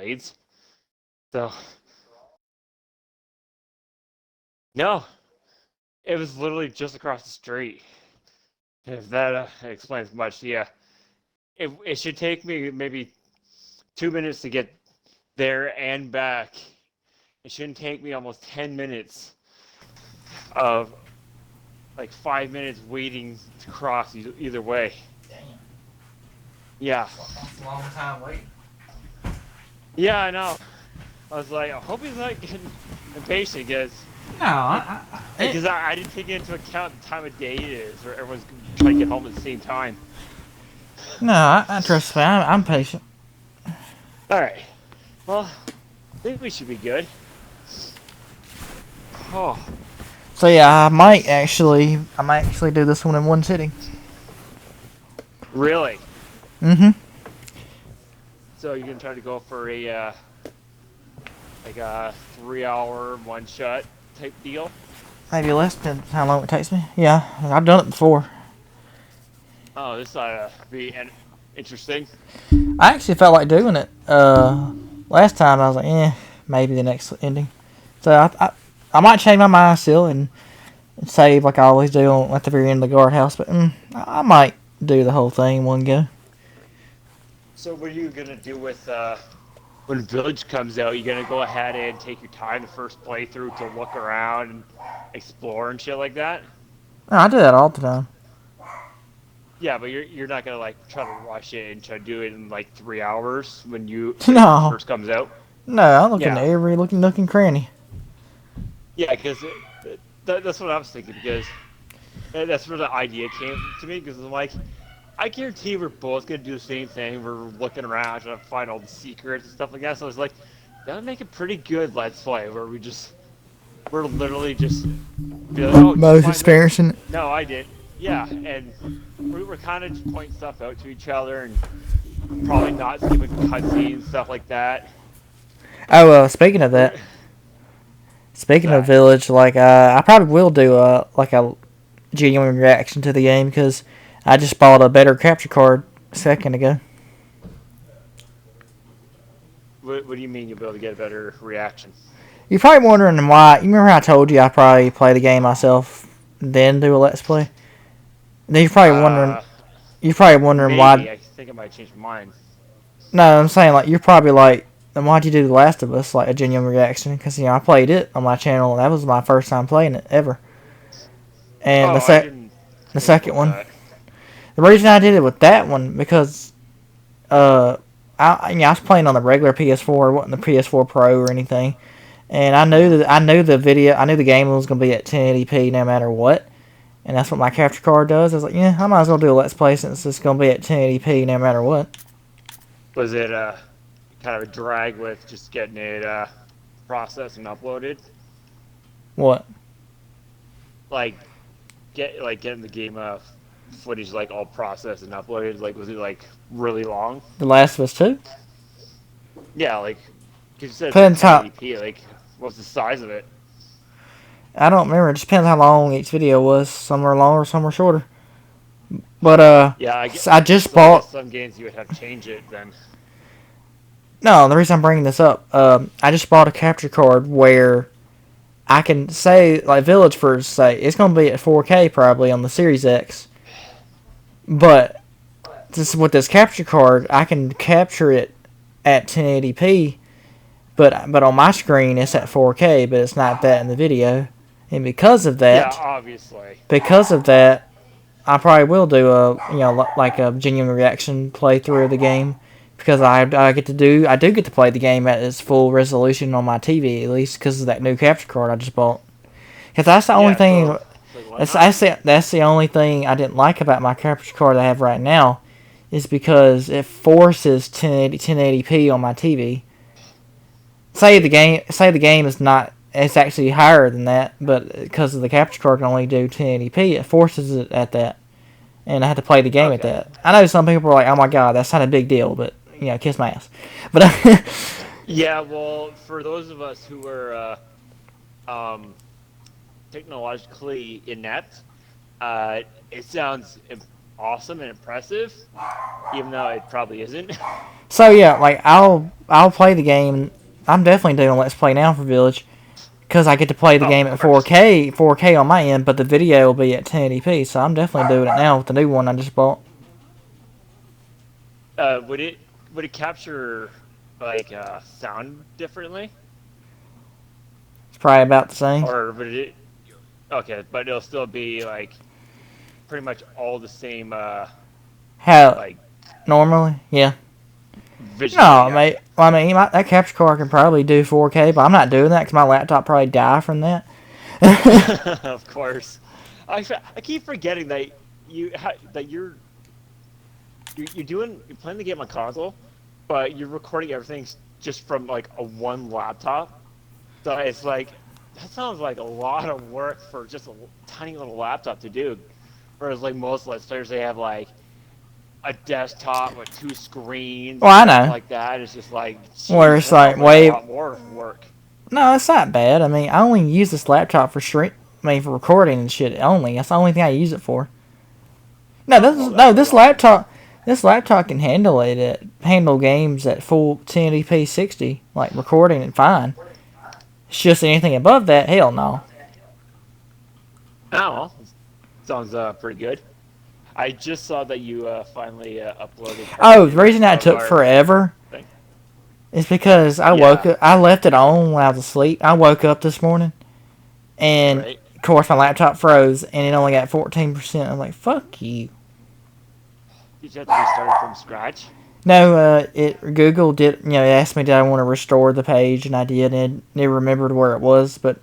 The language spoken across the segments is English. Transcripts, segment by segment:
blades. So no, it was literally just across the street. If that explains much, yeah. It should take me maybe 2 minutes to get there and back. It shouldn't take me almost 10 minutes of like 5 minutes waiting to cross either way. Damn. Yeah. That's a long time waiting. Yeah, I know. I was like, I hope he's not getting impatient because No, I didn't take into account the time of day it is, where everyone's trying to get home at the same time. no, I trust me. I'm patient. All right. Well, I think we should be good. Oh, So yeah, I might actually do this one in one sitting. really? Mm-hmm. So you're gonna try to go for a like a 3 hour one shot type deal? Maybe less than how long it takes me. Yeah, I've done it before. Oh, this ought to be interesting. I actually felt like doing it. Last time I was like, maybe the next ending. So I might change my mind still and save like I always do at the very end of the guardhouse. But I might do the whole thing in one go. So what are you gonna do with when Village comes out? You gonna go ahead and take your time the first playthrough to look around and explore and shit like that? No, I do that all the time. Yeah, but you're not gonna like try to rush it and try to do it in like 3 hours when it No, first comes out. no, I'm looking at Yeah, every looking nook and cranny. yeah, because that's what I was thinking because that's where the idea came to me because I'm like, I guarantee we're both gonna do the same thing. We're looking around trying to find all the secrets and stuff like that. So I was like, that would make a pretty good Let's Play where we're literally just be like, oh, did you Most find this? experiencing. No, I did. Yeah, and we were kind of just pointing stuff out to each other and probably not skipping cutscenes and stuff like that. Oh, speaking of that, What's speaking of that? Village, like I probably will do a genuine reaction to the game because I just bought a better capture card a second ago. What do you mean you'll be able to get a better reaction? You're probably wondering why. You remember how I told you I probably play the game myself, then do a let's play. Then you're probably wondering. Uh, You're probably wondering why. Maybe. I think I might change my mind. No, I'm saying like you're probably like, then why'd you do The Last of Us? Like a genuine reaction because I played it on my channel. And that was my first time playing it ever. And Oh, I didn't the think second about one, that. the reason I did it with that one because uh, I was playing on the regular PS4, it wasn't the PS4 Pro or anything, and I knew the game was gonna be at 1080p no matter what, and that's what my capture card does. I was like, yeah, I might as well do a let's play since it's gonna be at 1080p no matter what. Was it kind of a drag with just getting it processed and uploaded? What? Like getting the game footage like all processed and uploaded. Like was it like really long? The Last of Us 2? Yeah, like because you said it's at Depends how. 1080p. Like what's the size of it? I don't remember. It just depends how long each video was. Some were longer, some were shorter. But Yeah, I just so I guess bought. some games you would have to change it then. No, the reason I'm bringing this up, I just bought a capture card where I can say, like Village for say, it's going to be at 4K probably on the Series X. But with this capture card, I can capture it at 1080p, but on my screen it's at 4K, but it's not that in the video. And Yeah, obviously. because of that, I probably will do like a genuine reaction playthrough of the game because I do get to play the game at its full resolution on my TV at least because of that new capture card I just bought. Because that's the only Yeah, thing. so like why not? That's the only thing I didn't like about my capture card I have right now, is because it forces 1080p on my TV. Say the game is not. It's actually higher than that, but because of the capture card can only do 1080p, it forces it at that, and I had to play the game at Okay. that. I know some people are like, "Oh my god, that's not a big deal," but kiss my ass. But Yeah, well, for those of us who are technologically inept, it sounds awesome and impressive, even though it probably isn't. So yeah, like I'll play the game. I'm definitely doing Let's Play now for Village because I get to play the Oh, of game at course. 4K on my end, but the video will be at 1080p. So I'm definitely doing it now with the new one I just bought. Would it capture like sound differently, It's probably about the same. or would it? Okay, but it'll still be like pretty much all the same. How Like normally? Yeah. visually, No, yeah. mate. Well, I mean, that capture card can probably do 4K, but I'm not doing that because my laptop probably die from that. Of course. I keep forgetting that that you're playing the game on console, but you're recording everything just from like a one laptop. So it's like that sounds like a lot of work for just a tiny little laptop to do. Whereas like most Let's Players, they have like a desktop with two screens Well, and I stuff know. like that. It's just like, Where geez, it's that like sounds like a way. lot more work. No, it's not bad. I mean, I only use this laptop for I mean, for recording and shit only. That's the only thing I use it for. No, Oh, well, that's this awesome. laptop can handle games at full 1080p 60, like recording and fine. It's just anything above that, hell no. Oh, well, sounds pretty good. I just saw that you finally uploaded part Oh, the two reason that of took our forever thing. is because Yeah, I left it on when I was asleep. I woke up this morning and right. of course my laptop froze and it only got 14%. I'm like, fuck you. Did you have to restart it from scratch? No, Google did, it asked me did I want to restore the page, and I did, and it remembered where it was, but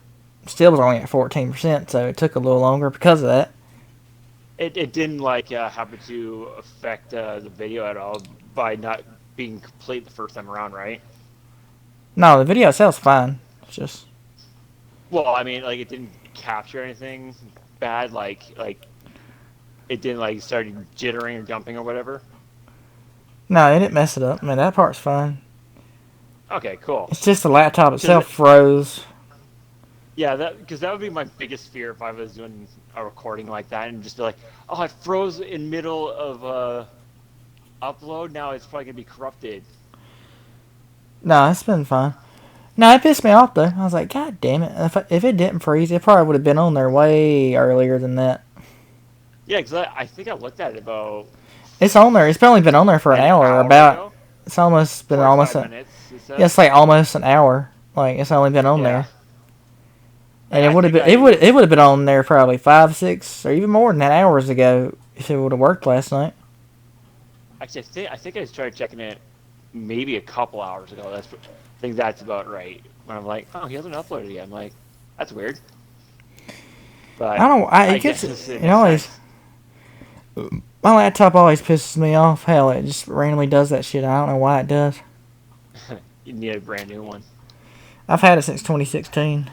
still was only at 14%, so it took a little longer because of that. It didn't like happen to affect the video at all by not being complete the first time around, right? No, the video itself's fine. It's just Well, I mean, like it didn't capture anything bad, like it didn't like start jittering or jumping or whatever. no, it didn't mess it up. I mean, that part's fine. Okay, cool. It's just the laptop Because itself froze. yeah, that would be my biggest fear if I was doing a recording like that and just be like, oh, it froze in middle of upload. Now it's probably gonna be corrupted. No, it's been fine. No, it pissed me off though. I was like, God damn it! If it didn't freeze, it probably would have been on there way earlier than that. Yeah, because I think I looked at it about It's on there. It's only been on there for an an hour. hour About ago, it's almost been almost 45 a minutes. It yeah, says. it's like almost an hour. Like it's only been on Yeah, there. And it I would have think been it would have been on there probably 5, 6, or even more than that hours ago if it would have worked last night. actually I think I started checking it maybe a couple hours ago. I think that's about right. When I'm like, oh, he hasn't uploaded yet. I'm like, that's weird, I but don't. I It gets guess it it makes always. sense. My laptop always pisses me off. Hell, it just randomly does that shit. I don't know why it does. You need a brand new one. I've had it since 2016.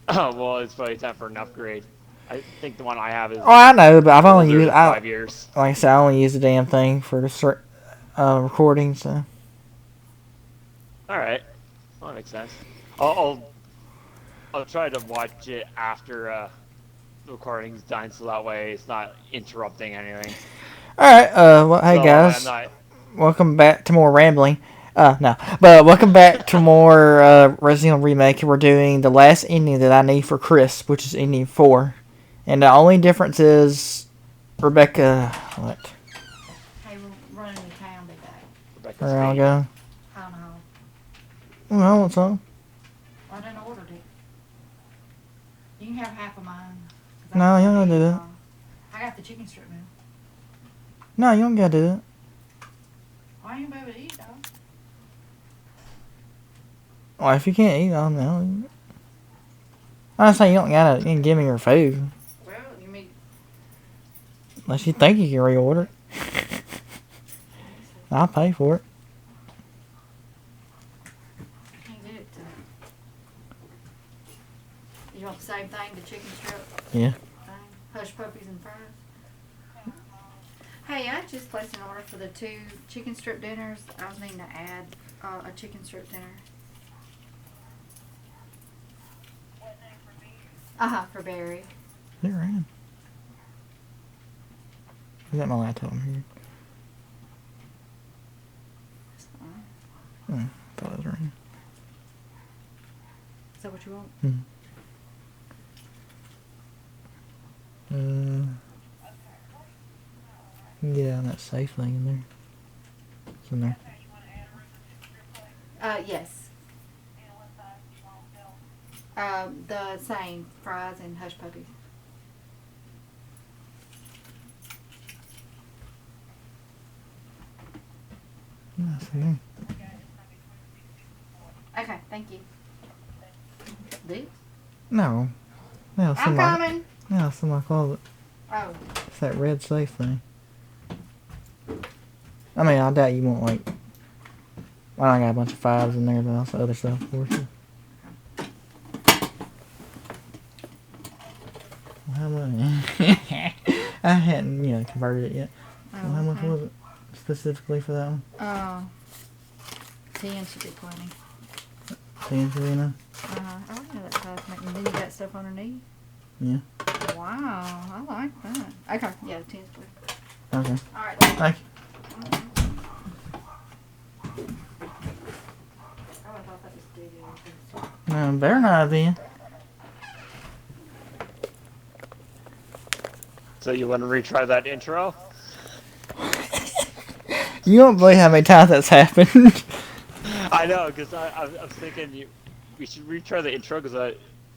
Oh well, it's probably time for an upgrade. I think the one I have Oh, is I know, but I've only older used than 5 years. like I said, I only use the damn thing for the recording. So All right, well, that makes sense. I'll try to watch it after the recording's done, so that way it's not interrupting anything. all right. Well, hey So I'm guys, not. welcome back to more rambling. No, but welcome back to more Resident Evil Remake. We're doing the last ending that I need for Chris, which is ending 4. And the only difference is Rebecca. What? Hey, we're running to town today. Rebecca's Where I'll fate. go. I don't know. Well, I want some. I didn't ordered it. You can have half of mine. 'Cause No, I you don't don't gotta eat do it that. all. I got the chicken strip now. No, you don't gotta do it. Why ain't you able to eat, dog? Well, if you can't eat, I don't know. I'm saying you don't gotta. You can give me your food Well, you mean unless you think you can reorder. I'll pay for it. I can't get it to. You want the same thing, the chicken strip Yeah. thing? Hush puppies and fries? Hey, I just placed an order for the 2 chicken strip dinners. I was needing to add a chicken strip dinner. For Barry. They're in. Is that my laptop here? Oh, I thought it was ringing. Is that what you want? Yeah, that safe thing in there. It's in there. Yes. The same fries and hush puppies. Yeah, it's in there. Okay, thank you. This? No. No, it's in I'm my, coming. no, it's in my closet. Oh. It's that red safe thing. I mean, I doubt you won't like. I got a bunch of fives in there, but also other stuff, of course. Well, how much? I hadn't, converted it yet. Oh, Well, how much okay. was it specifically for that one? 10 should be plenty. 10 for you know? I like that size. And then you got stuff underneath. Yeah. Wow, I like that. Okay, yeah, 10's plenty. Okay. All right. Thank you. Oh, I thought that was studio. No, better not have been. So you want to retry that intro? You don't believe how many times that's happened. I know, because I was thinking we should retry the intro, because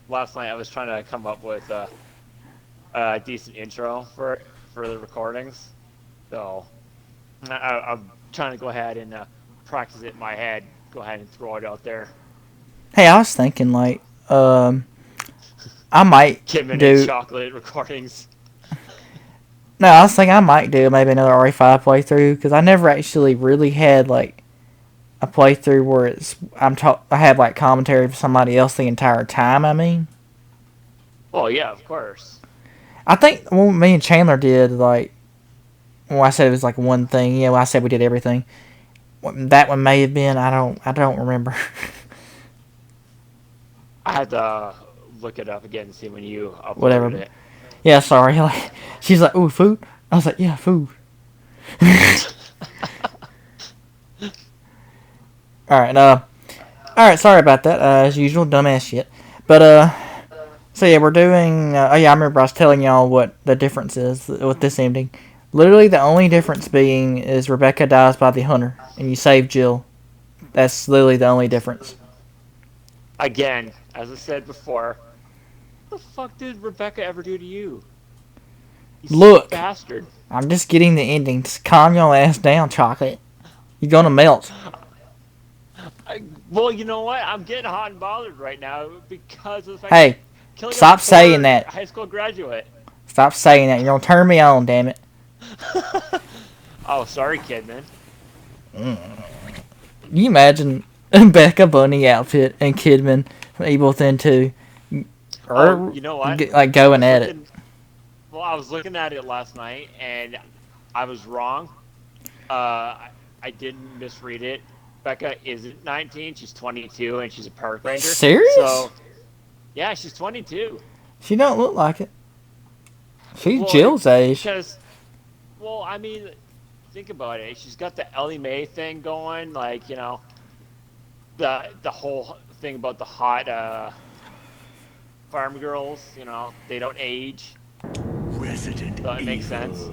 last night I was trying to come up with a decent intro for the recordings. So I'm trying to go ahead and practice it in my head. Go ahead and throw it out there. Hey, I was thinking I might Kidman and do. chocolate recordings. No, I was thinking I might do maybe another RE5 playthrough because I never actually really had like a playthrough where I have like commentary for somebody else the entire time. I mean, Well, yeah, of course. I think when me and Chandler did like, well, I said it was like one thing. Yeah, well, I said we did everything. That one may have been. I don't remember. I had to look it up again and see when you uploaded Whatever. it. Yeah, sorry. Like, she's like, "Ooh, food." I was like, "Yeah, food." All right. Sorry about that. As usual, dumbass shit. But so yeah, we're doing. Oh yeah, I remember I was telling y'all what the difference is with this ending. Literally, the only difference being is Rebecca dies by the hunter, and you save Jill. That's literally the only difference. Again, as I said before, what the fuck did Rebecca ever do to you? You Look, bastard. I'm just getting the ending. Just calm your ass down, chocolate. You're gonna melt. Well, you know what? I'm getting hot and bothered right now because of the fact Hey, that killing stop a saying poor that. high school graduate. Stop saying that. You're gonna turn me on, damn it. Oh, sorry, Kidman. You imagine Becca Bunny outfit and Kidman from Evil Within 2. Oh, you know what? Like going at it. Well, I was looking at it last night, and I was wrong. I didn't misread it. Becca isn't 19. She's 22, and she's a park ranger. Serious? So, yeah, she's 22. She don't look like it. She's Well, Jill's age. Because, well, I mean, think about it. She's got the Ellie Mae thing going, like, the whole thing about the hot farm girls. They don't age. Resident So it makes sense.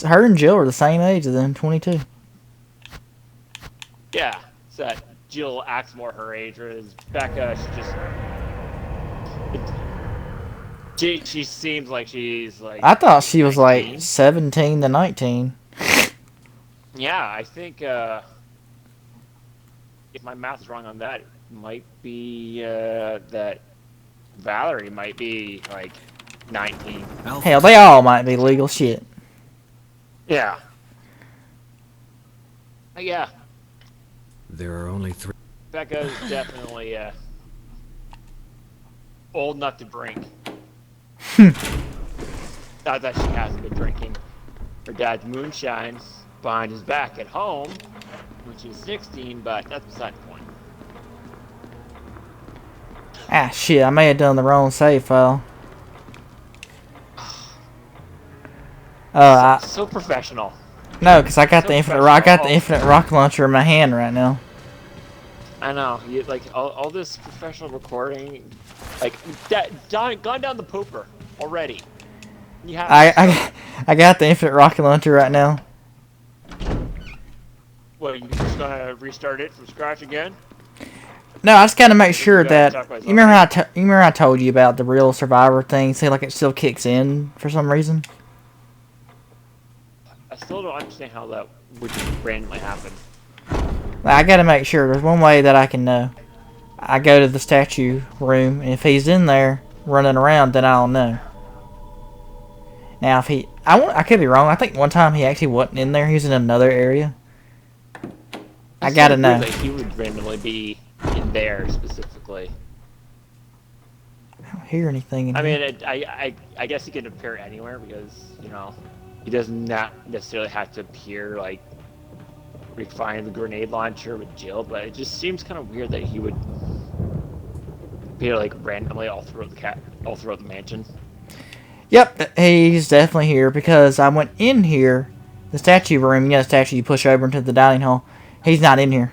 Her and Jill are the same age as them, 22. Yeah, so that Jill acts more her age, whereas Becca, she seems like she's like. I thought she was 19. like 17 to 19. Yeah, I think if my math is wrong on that, it might be that Valerie might be like 19. Hell, they all might be legal shit. Yeah. Yeah, There are only 3. Becca's definitely old enough to drink. Not that she hasn't been drinking. Her dad's moonshines behind his back at home when she was 16, but that's beside the point. Ah, shit, I may have done the wrong save file. So professional. No, because I got So the infinite. professional. I got the infinite rocket launcher in my hand right now. I know. You like all this professional recording, like that. Gone down the pooper already. You have. I got the infinite rocket launcher right now. What, you just gonna restart it from scratch again? No, I just gotta make You sure gotta that talk about you remember something. you remember I told you about the real survivor thing. See, like it still kicks in for some reason. I still don't understand how that would just randomly happen. Like, I gotta make sure. There's one way that I can know. I go to the statue room, and if he's in there running around, then I'll know. Now, if I could be wrong. I think one time he actually wasn't in there. He was in another area. I It's gotta so know. weird that he would randomly be in there specifically. I don't hear anything in I here. mean, I guess he can appear anywhere because he does not necessarily have to appear like refine the grenade launcher with Jill, but it just seems kind of weird that he would appear like randomly all throughout the mansion. Yep, he's definitely here because I went in here, the statue room. You know, the statue you push over into the dining hall. He's not in here.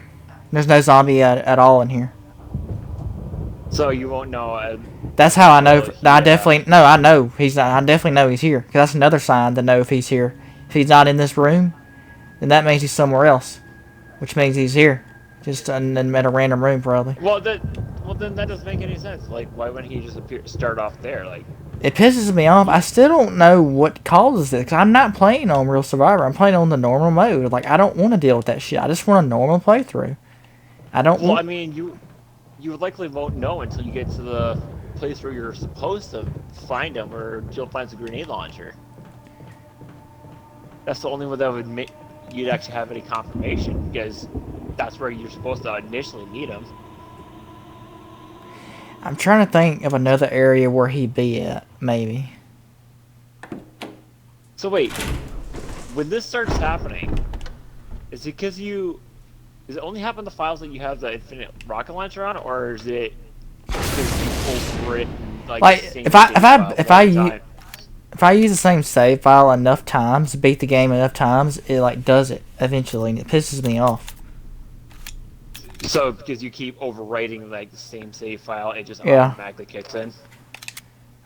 There's no zombie at all in here. So you won't know. That's how I know. Well, I definitely no. I know he's not. I definitely know he's here because that's another sign to know if he's here. If he's not in this room, then that means he's somewhere else, which means he's here, just in a random room probably. Well, then that doesn't make any sense. Like, why wouldn't he just start off there? Like, It pisses me off. I still don't know what causes it because I'm not playing on Real Survivor. I'm playing on the normal mode. Like I don't want to deal with that shit. I just want a normal playthrough. I don't well, I want. mean, you likely won't know until you get to the place where you're supposed to find him, where Jill finds a grenade launcher. That's the only way that would make you'd actually have any confirmation, because that's where you're supposed to initially meet him. I'm trying to think of another area where he'd be at. Maybe. So wait, when this starts happening, is it because does it only happen in the files that you have the infinite rocket launcher on, or is it because you overwritten like the same if I save file if every time? if I use the same save file enough times, beat the game enough times, it like does it eventually, and it pisses me off. So because you keep overwriting like the same save file, it just Yeah. automatically kicks in.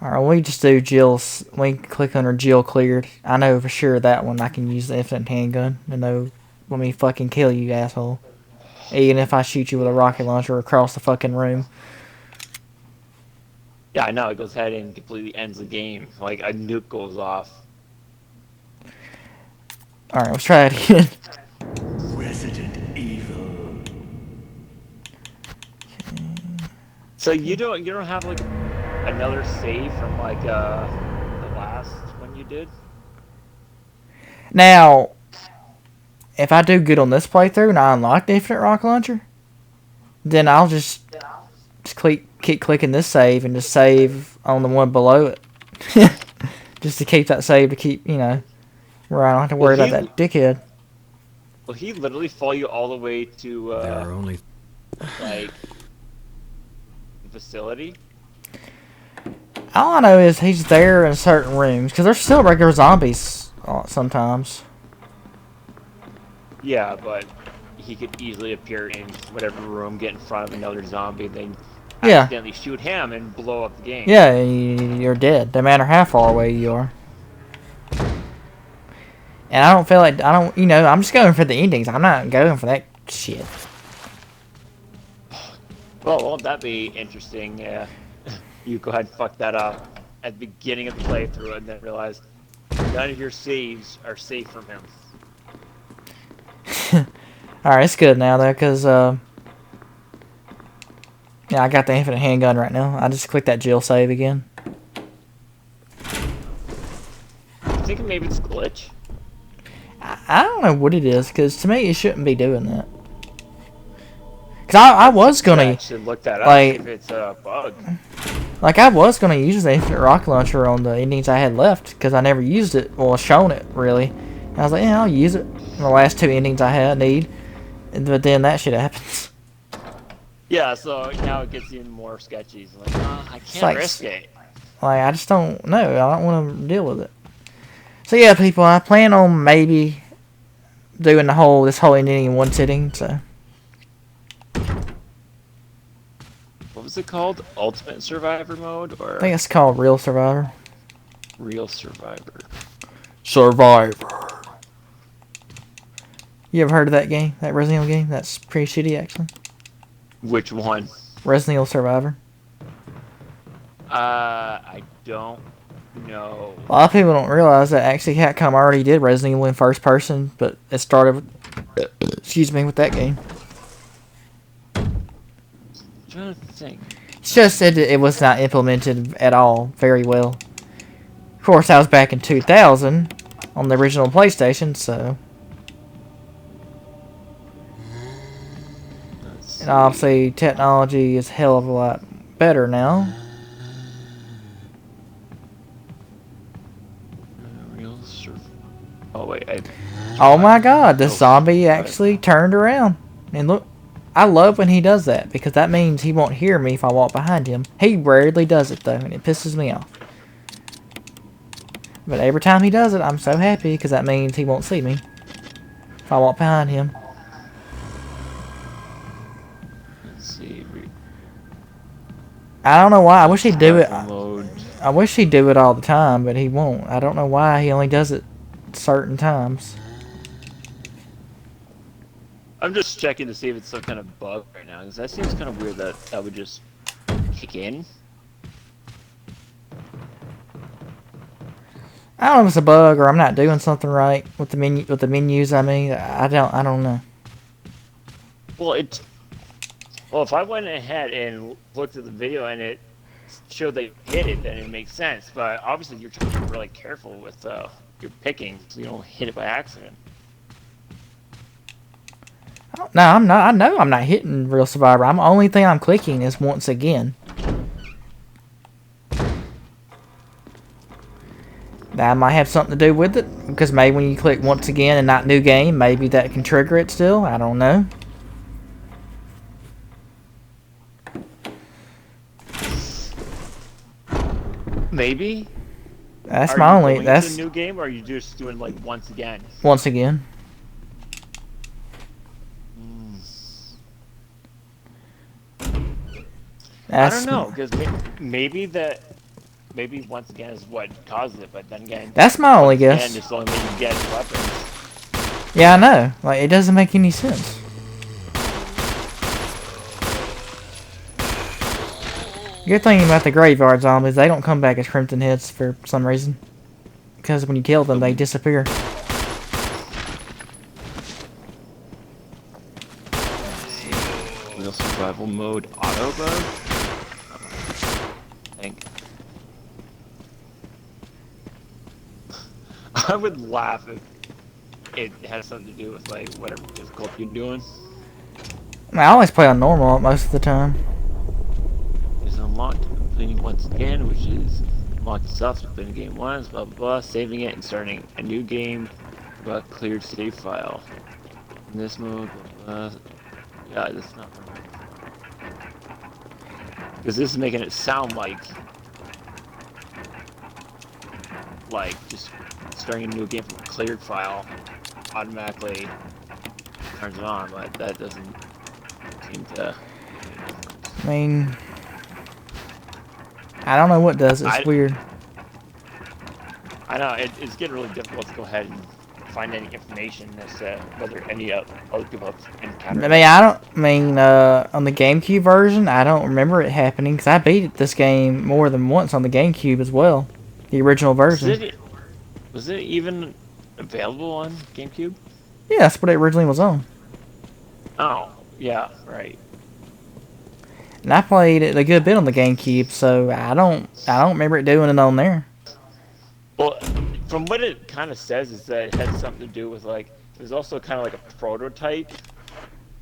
Alright, we just do Jill's. We click under Jill cleared. I know for sure that one I can use the infinite handgun to know. Let me fucking kill you, asshole. Even if I shoot you with a rocket launcher across the fucking room. Yeah, I know. It goes ahead and completely ends the game. Like a nuke goes off. Alright, let's try it again. Resident Evil. So you don't have like another save from like the last one you did? Now, if I do good on this playthrough and I unlock the infinite rocket launcher, then I'll just keep clicking this save and just save on the one below it. Just to keep that save to keep, where I don't have to worry about that dickhead. Will he literally follow you all the way to There are only like the facility? All I know is he's there in certain rooms because there's still regular zombies sometimes. Yeah, but he could easily appear in whatever room, get in front of another zombie, then Yeah. accidentally shoot him and blow up the game. Yeah, you're dead. No matter how far away you are. And I don't feel like I'm just going for the endings. I'm not going for that shit. Well, won't that be interesting? Yeah. You go ahead and fuck that up at the beginning of the playthrough and then realize none of your saves are safe from him. Alright, it's good now though, because yeah, I got the infinite handgun right now. I just clicked that Jill save again. I'm thinking maybe it's a glitch. I don't know what it is, because to me it shouldn't be doing that. Because I was gonna I should look that up like- if it's a bug. I was gonna use the infinite rocket launcher on the endings I had left, because I never used it, well, shown it really. And I was like, yeah, I'll use it. The last two endings I need, but then that shit happens. Yeah, so now it gets even more sketchy. It's like, I can't like- risk it. Like, I just don't know. I don't want to deal with it. So yeah, people, I plan on maybe doing this whole ending in one sitting. So What was it called? Ultimate Survivor mode I or think it's called Real Survivor. Real Survivor? Survivor. You ever heard of that game? That Resident Evil game? That's pretty shitty, actually. Which one? Resident Evil Survivor. I don't know. A lot of people don't realize that actually Capcom already did Resident Evil in first person, but it started with, excuse me, with that game. I'm trying to think. It's just it was not implemented at all very well. Of course, that was back in 2000 on the original PlayStation, so. Let's And obviously, technology is a hell of a lot better now. Real Survivor. Oh wait, Oh my god, the zombie actually turned around. And look, I love when he does that, because that means he won't hear me if I walk behind him. He rarely does it though, and it pisses me off. But every time he does it, I'm so happy, because that means he won't see me if I walk behind him. let's see. I don't know why. I wish he'd do it. Mode. I wish he'd do it all the time, but he won't. I don't know why he only does it certain times. I'm just checking to see if it's some kind of bug right now, because that seems kind of weird that that would just kick in. I don't know if it's a bug or I'm not doing something right with the menus. I mean, I don't know. Well, if I went ahead and looked at the video and it showed that you hit it, then it makes sense. But obviously, you're trying to be really careful with your picking, so you don't hit it by accident. No, I'm not. I know I'm not hitting Real Survivor. The only thing I'm clicking is once again. That might have something to do with it, because maybe when you click once again and not new game, maybe that can trigger it still. I don't know. Maybe. That's Are my you only. going That's to a new game, or are you just doing like once again? once again. I don't know, because maybe once again is what causes it, but then again, That's my only and guess. it's the only way you get weapons. Yeah, I know. Like, it doesn't make any sense. Good thing about the graveyard zombies, they don't come back as Crimson Heads for some reason. Because when you kill them, they disappear. Real survival mode auto bug? I think. I would laugh if it has something to do with like whatever difficulty you're doing. I mean, I always play on normal most of the time. Is unlocked completing once again, which is unlock itself to completing game once, blah blah blah, saving it and starting a new game, but cleared save file. In this mode, blah, blah. Yeah, that's not right. Because this is making it sound like just starting a new game from a cleared file automatically turns it on, but that doesn't seem to. I mean, I don't know what does. It's weird. I know it's getting really difficult to go ahead and find any information as to whether any other people have encountered. I mean, on the GameCube version, I don't remember it happening, because I beat this game more than once on the GameCube as well. The original version. Was it even available on GameCube? Yeah, that's what it originally was on. Oh, yeah, right. And I played it a good bit on the GameCube, so I don't remember it doing it on there. Well, from what it kind of says is that it had something to do with like it was also kind of like a prototype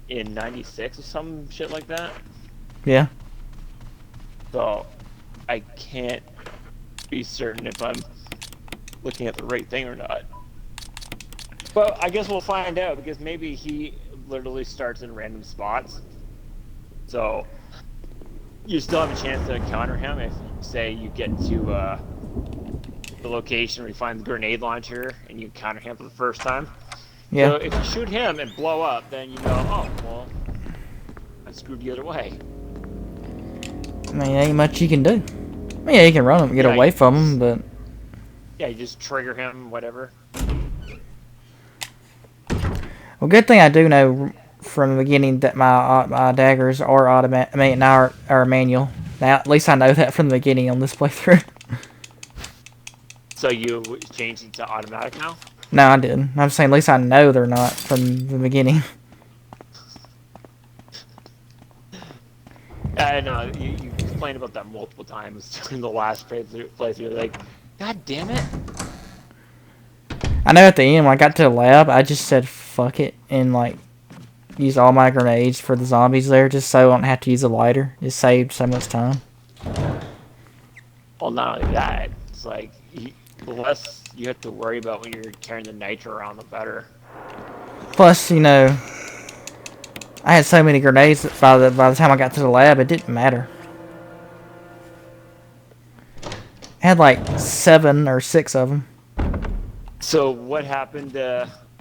in '96 or some shit like that. Yeah. So I can't be certain if I'm looking at the right thing or not. But I guess we'll find out, because maybe he literally starts in random spots. So you still have a chance to encounter him if, say, you get to the location where you find the grenade launcher and you counter him for the first time. Yeah. So if you shoot him and blow up, then you know, oh, well, I screwed the other way. I mean, ain't much you can do. I mean, yeah, you can run him and get Yeah, away you from just- him, but Yeah, you just trigger him, whatever. well, good thing I do know from the beginning that my daggers are automatic. I mean, are manual. Now, at least I know that from the beginning on this playthrough. So you changed it to automatic now? No, I didn't. I'm saying at least I know they're not from the beginning. I know, you complained about that multiple times during the last playthrough. Like, God damn it. I know at the end when I got to the lab, I just said fuck it and like used all my grenades for the zombies there, just so I don't have to use a lighter. It saved so much time. Well, not only that, it's like, the less you have to worry about when you're carrying the nitro around, the better. Plus, you know, I had so many grenades that by the time I got to the lab, it didn't matter. I had like 7 or 6 of them. So what happened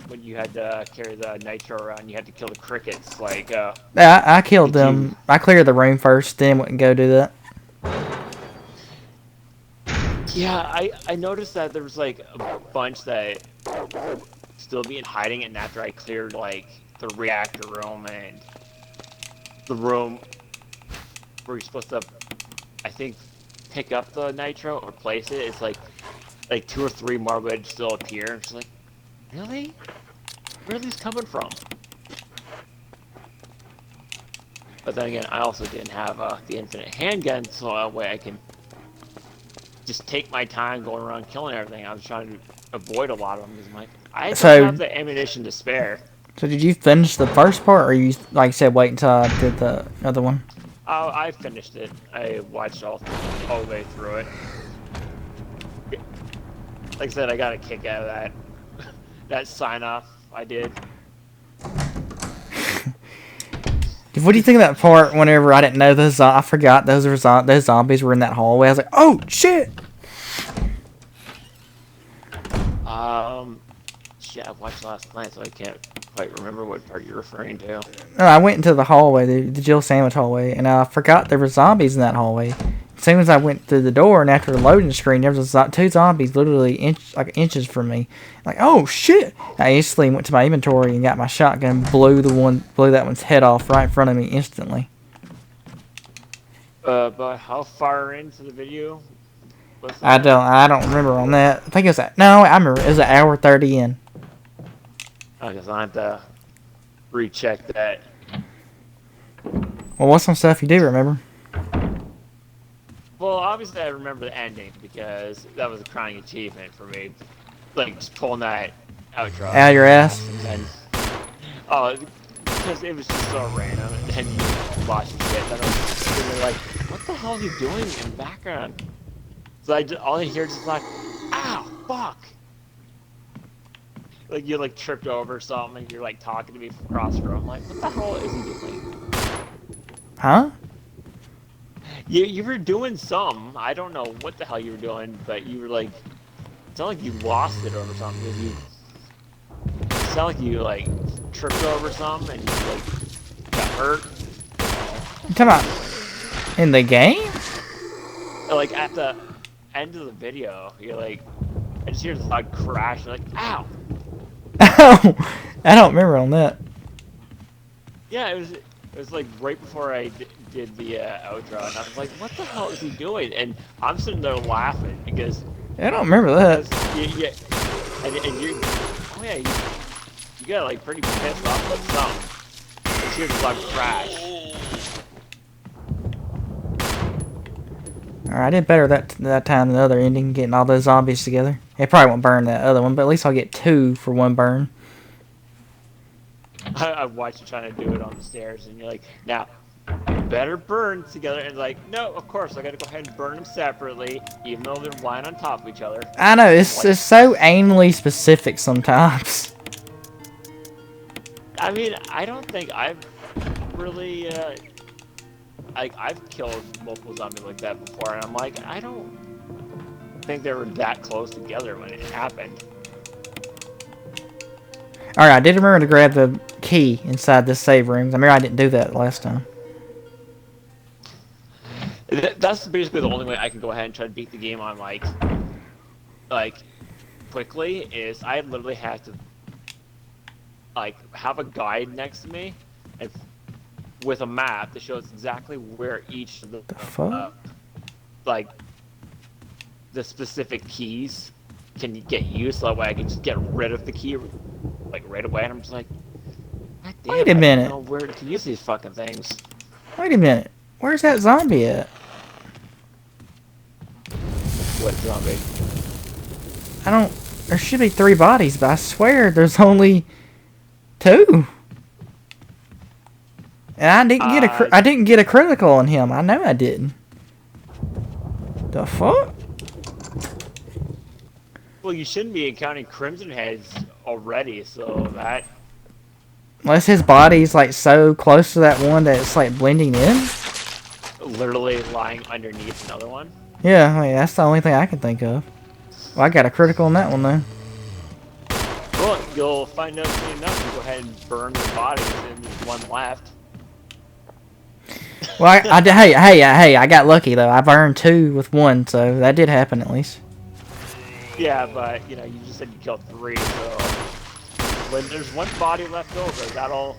when you had to carry the nitro around? You had to kill the crickets. Like, Yeah, I killed Did them. you- I cleared the room first, then went and go do that. yeah, I noticed that there was like a bunch that still be in hiding, and after I cleared like the reactor room and the room where you're supposed to, I think, pick up the nitro or place it, it's like 2 or 3 more would still appear. It's like, really? Where are these coming from? But then again, I also didn't have the infinite handgun, so that way I can just take my time going around killing everything. I was trying to avoid a lot of them because I'm like, I don't So- have the ammunition to spare. So did you finish the first part, or you, like I said, wait until I did the other one? Oh, I finished it. I watched all the way through it. Like I said, I got a kick out of that. That sign off I did. What do you think of that part whenever I didn't know those? I forgot those zombies were in that hallway. I was like, oh shit! Shit, I watched last night, so I can't quite remember what part you're referring to. No, I went into the hallway, the Jill Sandwich hallway, and I forgot there were zombies in that hallway. As soon as I went through the door, and after the loading screen, there was 2 zombies literally inches from me. Like, oh shit! I instantly went to my inventory and got my shotgun, and blew that one's head off right in front of me instantly. But how far into the video was I that? don't remember on that. I think it was I remember it was an hour 30 in. I guess I have to recheck that. Well, what's some stuff you do remember? Well, obviously I remember the ending because that was a crowning achievement for me. Like, just pulling that outro. Out of your ass. And, oh, because it was just so random, and then you lost your shit. Then I was sitting there like, what the hell are you doing in the background? So all I hear is just like, ow, fuck! Like, you like tripped over something, and you're like talking to me from across the room. I'm like, what the hell is he doing? Huh? You were doing something. I don't know what the hell you were doing, but you were like, it sounded like you lost it over something. It sounded like you like tripped over something and you like got hurt. You talking about in the game? Like at the end of the video, you're like, I just hear this loud crash. You're like, ow! Oh, I don't remember on that. Yeah, it was like right before I did the outro, and I was like, what the hell is he doing? And I'm sitting there laughing because I don't remember that. and you, oh yeah, you got like pretty pissed off with something. And here's like crash. Alright, I did better that time than the other ending, getting all those zombies together. It probably won't burn that other one, but at least I'll get 2 for 1 burn. I watched you trying to do it on the stairs, and you're like, now, better burn together. And like, no, of course, I gotta go ahead and burn them separately, even though they're lying on top of each other. I know, it's so anally specific sometimes. I mean, I don't think I've really, like, I've killed multiple zombies like that before, and I'm like, I don't think they were that close together when it happened. Alright, I did remember to grab the key inside this save room. I remember I didn't do that last time. That's basically the only way I can go ahead and try to beat the game on like quickly is I literally have to like have a guide next to me and with a map that shows exactly where each of the fuck? like the specific keys can get used, so that way I can just get rid of the key like right away. And I'm just like, God damn, Wait a I don't minute. know where to use these fucking things. Wait a minute. Where's that zombie at? What zombie? I don't... There should be 3 bodies, but I swear there's only 2. And I didn't get a critical on him. I know I didn't. The fuck? Well, you shouldn't be encountering Crimson Heads already, so that... Unless his body's like so close to that one that it's like blending in. Literally lying underneath another one. Yeah, I mean, that's the only thing I can think of. Well, I got a critical on that one though. Well, you'll find out soon enough and go ahead and burn the bodies and there's one left. Well, hey, I got lucky though. I've earned 2 with 1, so that did happen at least. Yeah, but, you know, you just said you killed 3, so... When there's one body left over, that'll...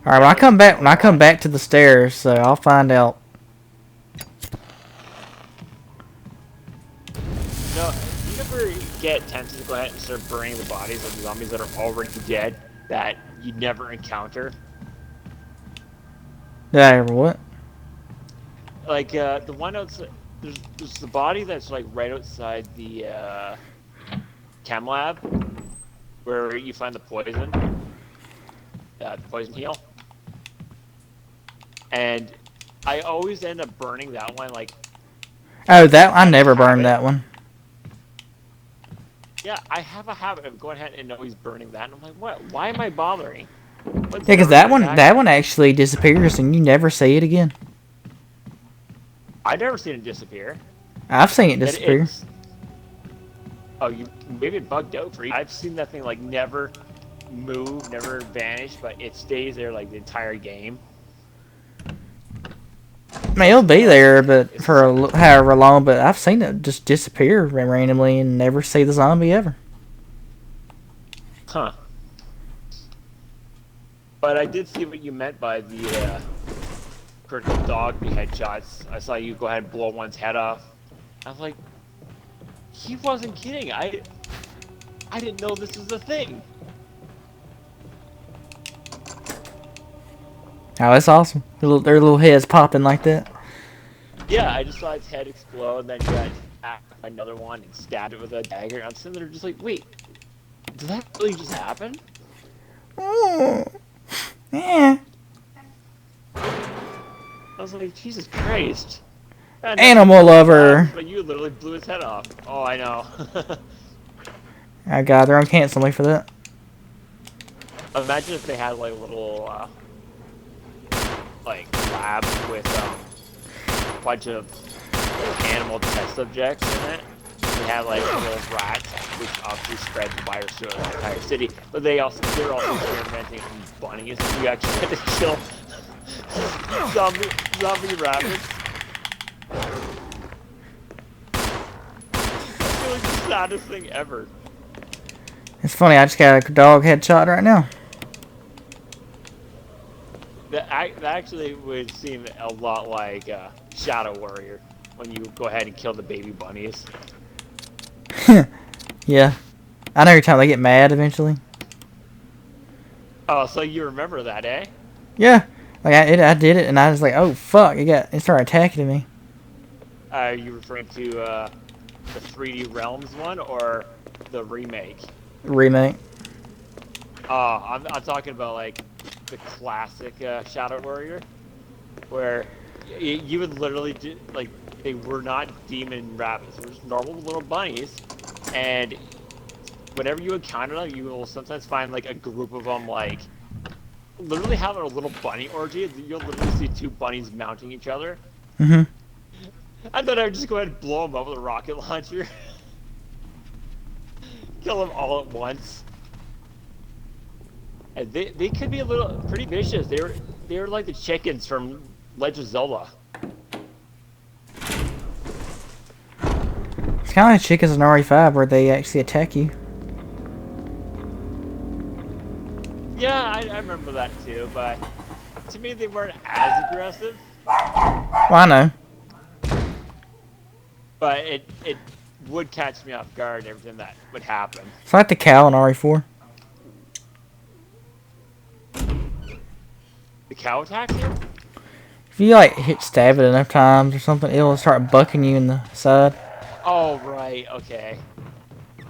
Alright, when I come back to the stairs, so I'll find out. No, you ever get tempted to go ahead and start burning the bodies of the zombies that are already dead that you never encounter? Did I ever what? Like, the one outside... There's the body that's, like, right outside the, chem lab, where you find the poison heal. And I always end up burning that one, like... Oh, I never burned that one. Yeah, I have a habit of going ahead and always burning that, and I'm like, what? Why am I bothering? Yeah, because that one actually disappears and you never see it again. I've never seen it disappear. I've seen it disappear. Oh, maybe it bugged out for you. I've seen that thing like never move, never vanish, but it stays there like the entire game. I mean, it'll be there, but for however long. But I've seen it just disappear randomly and never see the zombie ever. Huh. But I did see what you meant by the critical dog headshots. I saw you go ahead and blow one's head off. I was like, he wasn't kidding. I didn't know this was a thing. Oh, that's awesome. Their little heads popping like that. Yeah, I just saw its head explode, and then got attacked by another one and stabbed it with a dagger. And I'm sitting there just like, wait, did that really just happen? Oh, yeah. I was like, Jesus Christ. Animal lover. But you literally blew his head off. Oh, I know. Oh god, they're gonna cancel me for that. Imagine if they had like a little, like lab with a bunch of animal test subjects in it. They had like little rats, which obviously spread the virus throughout the entire city. But they're also experimenting on bunnies. You actually had to kill zombie rabbits. It's really the saddest thing ever. It's funny, I just got a dog headshot right now. That actually would seem a lot like Shadow Warrior when you go ahead and kill the baby bunnies. Yeah. I know every time they get mad eventually. Oh, so you remember that, eh? Yeah. Like I did it and I was like, oh fuck, it started attacking me. Are you referring to the 3D Realms one or the remake? Remake. Oh, I'm talking about like the classic Shadow Warrior, where you would literally do, like, they were not demon rabbits, they were just normal little bunnies, and whenever you encounter them, you will sometimes find like a group of them like literally having a little bunny orgy. You'll literally see 2 bunnies mounting each other. Mhm. I thought I would just go ahead and blow them up with a rocket launcher. Kill them all at once. And they could be a little pretty vicious. They were like the chickens from Legend of Zelda. It's kind of like chickens in RE5 where they actually attack you. Yeah, I remember that too, but to me they weren't as aggressive. Well, I know. But it would catch me off guard, everything that would happen. It's like the cow in RE4. The cow attacks you? If you like stab it enough times or something, it'll start bucking you in the side. Oh, right, okay.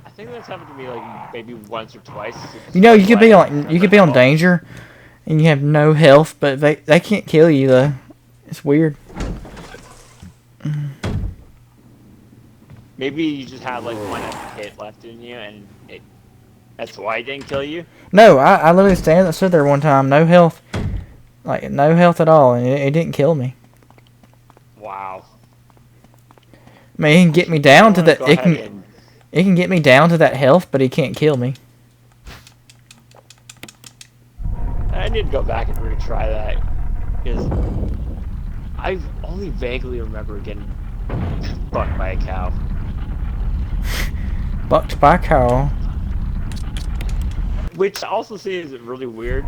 I think that's happened to me like maybe once or twice. You know, you could be on danger, and you have no health, but they can't kill you though. It's weird. Maybe you just had like one hit left in you, and that's why it didn't kill you. No, I literally stood there one time, no health, like no health at all, and it didn't kill me. Wow. I mean, it can get me down to that. Go It ahead can and- it can get me down to that health, but it can't kill me. I need to go back and retry that because I only vaguely remember getting bucked by a cow. Bucked by a cow. Which also seems really weird.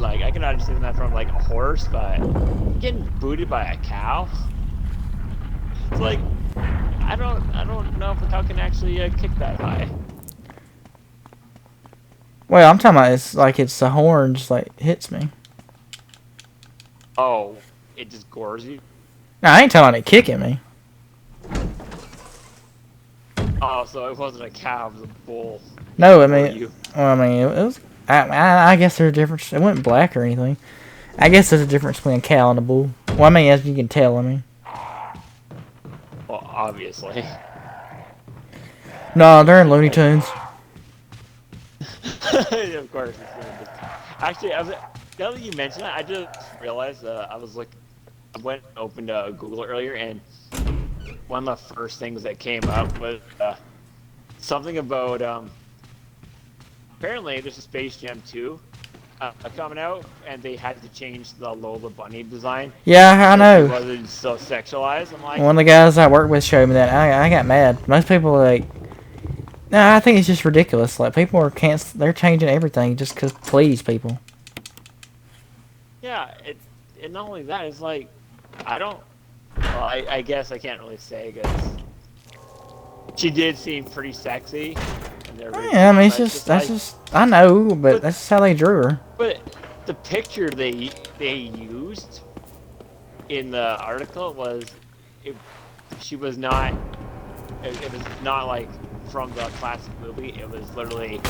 Like, I can understand that from, like, a horse, but getting booted by a cow? It's like, I don't know if a cow can actually kick that high. Well, I'm talking about it's the horn just like hits me. Oh, it just gores you? No, I ain't talking about it kicking me. Oh, so it wasn't a cow, it was a bull. No, I Or mean, you. well, I mean, it was. I guess there's a difference. It wasn't black or anything. I guess there's a difference between a cow and a bull. Well, I mean, as you can tell, I mean. Well, obviously. No, they're in Looney Tunes. Of course. Actually, now that you mention it, I just realized I went and opened Google earlier, and one of the first things that came up was something about apparently there's a Space Jam 2 coming out, and they had to change the Lola Bunny design. Yeah, I know. It wasn't so sexualized. I'm like, One of the guys I work with showed me that. I got mad. Most people are like, no, I think it's just ridiculous. Like people are they're changing everything just to please people. yeah, and not only that, it's like, I don't. Well, I guess I can't really say because she did seem pretty sexy. Yeah, I mean, I know, but that's just how they drew her. But the picture they used in the article was, she was not. It was not like from the classic movie. It was literally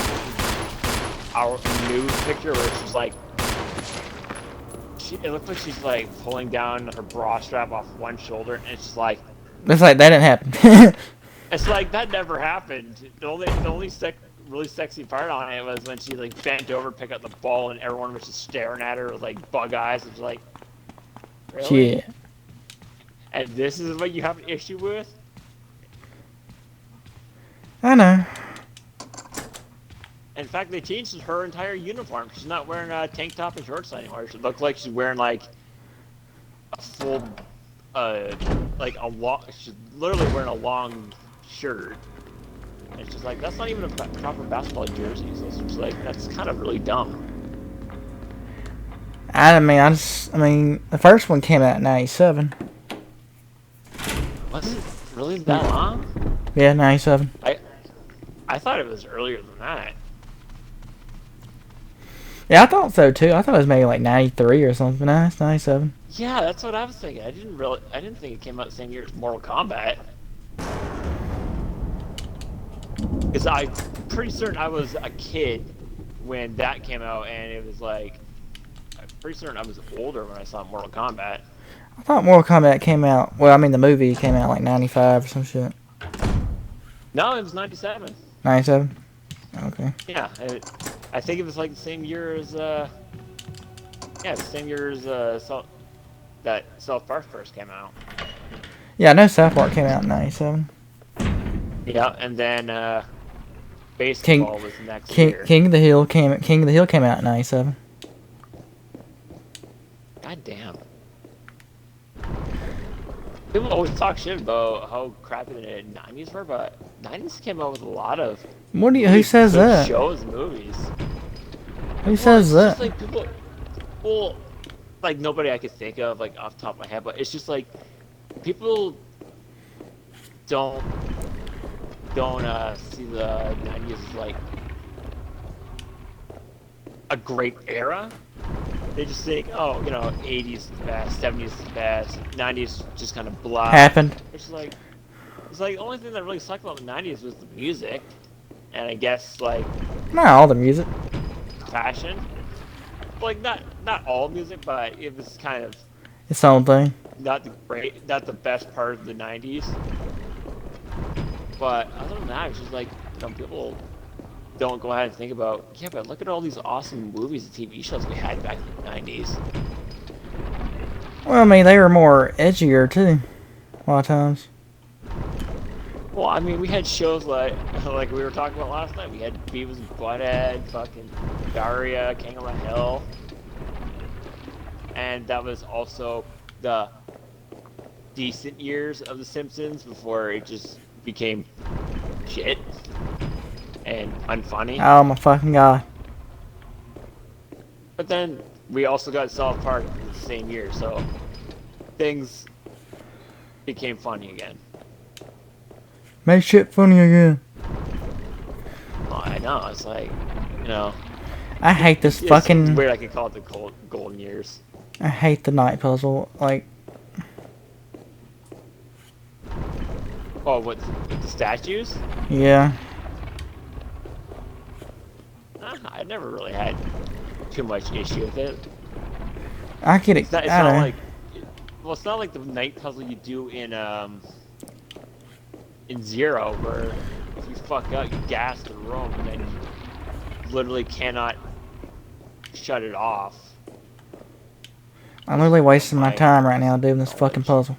our news picture where she's like. It looked like she's like pulling down her bra strap off one shoulder, and it's just like. It's like that didn't happen. It's like that never happened. The only really sexy part on it was when she like bent over, pick up the ball, and everyone was just staring at her with like bug eyes. It's like, really? Yeah. And this is what you have an issue with? I know. In fact, they changed her entire uniform. She's not wearing a tank top and shorts anymore. She looks like she's wearing like a full, she's literally wearing a long shirt. And it's just like, that's not even a proper basketball jersey. So it's just like, that's kind of really dumb. I mean, the first one came out in '97. Was it really that long? Yeah, '97. I thought it was earlier than that. Yeah, I thought so too. I thought it was maybe like '93 or something. Nah, it's '97. Yeah, that's what I was thinking. I didn't think it came out the same year as Mortal Kombat. Because I'm pretty certain I was a kid when that came out, and it was like, I'm pretty certain I was older when I saw Mortal Kombat. I thought Mortal Kombat came out. Well, I mean, the movie came out like '95 or some shit. No, it was 97. '97. Okay. Yeah, I think it was like the same year as the same year as that South Park first came out. Yeah, I know South Park came out in '97. Yeah, and then King basketball was the next King year. King of the Hill came out in '97. God damn. People always talk shit about how crappy the '90s were, but '90s came out with a lot of Who really says good that? shows and movies. Who Well, says it's just that? like people. Well, like nobody I could think of like off the top of my head, but it's just like people don't see the '90s as like a great era. They just think, oh, you know, '80s is the best, '70s is the best, '90s just kind of blah. Happened. It's like the only thing that really sucked about the '90s was the music, and I guess like Not all the music. fashion. Like not all music, but it was kind of Its own thing. not the best part of the '90s. But other than that, it's just like, you know, people don't go ahead and think about, yeah, but look at all these awesome movies and TV shows we had back in the '90s. Well, I mean, they were more edgier too. A lot of times. Well, I mean, we had shows like like we were talking about last night. We had Beavis and Butthead, fucking Daria, King of the Hill, and that was also the decent years of The Simpsons before it just became shit and unfunny. Oh my fucking god. But then we also got South Park the same year, so things became funny again. Make shit funny again. Well, I know, it's like, you know, I hate this it's fucking. weird. I could call it the golden years. I hate the night puzzle. Like, Oh, what, with the statues? yeah. I never really had too much issue with it. I get it. It's not I don't know. like, well, it's not like the night puzzle you do in Zero, where if you fuck up, you gas the room, and then you literally cannot shut it off. I'm literally wasting my My time right now doing this fucking puzzle.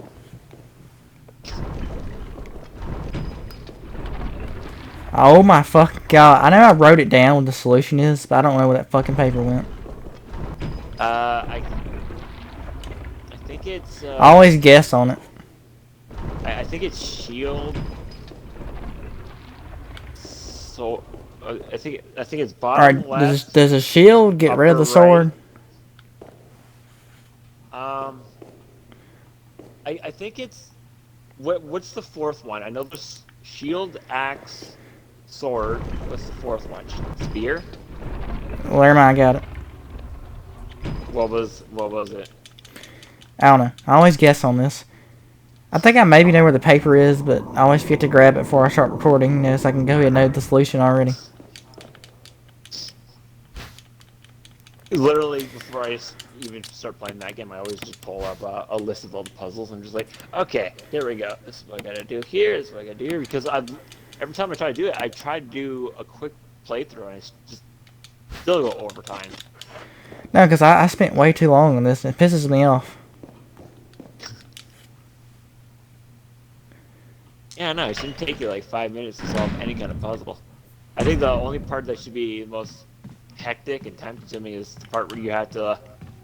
Oh my fucking god. I know I wrote it down what the solution is, but I don't know where that fucking paper went. I think it's. I always guess on it. I think it's shield. So, I think it's bottom Alright, left. does a shield get rid of the upper sword? I think it's what's the fourth one? I know there's shield, axe, sword. What's the fourth one? Spear? Well, never mind, I got it. What was it? I don't know. I always guess on this. I think I maybe know where the paper is, but I always forget to grab it before I start recording, you know, so I can go ahead and know the solution already. Literally, before I even start playing that game, I always just pull up a list of all the puzzles. I'm just like, okay, here we go. This is what I gotta do here. This is what I gotta do here. Because every time I try to do it, I try to do a quick playthrough, and it's just still go overtime. No, because I spent way too long on this, and it pisses me off. Yeah, no, it shouldn't take you like 5 minutes to solve any kind of puzzle. I think the only part that should be the most hectic and time-consuming is the part where you have to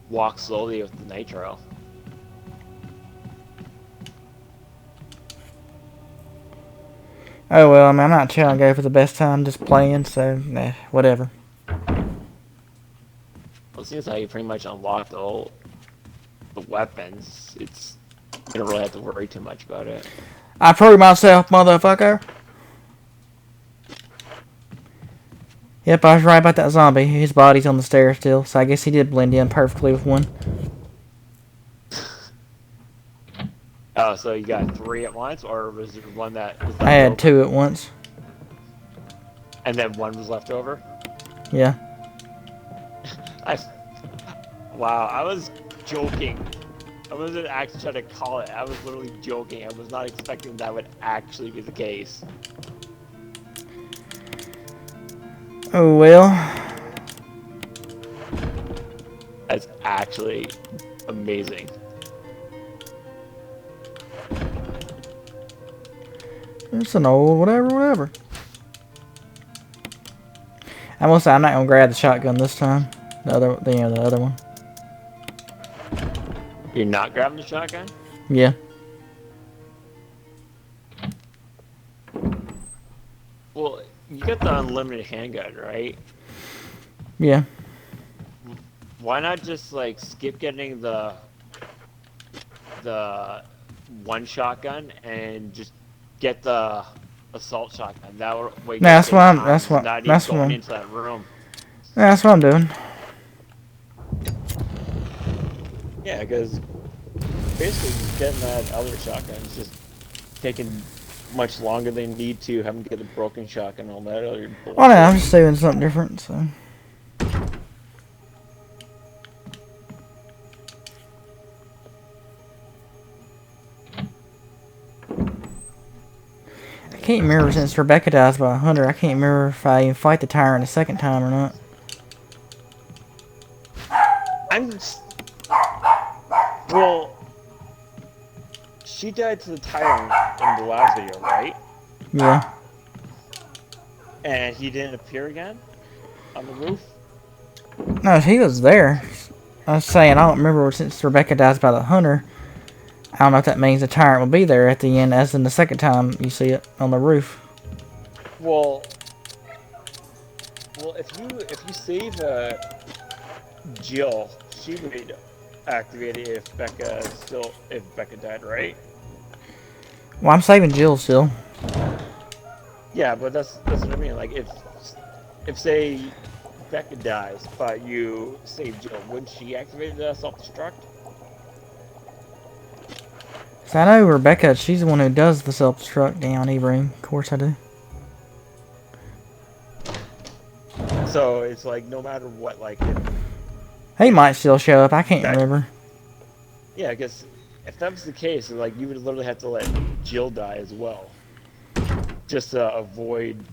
walk slowly with the nitro. Oh well, I mean, I'm not trying to go for the best time, just playing, so, whatever. Well, it seems like you pretty much unlocked all the weapons. You don't really have to worry too much about it. I proved myself, motherfucker. Yep, I was right about that zombie. His body's on the stairs still, so I guess he did blend in perfectly with one. Oh, so you got 3 at once, or was there one that was left I had over? 2 at once. And then 1 was left over? Yeah. Wow, I was joking. I wasn't actually trying to call it. I was literally joking. I was not expecting that would actually be the case. Oh well. That's actually amazing. It's an old whatever. I will say I'm not gonna grab the shotgun this time. The other one. You're not grabbing the shotgun? Yeah. Well, you got the unlimited handgun, right? Yeah. Why not just like skip getting the one shotgun and just get the assault shotgun? That way you Nah, can that's save what I'm. time. Just not even That's going what. into that room. That's what I'm doing. Yeah, because basically just getting that other shotgun is just taking much longer than you need to having to get the broken shotgun and all that other bullshit. Oh no, I'm just doing something different. So. I can't remember since Rebecca dies by a hunter. I can't remember if I even fight the tyrant a second time or not. Well, she died to the tyrant in the last video, right? Yeah. And he didn't appear again on the roof? No, he was there. I was saying I don't remember since Rebecca dies by the hunter. I don't know if that means the tyrant will be there at the end, as in the second time you see it on the roof. Well, if you save Jill, she would activate it if Becca died, right? Well, I'm saving Jill still. Yeah, but that's what I mean. Like if say Becca dies, but you save Jill, wouldn't she activate the self-destruct? So I know Rebecca, she's the one who does the self-destruct down E-room. Of course I do. So it's like no matter what, like He might still show up. I can't remember. yeah, I guess if that was the case, like you would literally have to let Jill die as well, just to avoid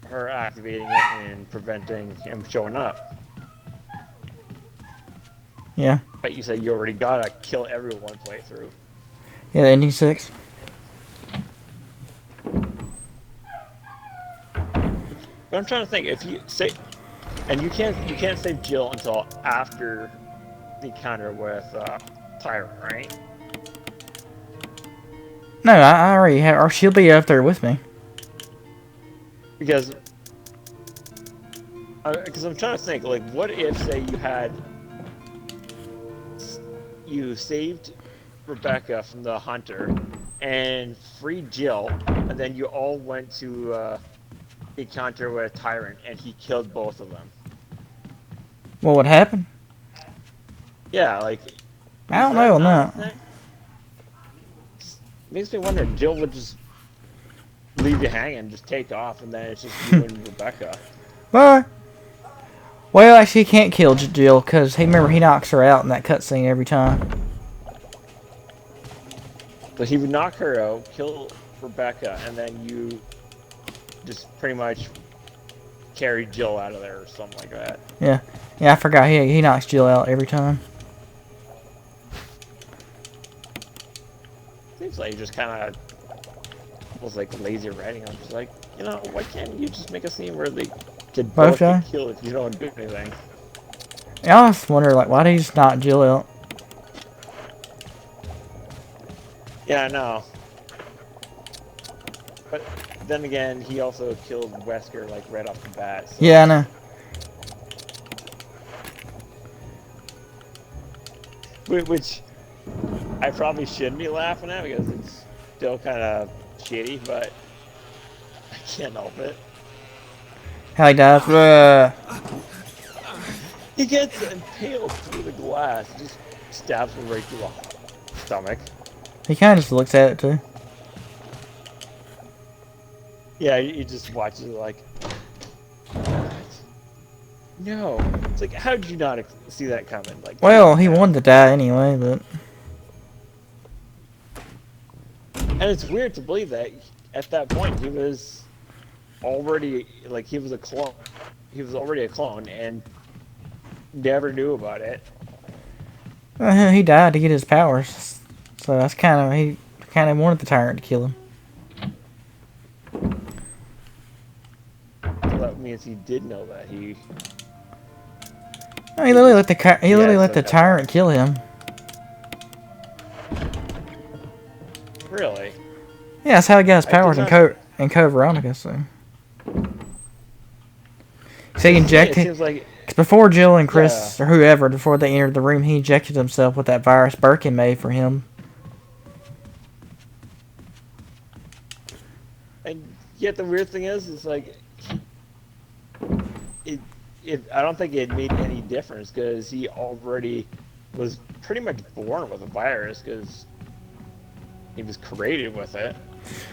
her activating it and preventing him showing up. Yeah. But you said you already gotta kill everyone playthrough. Yeah, the ending 6. But I'm trying to think if you say, and you can't save Jill until after the encounter with Tyrant, right? No, I already have, or she'll be up there with me. Because I'm trying to think, like, what if say you saved Rebecca from the hunter and freed Jill, and then you all went to encounter with Tyrant and he killed both of them. What would happen? Yeah, like I don't know on that. Makes me wonder if Jill would just leave you hanging, just take off, and then it's just you and Rebecca. Well, actually, he can't kill Jill because remember he knocks her out in that cutscene every time. So he would knock her out, kill Rebecca, and then you just pretty much carry Jill out of there or something like that. Yeah, I forgot he knocks Jill out every time. Seems like you just kind of was like lazy writing. I'm just like, you know, why can't you just make a scene where they could both get killed if you don't do anything? Yeah, I always wonder, like, why did he just knock Jill out? Yeah, I know. But then again, he also killed Wesker like right off the bat. So. Yeah, I know. Which I probably shouldn't be laughing at because it's still kind of shitty, but I can't help it. How he dies? He gets impaled through the glass, just stabs him right through the stomach. He kind of just looks at it too. Yeah, he just watches it like, what? No. It's like, how did you not see that coming? Like, well, he wanted to die anyway, but. And it's weird to believe that at that point he was already like he was a clone. He was already a clone and never knew about it. He died to get his powers, so that's he kind of wanted the tyrant to kill him. means he did know that he. No, he literally let he literally Yeah, let so the that's tyrant why. kill him. Really? Yeah, that's how he got his I did powers not. in Code Veronica. So he That's the thing. It injected. seems like. Cause before Jill and Yeah. Chris or whoever, before they entered the room, he injected himself with that virus Birkin made for him. And yet the weird thing is like it. I don't think it made any difference because he already was pretty much born with a virus because he was created with it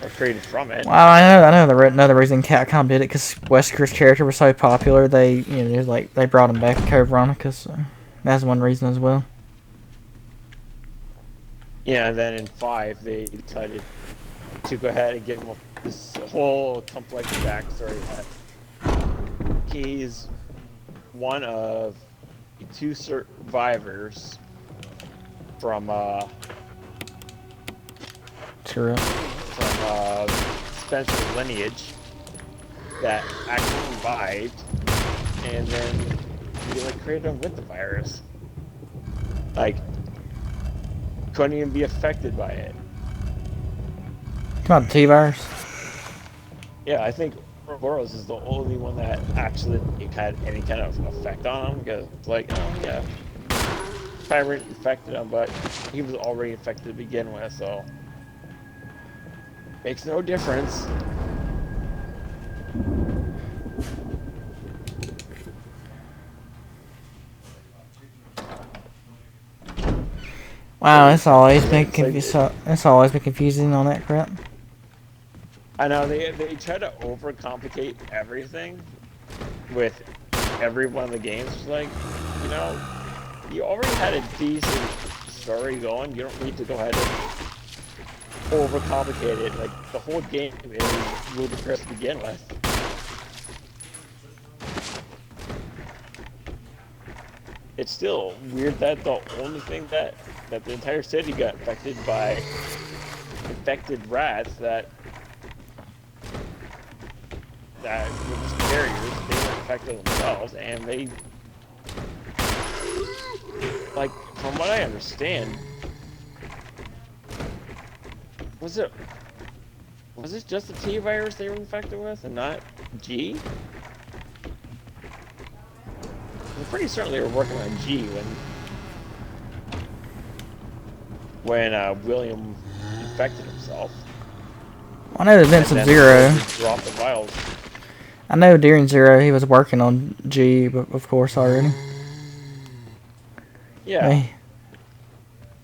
or created from it. Well, I know another reason Capcom did it because Wesker's character was so popular. They brought him back to Code Veronica. So that's one reason as well. Yeah, and then in 5 they decided to go ahead and give him this whole complex backstory that he's one of 2 survivors from True. Spencer's lineage that actually survived, and then he like created him with the virus. Like, couldn't even be affected by it. Come on, T-Virus. Yeah, I think Ouroboros is the only one that actually had any kind of effect on him. Because, like, oh yeah, Tyrant infected him, but he was already infected to begin with, so makes no difference. Wow, it's always been It's like, it's always been confusing on that crap. I know they try to overcomplicate everything with every one of the games. Like, you know, you already had a decent story going. You don't need to go ahead and overcomplicate it. Like, the whole game is ludicrous to begin with. It's still weird that the only thing that the entire city got infected by infected rats that were just carriers. They were infected themselves, and they, like, from what I understand, was it just the T virus they were infected with, and not G? I'm pretty certain they were working on G when William infected himself. I know that Vincent Zero. Dropped the vials. I know during Zero he was working on G, but of course already. Yeah. Hey,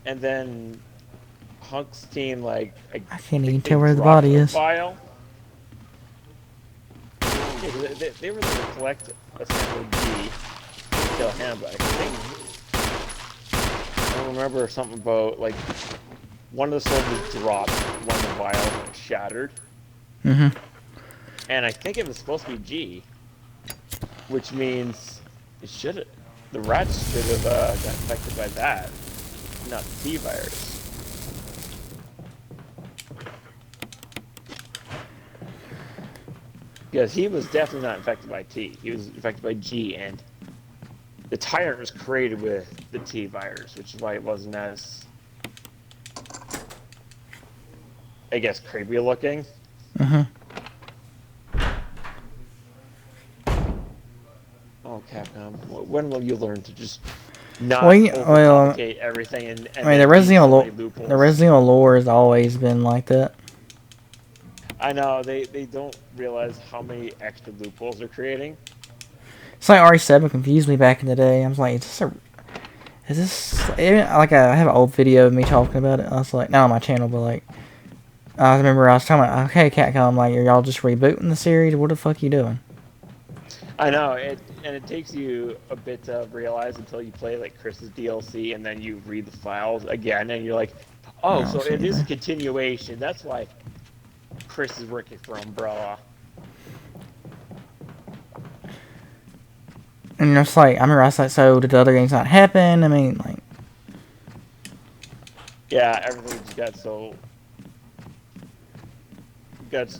And then Hunk's team, like, I I can't think even they tell where the dropped body a is. vial. Yeah, 'cause they were going to collect essentially G and kill him, but I don't remember something about, like, one of the soldiers dropped one of the vials and it shattered. Mm-hmm. And I think it was supposed to be G, which means the rats should have got infected by that, not the T virus. Because he was definitely not infected by T. He was infected by G, and the tyrant was created with the T virus, which is why it wasn't as, I guess, creepy looking. Mm-hmm. Oh, Capcom, when will you learn to just not Well, overcomplicate everything and I mean, then leave so many the loopholes? Resident Evil lore has always been like that. I know, they don't realize how many extra loopholes they're creating. It's like RE7 confused me back in the day. I was like, is this like I have an old video of me talking about it. I was like, not on my channel, but like, I remember I was talking about, okay, Capcom, like, are y'all just rebooting the series? What the fuck you doing? I know, and it takes you a bit to realize until you play, like, Chris's DLC, and then you read the files again, and you're like, I oh, don't so see it is a anything. continuation. That's why Chris is working for Umbrella. And it's like, I remember I was like, so did the other games not happen? I mean, like, Yeah, everything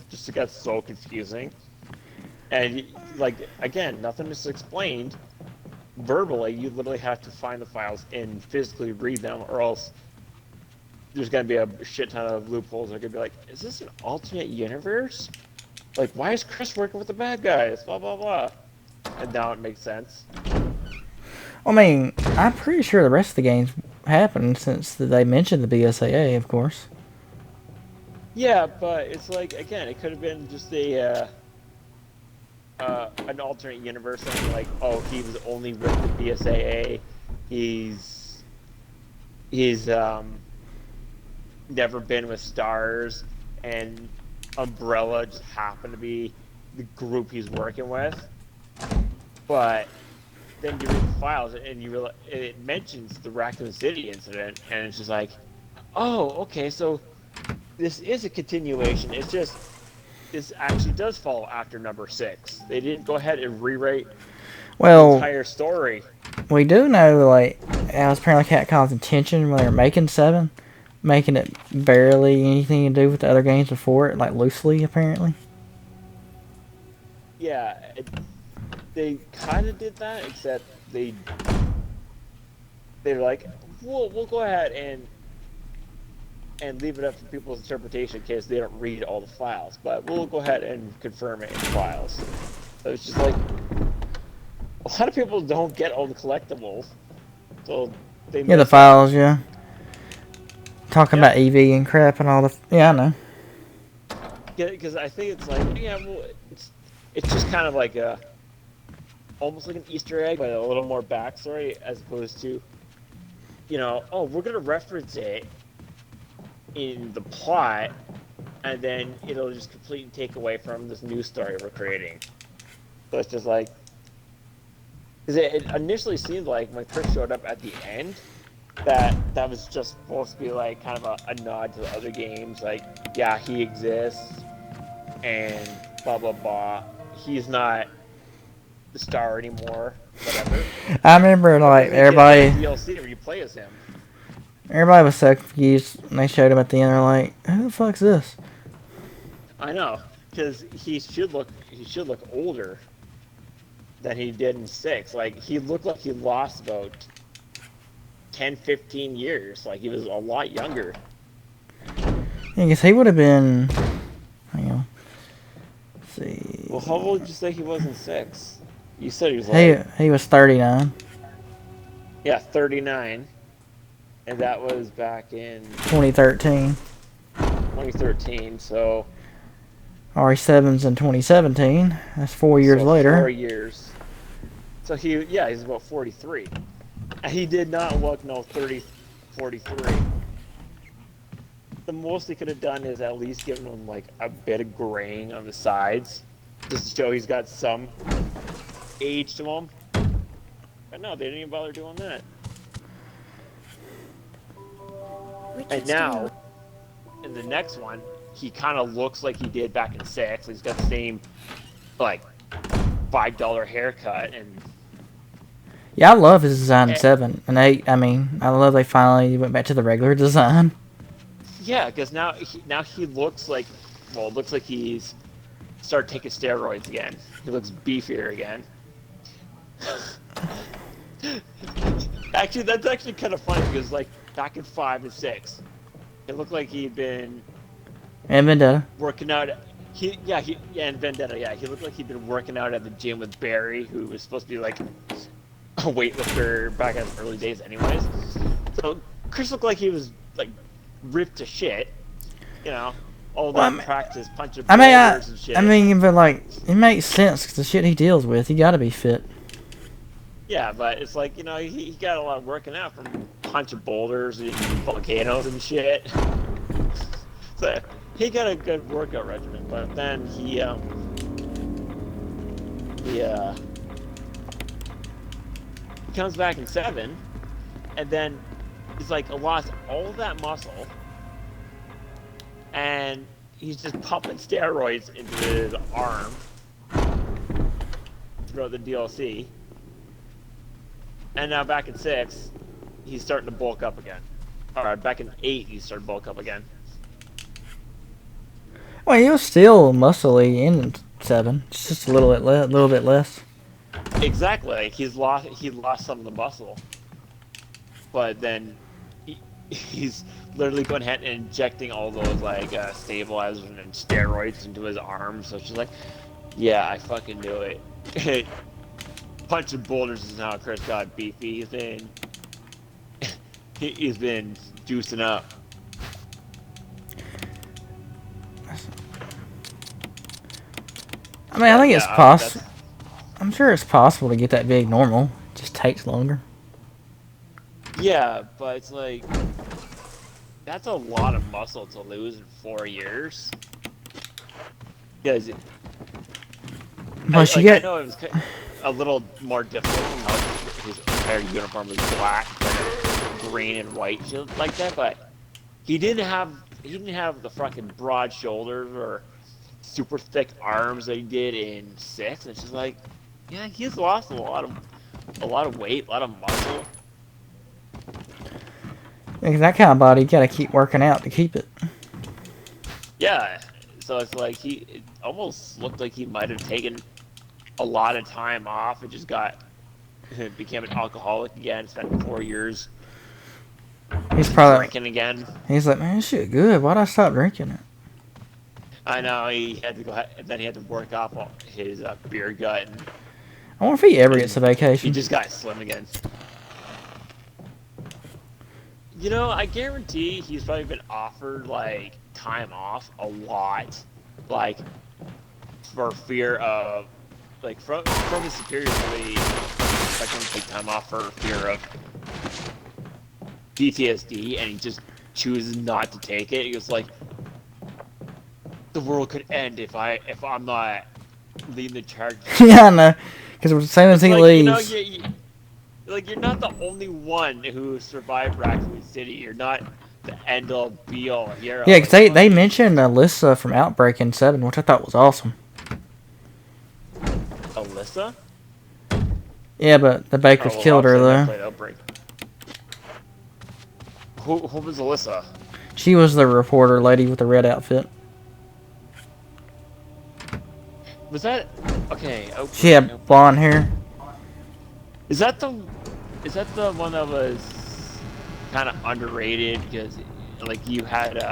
just got so confusing. And like again, nothing is explained verbally. You literally have to find the files and physically read them, or else there's gonna be a shit ton of loopholes. They're gonna be like, "Is this an alternate universe? Like, why is Chris working with the bad guys? Blah blah blah." And now it makes sense. I mean, I'm pretty sure the rest of the games happened since they mentioned the BSAA, of course. Yeah, but it's like again, it could have been just a an alternate universe thing. Like, oh, he was only with the BSAA. He's never been with Stars, and Umbrella just happened to be the group he's working with. But then you read the files, and you realize it mentions the Raccoon City incident, and it's just like, oh, okay, so this is a continuation. It's just this actually does fall after number 6. They didn't go ahead and rewrite the Well, entire story. we do know, like, it was apparently Capcom's intention when they were making 7, making it barely anything to do with the other games before it, like, loosely, apparently. Yeah, they kind of did that, except they're like, we'll go ahead and leave it up to people's interpretation in case they don't read all the files, but we'll go ahead and confirm it in files. So it's just like a lot of people don't get all the collectibles, so they Yeah, the miss it. files, yeah. Talking Yeah. about EV and crap and all the... Yeah, I know. Yeah, because I think it's like, yeah, well, it's just kind of like almost like an Easter egg, but a little more backstory as opposed to, oh, we're gonna reference it in the plot, and then it'll just completely take away from this new story we're creating. So it's just like, because it initially seemed like when Chris showed up at the end, that was just supposed to be like kind of a nod to the other games, like, yeah, he exists, and blah blah blah. He's not the star anymore, whatever. I remember, like, But then they get everybody... that DLC where you play as him. Everybody was so confused when they showed him at the end. They're like, "Who the fuck's this?" I know, because he should look older than he did in 6. Like, he looked like he lost about 10, 15 years. Like, he was a lot younger. I guess he would have been. Hang on. Let's see. Well, how old did you say he was in 6? You said he was like, He was 39. yeah, 39. And that was back in 2013. 2013, so... RE7's in 2017. That's 4 years so later. 4 years. So he's about 43. And he did not look 43. The most he could have done is at least given him like a bit of graying on the sides, just to show he's got some age to him. But no, they didn't even bother doing that. And now, in the next one, he kind of looks like he did back in 6. He's got the same, like, $5 haircut, and Yeah, I love his design in 7 and 8. I mean, I love they finally went back to the regular design. yeah, because now he looks like, well, it looks like he's started taking steroids again. He looks beefier again. Actually, that's actually kind of funny because, like, back in 5 and 6, it looked like he'd been And Vendetta. working out. And Vendetta. Yeah, he looked like he'd been working out at the gym with Barry, who was supposed to be like a weightlifter back in his early days, anyways. So Chris looked like he was like ripped to shit. All that practice punching boulders and shit. I mean, but like, it makes sense because the shit he deals with, he got to be fit. Yeah, but it's like, he got a lot of working out from punching boulders and volcanoes and shit. So he got a good workout regimen, but then he comes back in 7, and then he's like lost all of that muscle, and he's just pumping steroids into his arm throughout the DLC. And now back in 6, he's starting to bulk up again. Alright, back in 8, he started to bulk up again. Well, he was still muscly in 7. It's just a little bit less. Exactly. Like he lost some of the muscle, but then he's literally going ahead and injecting all those like stabilizers and steroids into his arms. So she's like, "Yeah, I fucking knew it." Punching boulders is how Chris got beefy. He's been juicing up. I mean, I think it's Yeah, possible. I'm sure it's possible to get that big normal. It just takes longer. yeah, but it's like that's a lot of muscle to lose in 4 years. Because Plus, you I get know it was a little more difficult how his entire uniform was black, green and white, shit like that. But he didn't have the fucking broad shoulders or super thick arms that he did in 6. It's just like, yeah, he's lost a lot of weight, a lot of muscle. because that kind of body, you gotta keep working out to keep it. Yeah, so it's like it almost looked like he might have taken a lot of time off and just became an alcoholic again. Spent 4 years He's probably drinking again. he's like, man, this shit good. Why'd I stop drinking it? I know he had to go, and then he had to work off his beer gut, and I wonder if he ever gets a he vacation. just got slim again. You know, I guarantee he's probably been offered like time off a lot, like for fear of like from his superiors really expecting him to take time off for fear of PTSD, and he just chooses not to take it. He was like, the world could end if I'm not leading the charge. Yeah, I know. Because as soon as It's he like, leaves, you're not the only one who survived Raccoon City. You're not the end all be all hero. yeah, because they mentioned Alyssa from Outbreak in 7, which I thought was awesome. Alyssa? Yeah, but the Bakers Oh, well, killed her obviously I though. played Outbreak. Who was Alyssa? She was the reporter lady with the red outfit. Was that okay? Outbreak, She had Outbreak. blonde hair. Is that the one that was kind of underrated because like you had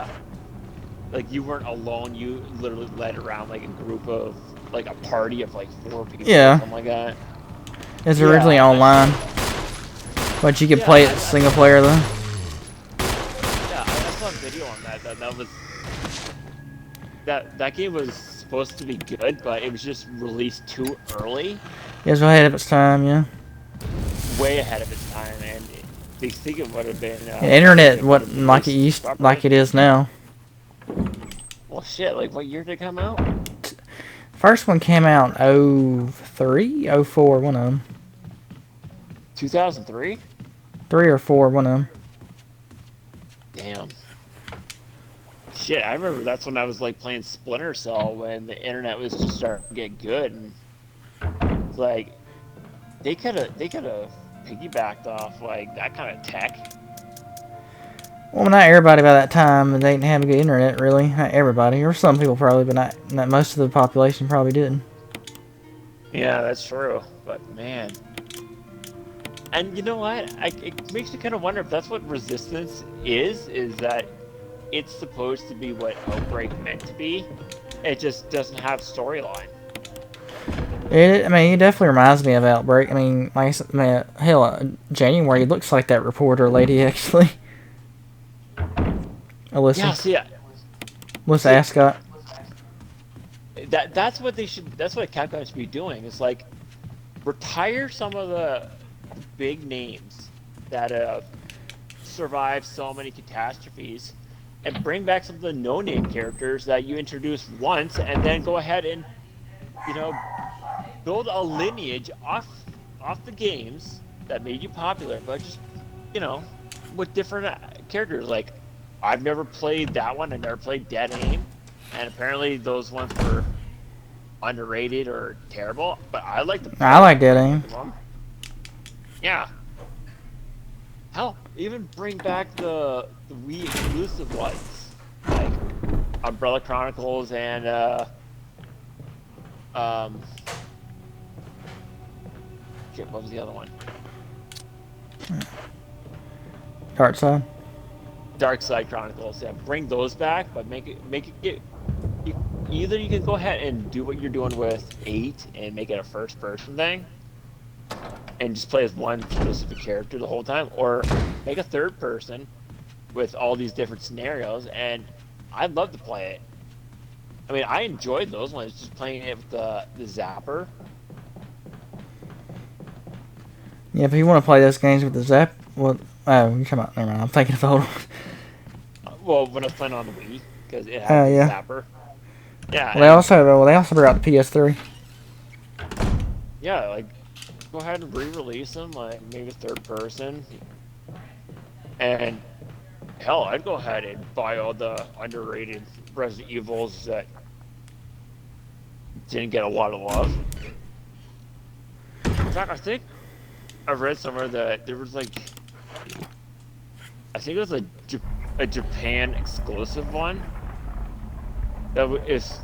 like you weren't alone, you literally led around like a group of like a party of like 4 people Yeah. or something like that. It's Yeah, originally online, but you could Yeah, play it single player though. Yeah, I saw a video on that was that game was supposed to be good, but it was just released too early, It was ahead of its time, yeah. way ahead of its time, and they think it would have been The internet it would have wasn't like it released used, properly. like it is now. Well, shit, like what year did it come out? First one came out 03, 04, one of them. 2003. 3 or 4, one of them. Damn. Shit, I remember that's when I was like playing Splinter Cell when the internet was just starting to get good, and it's like they could have piggybacked off like that kind of tech. Well, not everybody by that time, they didn't have a good internet, really. Not everybody, or some people probably, but not most of the population probably didn't. Yeah, that's true. But man, and you know what? It makes you kind of wonder if that's what Resistance is that it's supposed to be what Outbreak meant to be. It just doesn't have storyline. I mean, it definitely reminds me of Outbreak. I mean, like I said, man, hell, January looks like that reporter lady, actually. Alyssa. Yeah, see, Alyssa Ascot. that's what they should. That's what Capcom should be doing. It's like retire some of the big names that have survived so many catastrophes, and bring back some of the no-name characters that you introduced once, and then go ahead and build a lineage off the games that made you popular, but just with different characters. Like I've never played that one. I never played Dead Aim, and apparently those ones were underrated or terrible. But I like the. I like Dead Aim. Yeah. Hell, even bring back the Wii exclusive ones, like Umbrella Chronicles and Um, shit, what was the other one? Dark Side. Dark Side Chronicles. Yeah, bring those back, but make it get. You, either you can go ahead and do what you're doing with 8 and make it a first person thing, and just play as one specific character the whole time, or make a third person with all these different scenarios. And I'd love to play it. I mean, I enjoyed those ones, just playing it with the Zapper. Yeah, if you want to play those games with the Zap, well, oh, you're talking about. Never mind. I'm thinking of the old one. Well, when I was playing on the Wii, because it Oh, had the yeah. Zapper. Yeah, Well, they also brought the PS3. yeah, like go ahead and re-release them, like maybe third person. And hell, I'd go ahead and buy all the underrated Resident Evils that didn't get a lot of love. In fact, I think I read somewhere that there was like, I think it was a Japan exclusive one. That is,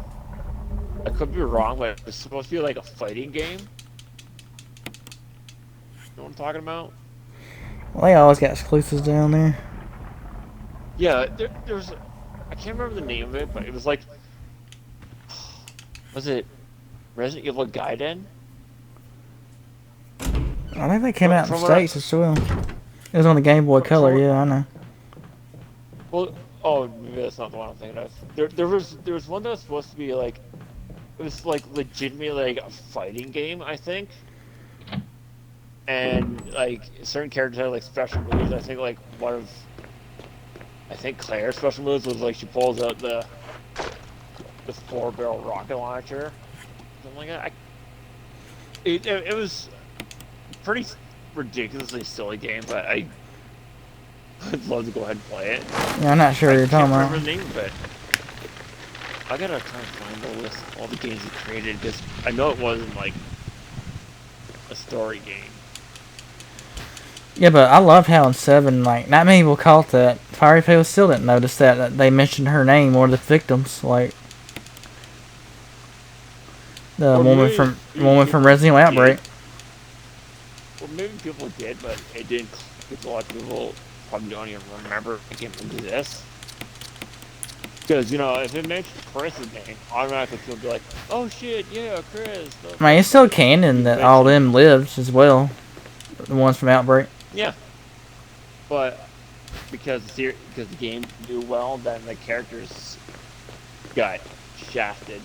I could be wrong, but it's supposed to be like a fighting game. You know what I'm talking about? Well, they always got exclusives down there. Yeah, there's, I can't remember the name of it, but it was like, was it Resident Evil Gaiden? I think they came out in the From what I- States as well. It was on the Game Boy Color, from- yeah, I know. Well, oh, maybe that's not the one I'm thinking of. There was one that was supposed to be like, it was like legitimately like a fighting game, I think. And like certain characters had like special moves. I think like I think Claire's special moves was like she pulls out the 4-barrel rocket launcher, something like that. It was pretty ridiculously silly game, but I would love to go ahead and play it. Yeah, I'm not sure what you're I talking can't about. remember the name of it. I gotta try and find the list of all the games he created, because I know it wasn't like a story game. Yeah, but I loved how in 7, like, not many people caught that. Fiery people still didn't notice that they mentioned her name or the victims, like the Or woman maybe from people Resident Evil did. Outbreak. Well, maybe people did, but it didn't. Because a lot of people probably don't even remember it came into this. Because, you know, if it mentions Chris's name, automatically people be like, oh shit, yeah, Chris. I mean, it's still canon that all them lived as well. The ones from Outbreak. Yeah. But because the game knew well, then the characters got shafted.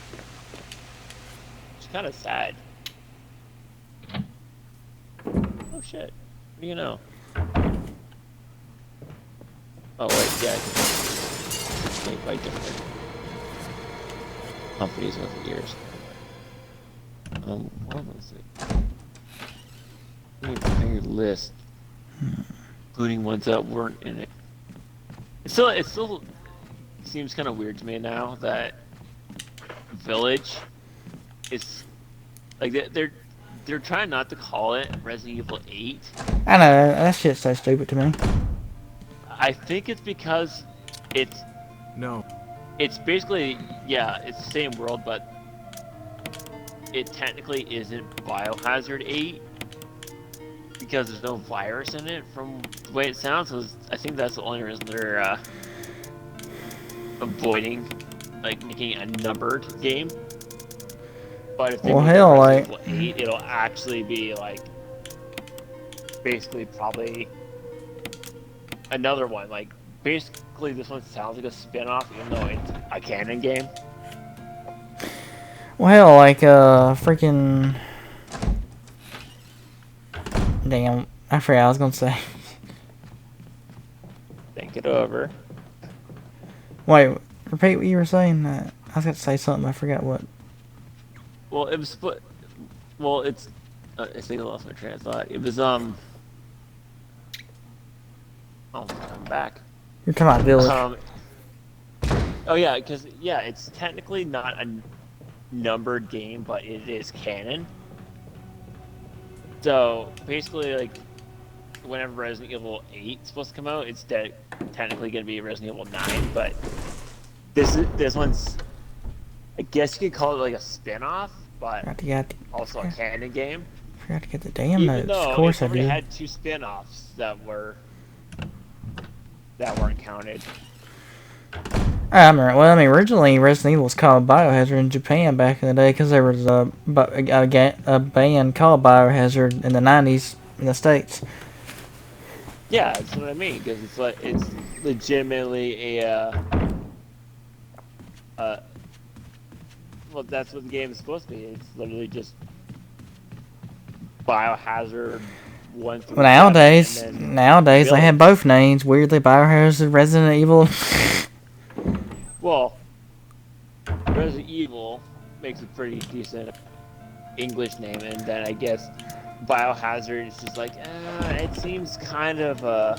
It's kind of sad. Oh shit. What do you know? Oh wait, yeah. It's made by different companies over the years. What was it? Your list, including ones that weren't in it. It still seems kind of weird to me now that Village is like they're trying not to call it Resident Evil 8. I know, that shit's so stupid to me. I think it's because it's basically, yeah, it's the same world, but it technically isn't Biohazard 8 because there's no virus in it. From the way it sounds, I think that's the only reason they're avoiding like making a numbered game. But if they Well, make hell, it like- Resident Evil 8, it'll actually be like basically probably another one. Like basically, this one sounds like a spin-off, even though it's a canon game. Well, hell, like, freaking... Damn, I forgot what I was gonna say. Think it over. Wait, repeat what you were saying. I was going to say something, I forgot what. Well, it was split. Well, it's. I think I lost my train of thought. It was Oh, I'm back. You're talking about Village. Oh yeah, because yeah, it's technically not a numbered game, but it is canon. So basically, like, whenever Resident Evil 8 is supposed to come out, it's technically going to be Resident Evil 9. But this one's, I guess you could call it like a spin-off, but Forgot to get also a canon game. forgot to get the damn Even notes. Of though course it's I already did. had 2 spin-offs that weren't counted. I remember. Well, I mean, originally Resident Evil was called Biohazard in Japan back in the day because there was a band called Biohazard in the '90s in the States. Yeah, that's what I mean, because it's legitimately uh, well, that's what the game is supposed to be. It's literally just Biohazard 1 through Well, 7, and nowadays, then nowadays they have Village. both names. Weirdly, Biohazard, Resident Evil. Well, Resident Evil makes a pretty decent English name, and then I guess Biohazard is just like, it seems kind of a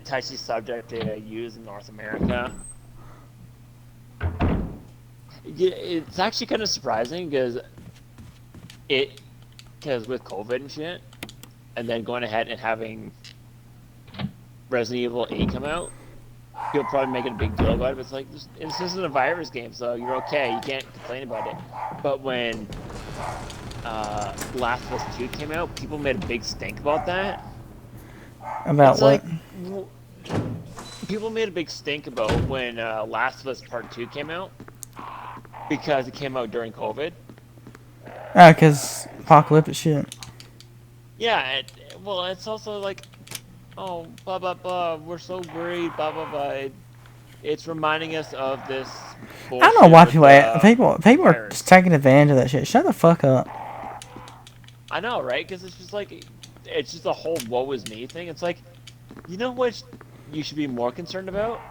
touchy subject to use in North America. Yeah, it's actually kind of surprising because with COVID and shit, and then going ahead and having Resident Evil 8 come out, people probably making a big deal about it. But it's like this isn't a virus game, so you're okay. You can't complain about it. But when Last of Us 2 came out, people made a big stink about that. About It's what? like people made a big stink about when Last of Us Part 2 came out because it came out during COVID. Oh, because apocalyptic shit. Yeah, well, it's also like, oh, blah blah blah. We're so worried, blah blah blah. It's reminding us of this I don't know bullshit why with people are just virus. taking advantage of that shit. Shut the fuck up. I know, right? Because it's just like, it's just a whole "woe is me" thing. It's like, you know what you should be more concerned about?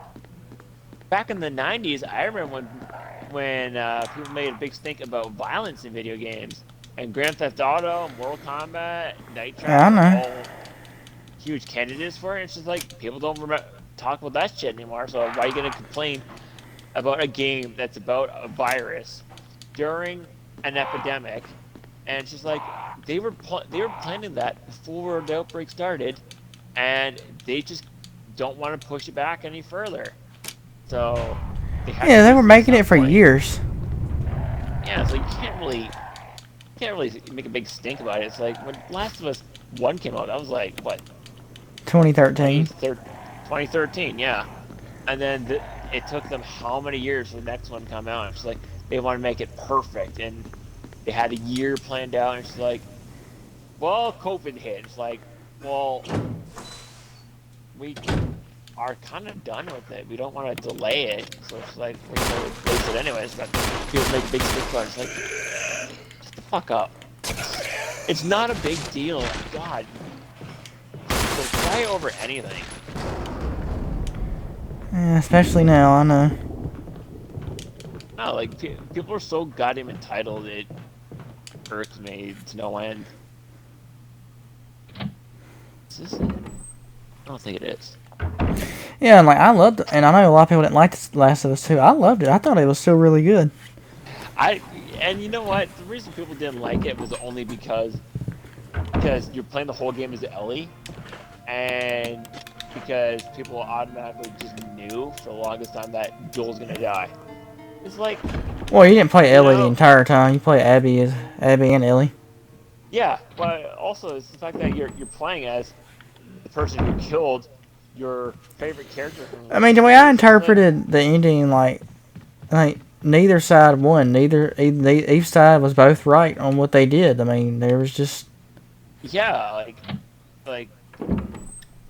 Back in the '90s, I remember when people made a big stink about violence in video games, and Grand Theft Auto, Mortal Kombat, Night Yeah, I Trap were know. all huge candidates for it. It's just like people don't talk about that shit anymore. So why are you gonna complain about a game that's about a virus during an epidemic? And it's just like they were planning that before the outbreak started, and they just don't want to push it back any further. So they had to Yeah, they were release it at making some it for point. years. Yeah, so you can't really make a big stink about it. It's like when Last of Us 1 came out, that was like what 2013. 2013, yeah. And then it took them how many years for the next one to come out? It's like they want to make it perfect, and they had a year planned out. And it's like, well, COVID hit. It's like, well, we are kind of done with it. We don't want to delay it, so it's like we're gonna replace it anyways. But people make a big stink about it. It's like, shut the fuck up. It's not a big deal. God, so cry over anything. Yeah, especially now, I know. No, like people are so goddamn entitled. It irks me to no end. Is this? I don't think it is. Yeah, and like I loved it, and I know a lot of people didn't like The Last of Us 2. I loved it. I thought it was still really good. And you know what? The reason people didn't like it was only because you're playing the whole game as Ellie, and because people automatically just knew for the longest time that Joel's gonna die. It's like, Well, you didn't play you Ellie the know, entire time. You play Abby and Ellie. yeah, but also it's the fact that you're playing as the person who killed your favorite character from I mean, the way I interpreted the ending, like neither side won. Each side was both right on what they did. I mean, there was just yeah, like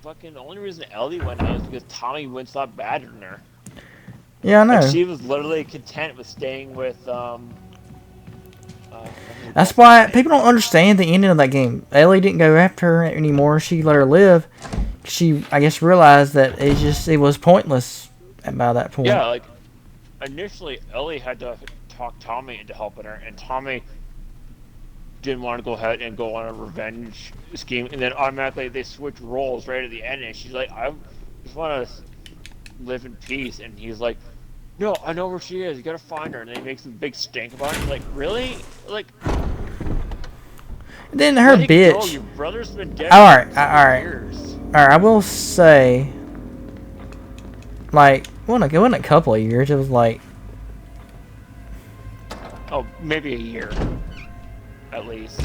fucking the only reason Ellie went out is because Tommy wouldn't stop badgering her. yeah, I Like know. she was literally content with staying with That's why people don't understand the ending of that game. Ellie didn't go after her anymore. She let her live. She, I guess, realized that it was pointless by that point. Yeah, like initially Ellie had to talk Tommy into helping her, and Tommy didn't want to go ahead and go on a revenge scheme, and then automatically they switch roles right at the end, and she's like, I just want to live in peace, and he's like, no, I know where she is, you gotta find her, and then he makes a big stink about it. Like, really? Like, Then her let it go. bitch. Your brother's been dead All for right, all right. years. Alright, I will say, like, it wasn't a couple of years. It was like Oh, maybe a year, at least.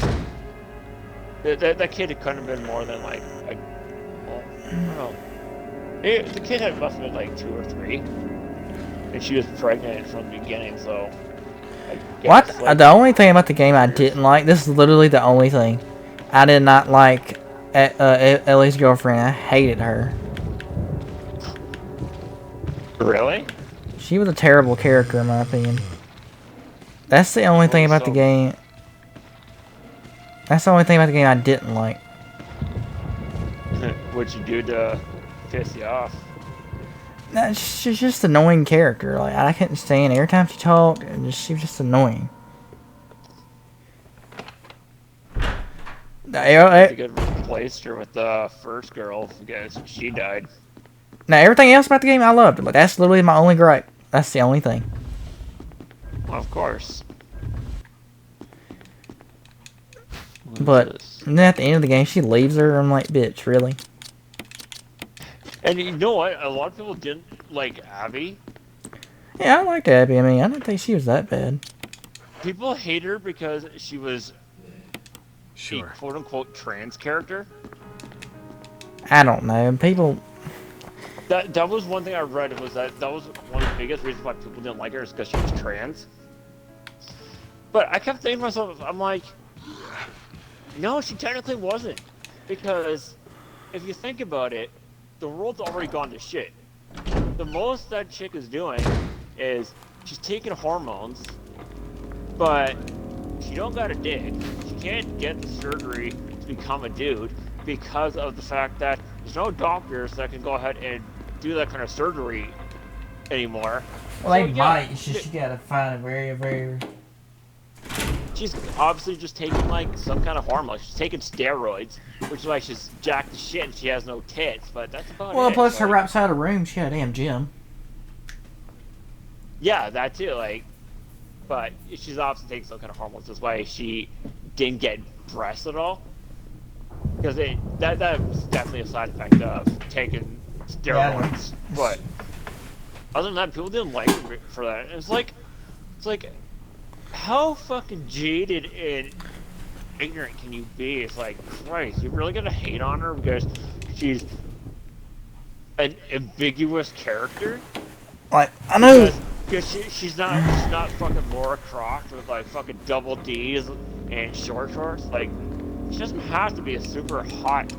That kid couldn't have been more than like, well, I don't know. The kid must have been like 2 or 3, and she was pregnant from the beginning, so. I What? guess, like, The only thing about the game I didn't like, this is literally the only thing. I did not like Ellie's girlfriend. I hated her. really? She was a terrible character in my opinion. That's the only thing about the game. That's the only thing about the game I didn't like. What'd you do to piss you off? No, she's just an annoying character. Like I couldn't stand it. Every time she talked, she was just annoying. You could have replaced her with the first girl because she died. Now everything else about the game I loved, but that's literally my only gripe. That's the only thing. Well, of course. But then at the end of the game, she leaves her. I'm like, bitch, really? And you know what? A lot of people didn't like Abby. Yeah, I liked Abby. I mean, I didn't think she was that bad. People hate her because she was Sure. a quote-unquote trans character. I don't know. People. That was one thing I read. Was that was one of the biggest reasons why people didn't like her is because she was trans. But I kept thinking to myself, I'm like, no, she technically wasn't, because if you think about it, the world's already gone to shit. The most that chick is doing is she's taking hormones, but she don't got a dick. She can't get the surgery to become a dude because of the fact that there's no doctors that can go ahead and do that kind of surgery anymore. Well, they might. It's just you gotta find a very. She's obviously just taking like some kind of hormone. She's taking steroids, which is why she's jacked to shit and she has no tits. But that's about it. Well, plus her like, right beside the room, she had a damn gym. Yeah, that too. Like, but she's obviously taking some kind of hormones. That's why she didn't get breasts at all. Because that was definitely a side effect of taking steroids. But other than that, people didn't like her for that. And it's like, how fucking jaded and ignorant can you be? It's like, Christ, you're really gonna hate on her because she's an ambiguous character? Like I know. Because she's not fucking Laura Croft with like fucking double D's and short shorts. Like, she doesn't have to be a super hot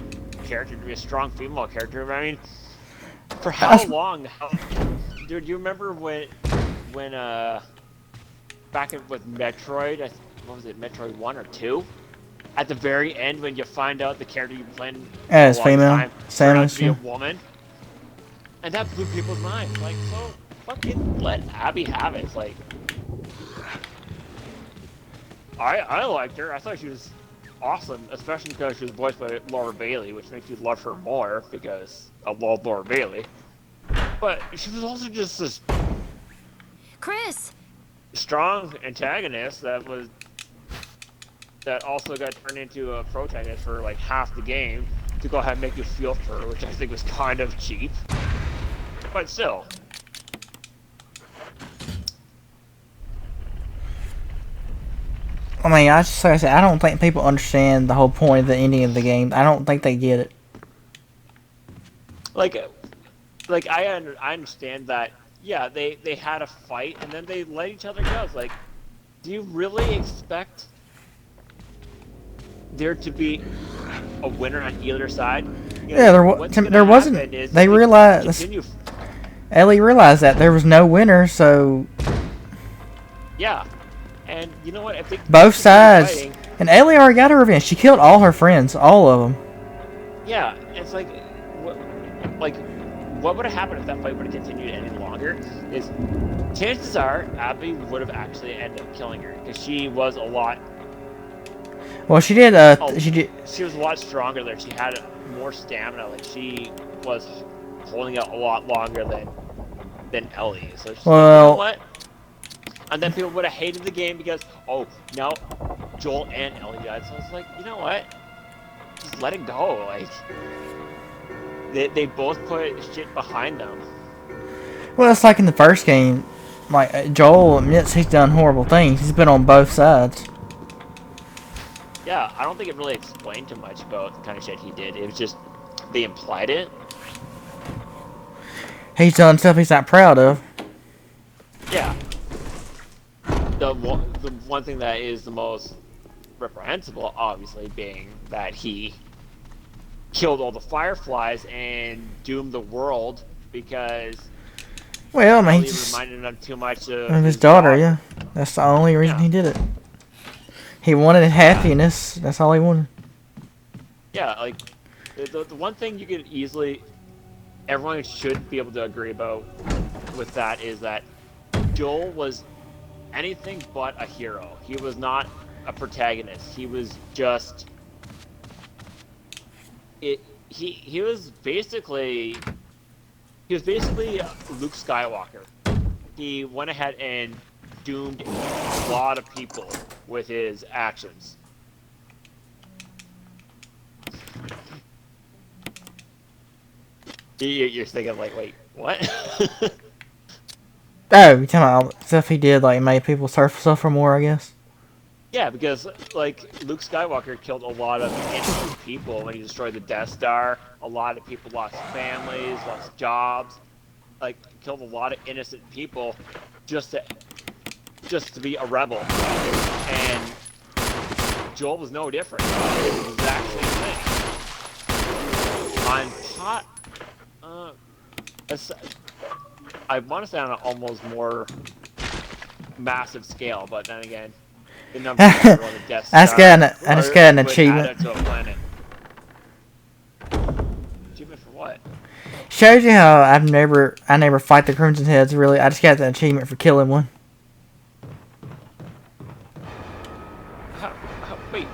character to be a strong female character. I mean, for how long? Dude, you remember when back with Metroid, what was it, Metroid 1 or 2? At the very end, when you find out the character you've been playing As for a long female, time Samus, turned out to be a woman, and that blew people's minds. Like, so fucking let Abby have it. It's like, I liked her. I thought she was awesome, especially because she was voiced by Laura Bailey, which makes you love her more because I love Laura Bailey. But she was also just this Chris! strong antagonist that also got turned into a protagonist for like half the game to go ahead and make you feel for her, which I think was kind of cheap. But still. I mean, like I said, I don't think people understand the whole point of the ending of the game. I don't think they get it. Like I understand that. Yeah, they had a fight and then they let each other go. It's like, do you really expect there to be a winner on either side? You know, Yeah, there wasn't. They realized. Ellie realized that there was no winner, so. Yeah, and you know what? If they both sides, and Ellie already got her revenge. She killed all her friends, all of them. Yeah, it's like, what would have happened if that fight would have continued any longer? Is chances are Abby would have actually ended up killing her because she was a lot. Well, she did. She was a lot stronger there. She had more stamina. Like she was holding out a lot longer than Ellie. So she's like, you know what? And then people would have hated the game because now Joel and Ellie died. So it's like, you know what? Just let it go. Like. They both put shit behind them. Well, it's like in the first game, like Joel admits he's done horrible things. He's been on both sides. Yeah, I don't think it really explained too much about the kind of shit he did. It was just they implied it. He's done stuff he's not proud of. Yeah. The one thing that is the most reprehensible, obviously, being that he killed all the Fireflies and doomed the world because Well, I mean, he he just reminded him too much of his daughter. Yeah, that's the only reason he did it. He wanted happiness. That's all he wanted. Yeah, like the one thing you could easily, everyone should be able to agree about with that is that Joel was anything but a hero. He was not a protagonist. He was just it. He was basically Luke Skywalker. He went ahead and doomed a lot of people with his actions. You're thinking like, wait, what? Oh, you talking about all the stuff he did, like made people suffer more, I guess. Yeah, because like Luke Skywalker killed a lot of innocent people when he destroyed the Death Star. A lot of people lost families, lost jobs, like killed a lot of innocent people just to be a rebel. And Joel was no different. It was the exact same thing. On pot, I want to say on an almost more massive scale, but then again, the number of people on the Death Star I just got an achievement. To a planet. Achievement for what? Shows you how I never fight the Crimson Heads. Really, I just got the achievement for killing one. Wait.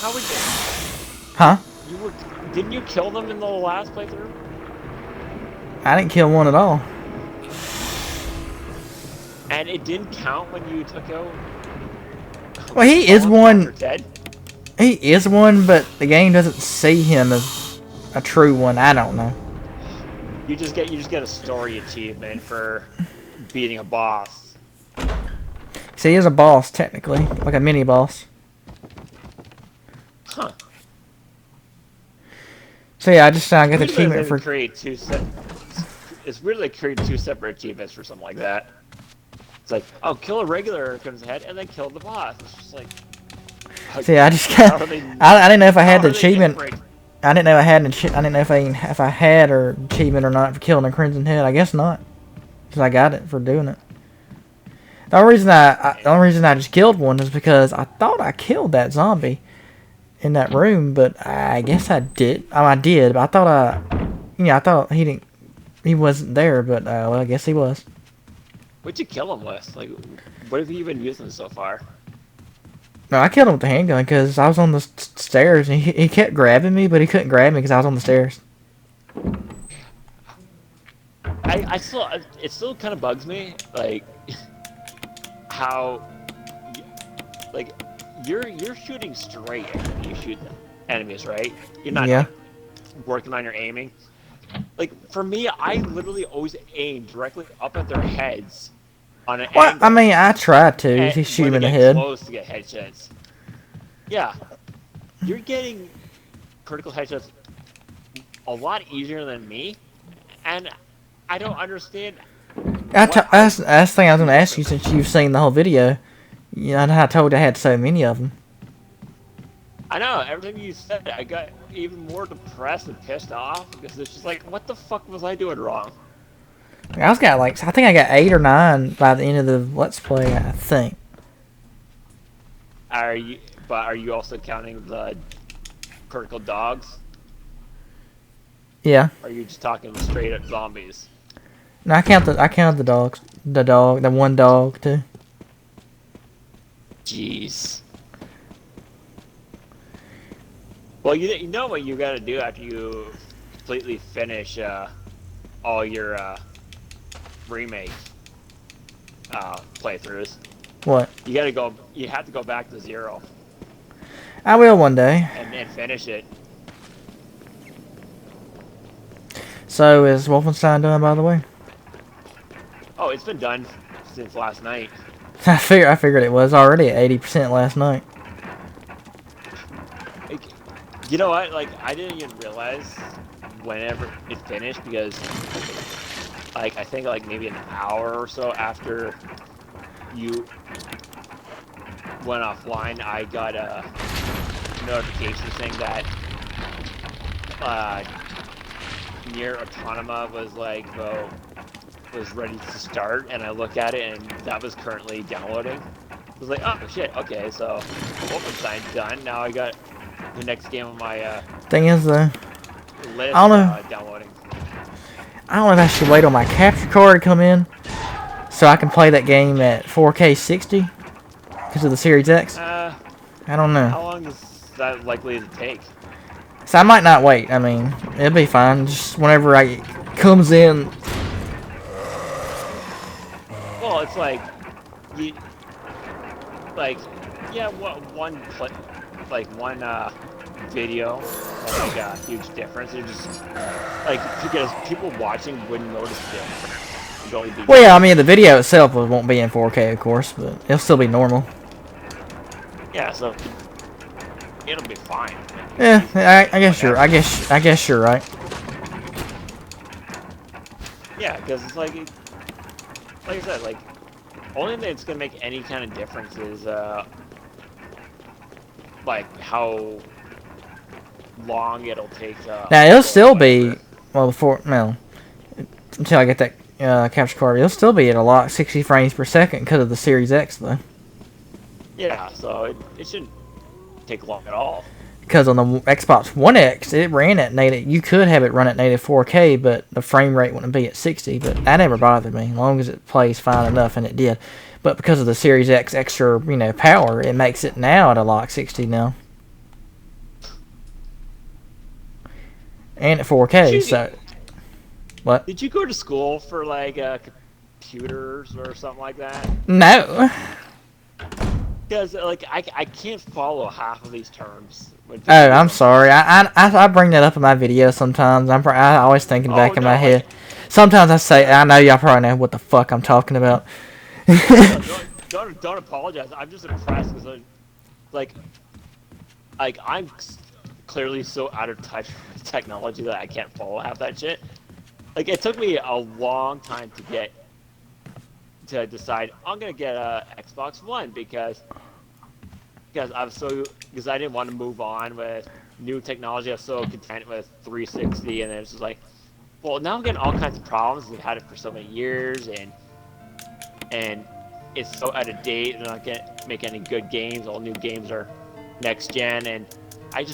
How would you? Huh? Didn't you kill them in the last playthrough? I didn't kill one at all. And it didn't count when you took out. Well, he is one. Dead? He is one, but the game doesn't see him as a true one. I don't know. You just get a story achievement for beating a boss. See, he is a boss technically, like a mini boss. Huh. So yeah, I got the achievement for. It's weird they create two separate achievements for something like that. It's like, oh, kill a regular comes ahead, and then kill the boss. It's just like. See, I just got. I didn't know if I had the achievement. I didn't know I had. I didn't know if I had or achievement or not for killing a Crimson Head. I guess not, because I got it for doing it. The only reason I just killed one is because I thought I killed that zombie in that room, but I guess I did. Oh, I did, but I thought he didn't. He wasn't there, but well, I guess he was. What'd you kill him with? Like, what have you been using so far? No, I killed him with the handgun because I was on the stairs and he kept grabbing me, but he couldn't grab me because I was on the stairs. It still kind of bugs me, like how, like you're shooting straight when you shoot enemies, right? You're not like, working on your aiming. Like for me, I literally always aim directly up at their heads on an angle. I mean, I tried to. He shoot him in the head. Close to get headshots. Yeah, you're getting critical headshots a lot easier than me, and I don't understand. That's the thing I was going to ask you since you've seen the whole video. You know, I told you I had so many of them. I know, every time you said it, I got even more depressed and pissed off because it's just like, what the fuck was I doing wrong? I think I got 8 or 9 by the end of the Let's Play, I think. Are you also counting the critical dogs? Yeah. Or are you just talking straight up zombies? No, I counted the dogs. The one dog too. Jeez. Well, you know what you gotta do after you completely finish all your remake playthroughs. What? You have to go back to 0. I will one day. And finish it. So is Wolfenstein done, by the way? Oh, it's been done since last night. I figured it was already at 80% last night. Like, you know what? Like, I didn't even realize whenever it finished because, like, I think like maybe an hour or so after you went offline, I got a notification saying that Near Autonoma was ready to start, and I look at it, and that was currently downloading. I was like, oh shit, okay, so Wolfenstein's done. Now I got the next game on my Thing is, though, list I don't know. downloading. I don't know if I should wait on my capture card to come in so I can play that game at 4K 60 because of the Series X. I don't know. How long is that likely to take? So I might not wait. I mean, it'll be fine. Just whenever it comes in. Well, it's like you yeah, one video will make a huge difference. It just like because people watching wouldn't notice the difference. It'd only be Well, yeah, I mean, the video itself won't be in 4K, of course, but it'll still be normal. yeah, so it'll be fine. Yeah, I guess you're. I guess you're right. Yeah, because it's like I said, like only thing that's gonna make any kind of difference is like how long it'll take. Now it'll still be until I get that capture card. It'll still be at a lock 60 frames per second because of the Series X though. Yeah, so it shouldn't take long at all. Because on the Xbox One X, it ran at native. You could have it run at native 4K, but the frame rate wouldn't be at 60. But that never bothered me, as long as it plays fine enough, and it did. But because of the Series X extra, power, it makes it now at a lock 60 now, and at 4K. So, what? Did you go to school for like computers or something like that? No. Because like I can't follow half of these terms. Oh, I'm sorry. I bring that up in my videos sometimes. I always thinking back in my head. Sometimes I say, I know y'all probably know what the fuck I'm talking about. Don't apologize. I'm just impressed because like I'm clearly so out of touch with technology that I can't follow half that shit. Like it took me a long time to decide I'm gonna get a Xbox One because I didn't want to move on with new technology. I was so content with 360, and then it's just like, well, now I'm getting all kinds of problems. We've had it for so many years, and it's so out of date. They're not gonna make any good games. All new games are next gen, and I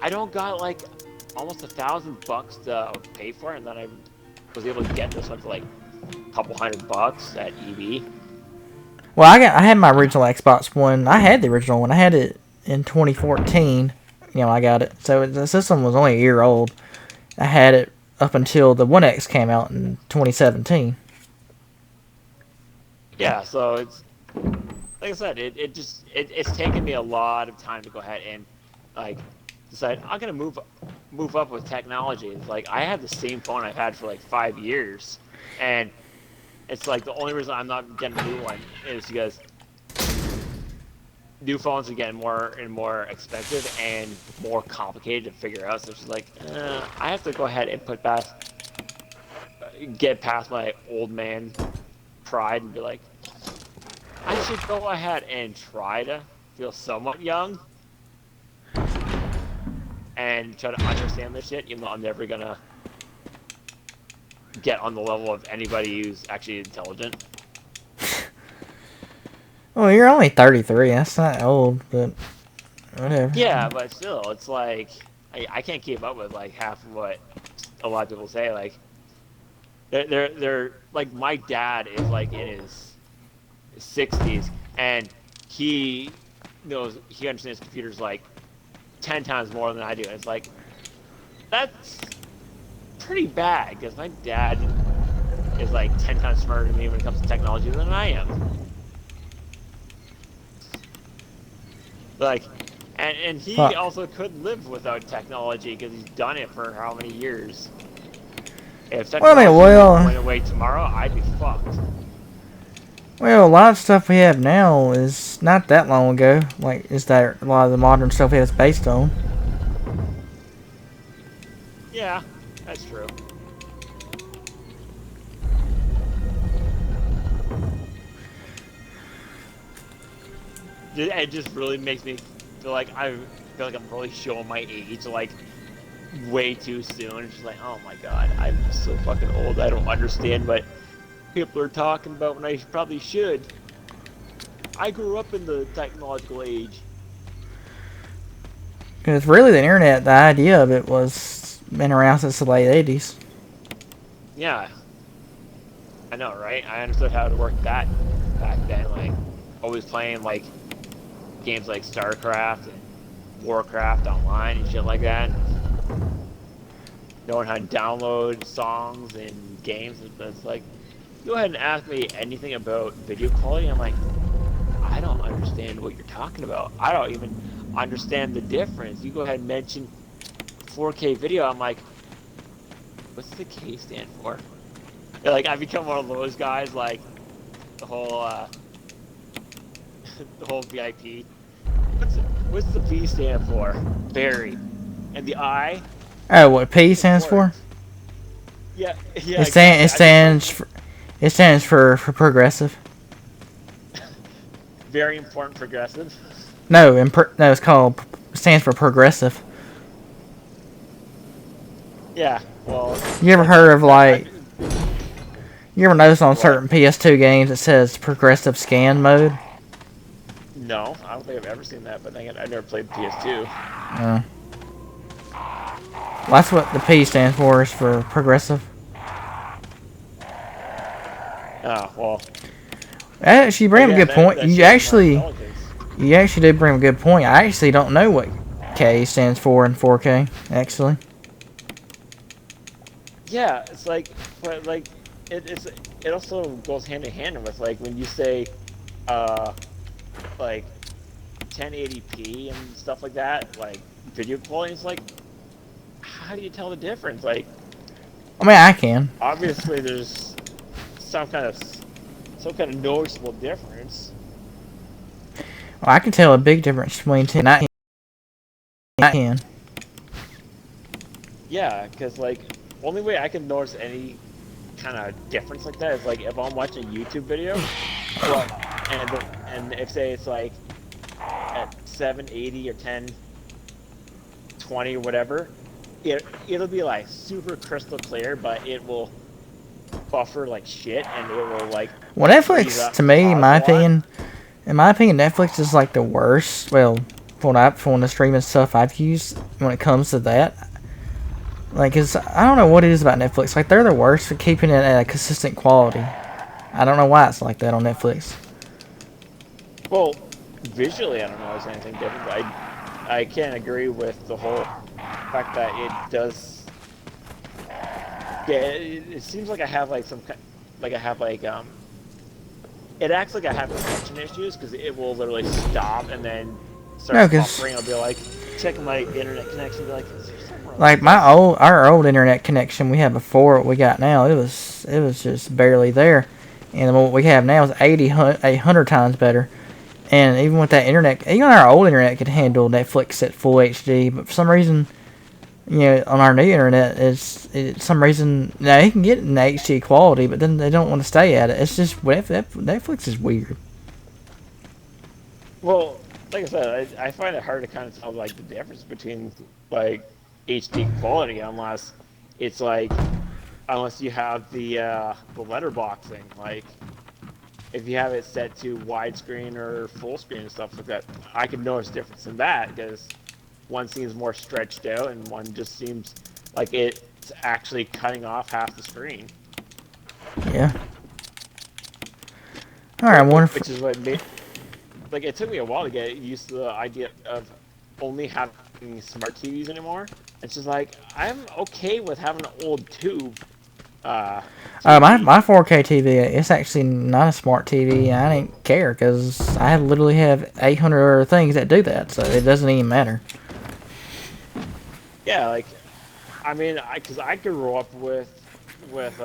don't got like almost $1,000 to pay for it, and then I was able to get this one for like a couple $100 at EB. Well, I had my original Xbox One. I had the original one. I had it in 2014. I got it. So the system was only a year old. I had it up until the One X came out in 2017. Yeah, so it's like I said, it's taken me a lot of time to go ahead and like decide I'm gonna move up with technology. It's like I have the same phone I've had for like 5 years, and it's like the only reason I'm not getting a new one is because new phones are getting more and more expensive and more complicated to figure out. So it's just like I have to go ahead and get past my old man pride and be like, I should go ahead and try to feel somewhat young and try to understand this shit, even though I'm never gonna get on the level of anybody who's actually intelligent. Well, you're only 33. That's not old, but whatever. Yeah, but still, it's like I can't keep up with like half of what a lot of people say. Like they're like my dad is like in his 60s, and he understands computers like 10 times more than I do. And it's like that's pretty bad because my dad is like 10 times smarter than me when it comes to technology than I am. Like, and he also couldn't live without technology because he's done it for how many years? If Well, I technology mean, well, went away tomorrow, I'd be fucked. well, a lot of stuff we have now is not that long ago. Like, is that a lot of the modern stuff we have is based on. Yeah, that's true. It just really makes me feel like I'm really showing my age, like way too soon. It's just like, oh my god, I'm so fucking old. I don't understand what people are talking about when I probably should. I grew up in the technological age. Because really, the internet, the idea of it was been around since the late 80s. Yeah, I know, right? I understood how to work that back then. Like, always playing like games like StarCraft and Warcraft online and shit like that. Knowing how to download songs and games. It's like, go ahead and ask me anything about video quality. I'm like, I don't understand what you're talking about. I don't even understand the difference. You go ahead and mention 4K video. I'm like, what's the K stand for? Like, I've become one of those guys, like, the whole, the whole VIP. What's the P stand for? Very. And the I? Oh, what P stands for? Yeah, yeah, It exactly. stands for progressive. Very important progressive. No, no, stands for progressive. Yeah, well... You ever heard of like? I, You ever notice on what? certain PS2 games it says progressive scan mode? No, I don't think I've ever seen that, but I never played PS2. Well, that's what the P stands for, is for progressive. Oh, well... Actually, you bring up a Again, good point. that You shows my actually intelligence. did bring up a good point. I actually don't know what K stands for in 4K. Actually, Yeah, it's like, but like, it also goes hand in hand with like when you say, like 1080p and stuff like that, like video quality. It's like, how do you tell the difference? Like, I mean I can. obviously there's some kind of noticeable difference. Well, I can tell a big difference between 10 and 10. Yeah, because like, only way I can notice any kind of difference like that is like if I'm watching a YouTube video, well, and if say it's like at 780 or 1020 or whatever, it'll be like super crystal clear, but it will buffer like shit, and it will like Well, freeze Netflix, up to me, and pause a lot. in my opinion, Netflix is like the worst. Well, for the streaming stuff I've used when it comes to that. Like, I don't know what it is about Netflix. Like, they're the worst for keeping it at a consistent quality. I don't know why it's like that on Netflix. Well, visually, I don't know if there's anything different. But I can't agree with the whole fact that it does. Yeah, it seems like I have like it acts like I have connection issues because it will literally stop and then No, start 'cause buffering. I'll be like, check my internet connection. Be like, is there something wrong like with this? our old internet connection we had before what we got now, it was just barely there, and what we have now is 800 times better. And even with that internet, even our old internet could handle Netflix at full HD, but for some reason, you know, on our new internet, some reason now you can get it in HD quality, but then they don't want to stay at it. It's just Netflix is weird. Well, like I said, I find it hard to kind of tell like the difference between like HD quality it's like unless you have the letterboxing. Like if you have it set to widescreen or full screen and stuff like that, I can notice difference in that because one seems more stretched out and one just seems like it's actually cutting off half the screen. Yeah. All right, I wonder if Which is what made like it took me a while to get used to the idea of only having smart TVs anymore. It's just like I'm okay with having an old tube. my 4K TV, it's actually not a smart TV. I didn't care because I literally have 800 other things that do that, so it doesn't even matter. Yeah, like I mean, because I grew up with with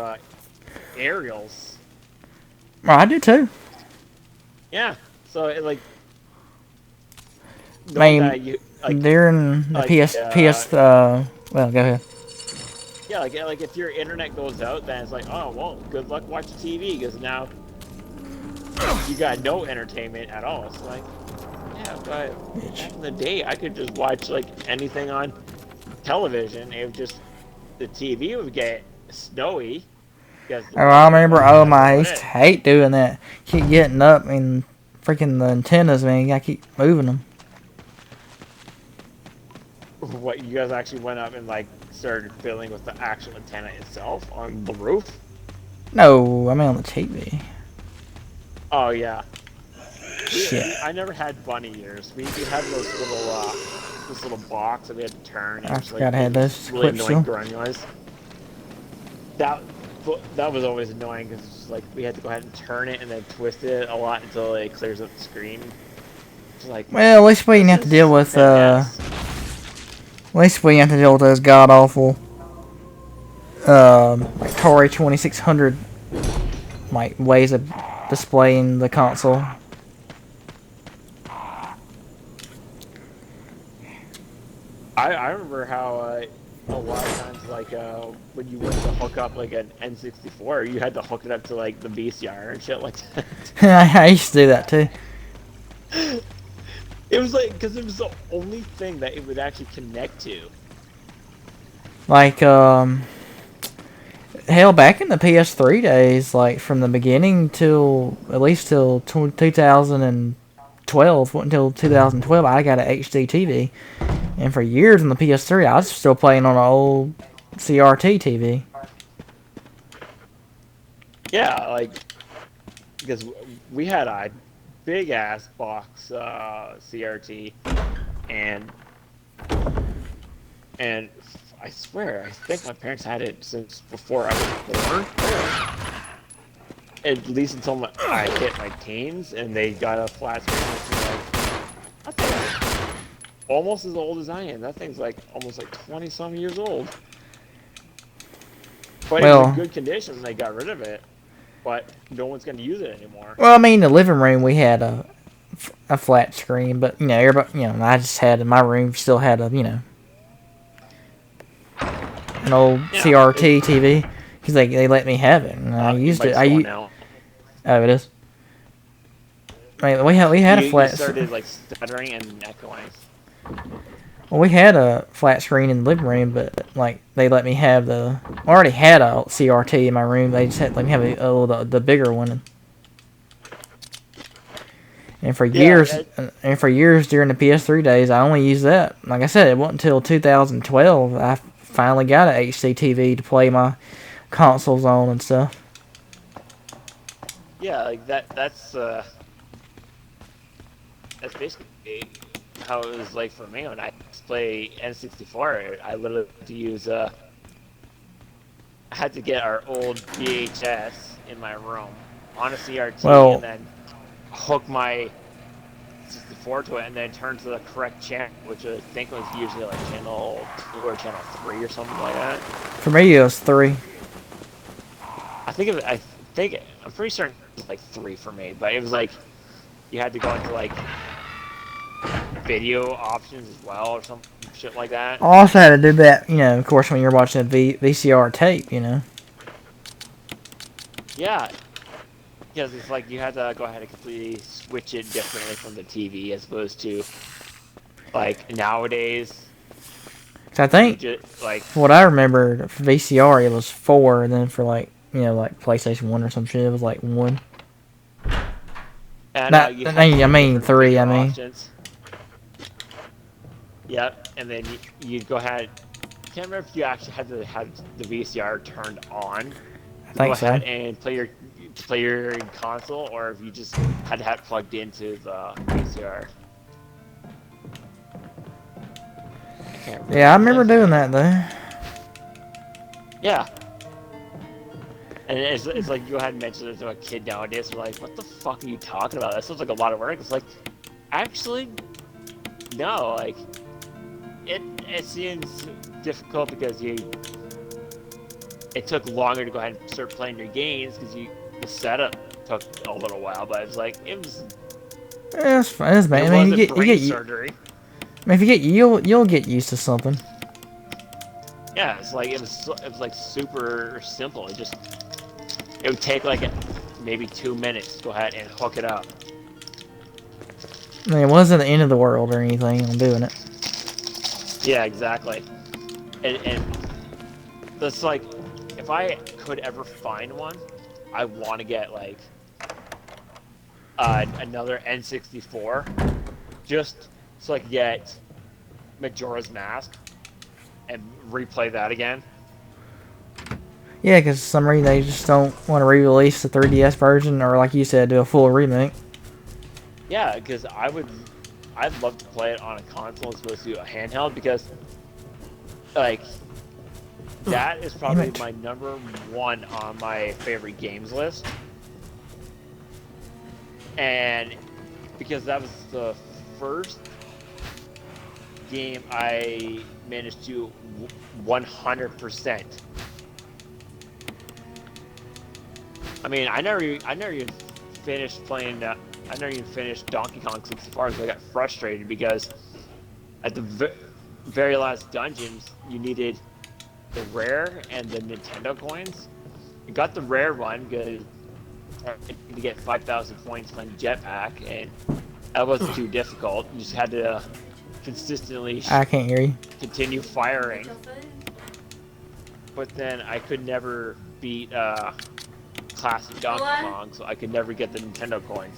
aerials. Well, I do too. Yeah. So like I knowing mean, that you like during the like PS. Well, go ahead. yeah, like if your internet goes out, then it's like, oh well, good luck watching TV because now you got no entertainment at all. It's like, yeah, but back in the day, I could just watch like anything on television. It would just the TV would get snowy because the Oh, I weather, remember. but Oh that's my, I about used to it. hate doing that. Keep getting up and freaking the antennas, man. I keep moving them. What you guys actually went up and like started filling with the actual antenna itself on the roof? No, I mean on the TV. Oh yeah. Shit. I never had bunny ears. We had those little this little box that we had to turn. And I it was, forgot I had those really clips annoying still. grunt noise. That was always annoying because like we had to go ahead and turn it and then twist it a lot until it clears up the screen. It's like, Well, at least we didn't have to deal with at least we didn't have to deal with those god awful Atari 2600 like ways of displaying the console. I remember how a lot of times like when you went to hook up like an N64, you had to hook it up to like the VCR and shit like that. I used to do that too. It was like because it was the only thing that it would actually connect to. Like hell, back in the PS3 days, like from the beginning till at least till 2012, until 2012, I got an HD TV, and for years on the PS3, I was still playing on an old CRT TV. Yeah, like because we had a big ass box CRT, and and I swear I think my parents had it since before I was born. At least until I hit my teens, and they got a flat screen. Like, that thing's almost as old as I am. That thing's like almost like 20 some years old. But it was in Well, good condition when they got rid of it. But no one's gonna use it anymore. well, I mean, in the living room we had a flat screen, but you know, everybody, you know, I just had in my room still had a an old Yeah, CRT TV because they let me have it, and I your used it. mic's going now. Oh, it is. I mean, we had a You flat. started like stuttering and echoing. Well, we had a flat screen in the living room, but like they let me have I already had a CRT in my room. They just had let me have the bigger one. And for years, during the PS3 days, I only used that. Like I said, it wasn't until 2012 I finally got an HD TV to play my consoles on and stuff. Yeah, like that's basically how it was like for me when I play N64. I literally had to use I had to get our old VHS in my room on a CRT Well, and then hook my 64 to it and then turn to the correct channel, which I think was usually like channel 2 or channel 3 or something like that. for me, it was 3. I'm pretty certain it was like 3 for me, but it was like you had to go into like video options as well or some shit like that. I also had to do that, you know, of course, when you're watching a VCR tape, you know. Yeah, because it's like you had to go ahead and completely switch it differently from the TV as opposed to like nowadays. So I think, Just, like what I remember, for VCR, it was 4, and then for like, you know, like PlayStation 1 or some shit, it was like 1. and Not, you had I mean different 3, video I mean. options. Yep, and then you'd go ahead. I can't remember if you actually had to have the VCR turned on I to think go so. ahead and play your console, or if you just had to have it plugged into the VCR. Yeah, I remember doing that, though. Yeah. And it's like you go ahead and mention it to a kid nowadays. They're like, "What the fuck are you talking about? That sounds like a lot of work." It's like, actually, no. Like, it seems difficult because it took longer to go ahead and start playing your games because the setup took a little while. But it was like Yeah, it's fine. It's bad. it I mean, wasn't you brain get surgery. I mean, if you get you'll get used to something. Yeah, it's like it was like super simple. It would take like maybe 2 minutes to go ahead and hook it up. I mean, it wasn't the end of the world or anything on doing it. Yeah, exactly. And that's like, if I could ever find one, I want to get like another N64, just so I could get Majora's Mask and replay that again. Yeah, because for some reason they just don't want to re-release the 3DS version, or like you said, do a full remake. Yeah, because I'd love to play it on a console as opposed to a handheld, because like that is probably my number one on my favorite games list. And because that was the first game I managed to 100%. I mean, I never even finished playing. I never even finished Donkey Kong 64 because I got frustrated because at the very last dungeons you needed the rare and the Nintendo coins. You got the rare one because I had to get 5,000 points on Jetpack, and that wasn't too difficult. You just had to consistently I can't hear you. continue firing. But then I could never beat classic Donkey Kong, so I could never get the Nintendo coins.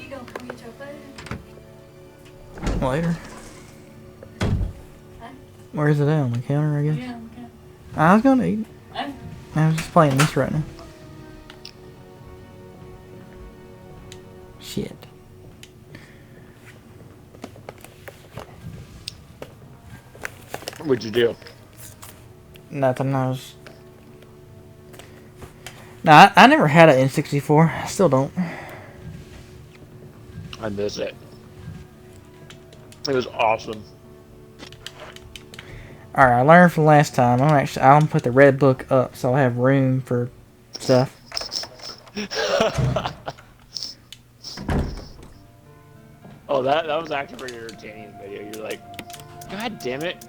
You gonna come get your food? Later. Huh? Where is it at? On the counter, I guess? Yeah, okay. I was gonna eat. Oh. I was just playing this right now. Shit. What'd you do? Nothing. I never had an N64. I still don't. I miss it. It was awesome. Alright, I learned from last time. I'm gonna put the red book up so I have room for stuff. Oh, that was actually pretty entertaining video. You're like, God damn it!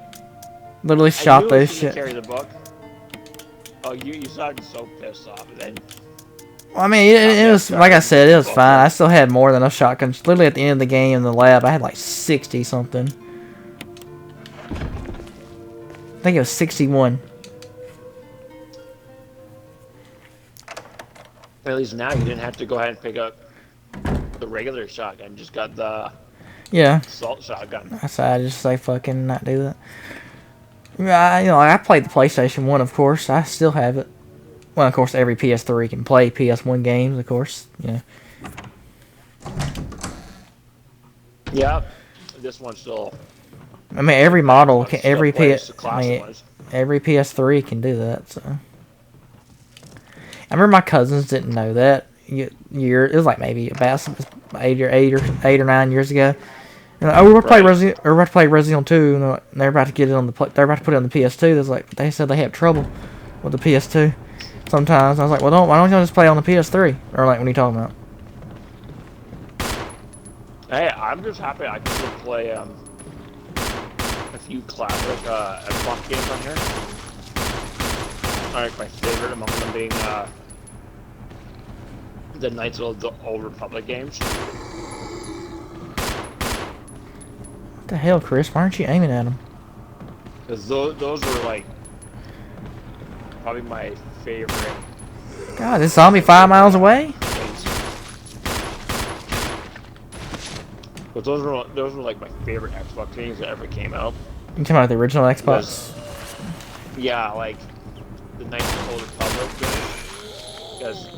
Literally I shot knew I those shouldn't shit. carry the book. Oh, you sounded so pissed off, and then Well, I mean, it was, like I said, it was fine. I still had more than enough shotguns. Literally at the end of the game in the lab, I had like 60 something. I think it was 61. at least now you didn't have to go ahead and pick up the regular shotgun. Just got the Yeah. assault shotgun. That's why I just say fucking not do that. Yeah, I played the PlayStation 1, of course. I still have it. Well, of course, every PS3 can play PS1 games, of course. Yeah. Yep. This one's still. I mean, every model, can, still every plays the I classic mean, ones. every PS3 can do that. So, I remember my cousins didn't know that. It was like maybe about 8 or 9 years ago. And like, oh, we're playing Resident, or we're about to play Resident 2, and they're about to get it on they're about to put it on the PS2. They said they have trouble with the PS2 sometimes. I was like, well, why don't you just play on the PS3? Or like, what are you talking about? Hey, I'm just happy I can still play a few classic Xbox games on here. Alright, my favorite among them being the Knights of the Old Republic games. What the hell, Chris? Why aren't you aiming at them? Because those were like probably my favorite God, this zombie 5 miles away? games. But those were like my favorite Xbox games that ever came out. You talking about the original Xbox? Yeah, like the Knights of the Old Republic games. Because,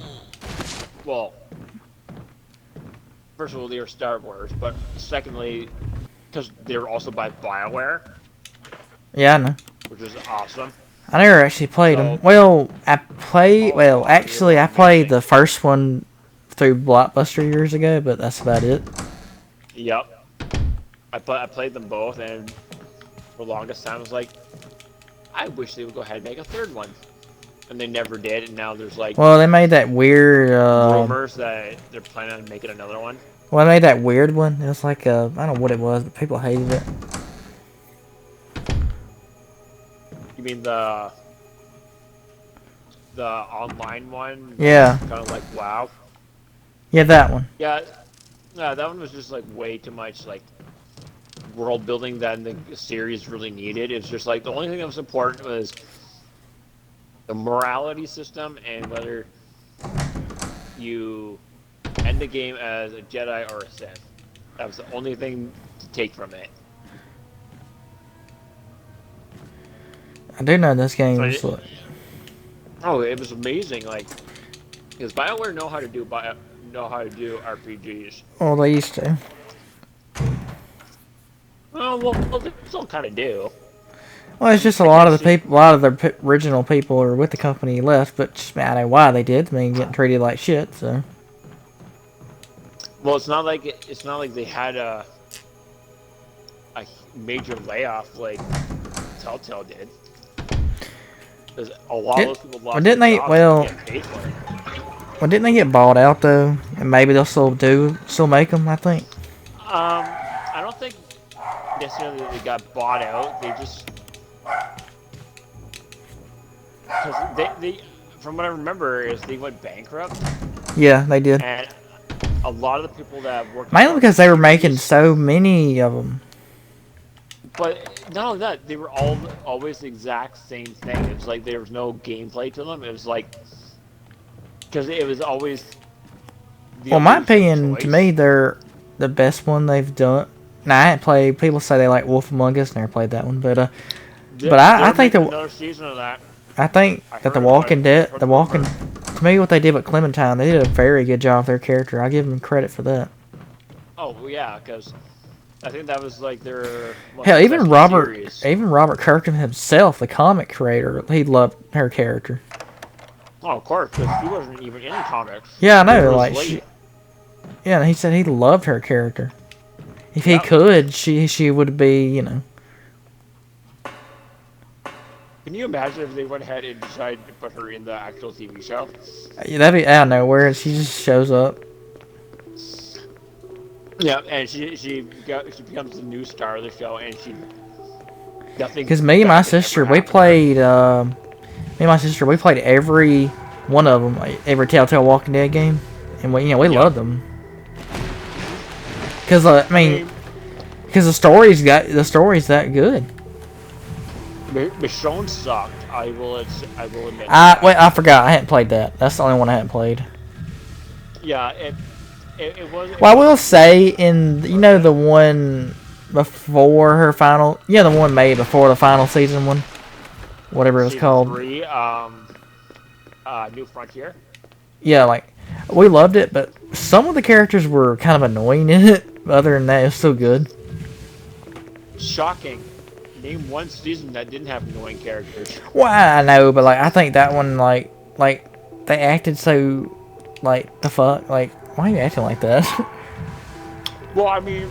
well, first of all, they were Star Wars, but secondly, because they were also by BioWare, Yeah, I know. which is awesome. I never actually played them. Well, I played the first one through Blockbuster years ago, but that's about it. Yep. I played them both, and for the longest time, I was like, I wish they would go ahead and make a third one. and they never did. And now there's like Well, they made that weird. rumors that they're planning on making another one. Well, they made that weird one. It was like I don't know what it was, but people hated it. You mean the online one? Yeah. Kind of like WoW. Yeah, that one. Yeah, that one was just like way too much like world building that the series really needed. It's just like the only thing that was important was the morality system and whether you end the game as a Jedi or a Sith. That was the only thing to take from it. I do know this game. So oh, it was amazing. Like, because BioWare know how to do RPGs. Well, they used to. Well, they still kind of do. Well, it's just a lot of the people, a lot of the original people are with the company left, but just, I don't know why they did. I mean, getting treated like shit. So. Well, it's not like they had a major layoff like Telltale did. Because a lot of people lost didn't their they? jobs Well, and getting paid for it. well, didn't they get bought out though? And maybe they'll still make them. I think. I don't think necessarily they got bought out. They just because they from what I remember is they went bankrupt. Yeah, they did. And a lot of the people that worked Mainly because they were making so many of them. But not only that, they were always the exact same thing. It was like there was no gameplay to them. It was like because it was always. Well, my opinion, to me, they're the best one they've done. Now, I ain't played. People say they like Wolf Among Us. Never played that one, but I think another season of that. I think that The Walking Dead, to me, what they did with Clementine, they did a very good job with their character. I give them credit for that. Oh yeah, because I think that was like their Hell, even Robert Kirkman himself, the comic creator, he loved her character. Oh, of course, because he wasn't even in comics. Yeah, I know. Like, yeah, he said he loved her character. If he could, she would be, you know. Can you imagine if they went ahead and decided to put her in the actual TV show? Yeah, that'd be out of nowhere. She just shows up. Yeah, and she becomes the new star of the show, and she nothing. Because me and my sister, we played. We played every one of them, every Telltale Walking Dead game, and we loved them. Because I mean, because the story's that good. Michonne sucked. I will admit. Wait, I forgot. I hadn't played that. That's the only one I hadn't played. Yeah, it was. Well, I will say the one before her final, the one made before the final season one, whatever it was called. 3, New Frontier. Yeah, like we loved it, but some of the characters were kind of annoying in it. Other than that, it was still good. Shocking. Name one season that didn't have annoying characters. Well, I know, but like I think that one, like they acted so, like the fuck, like why are you acting like that? Well, I mean,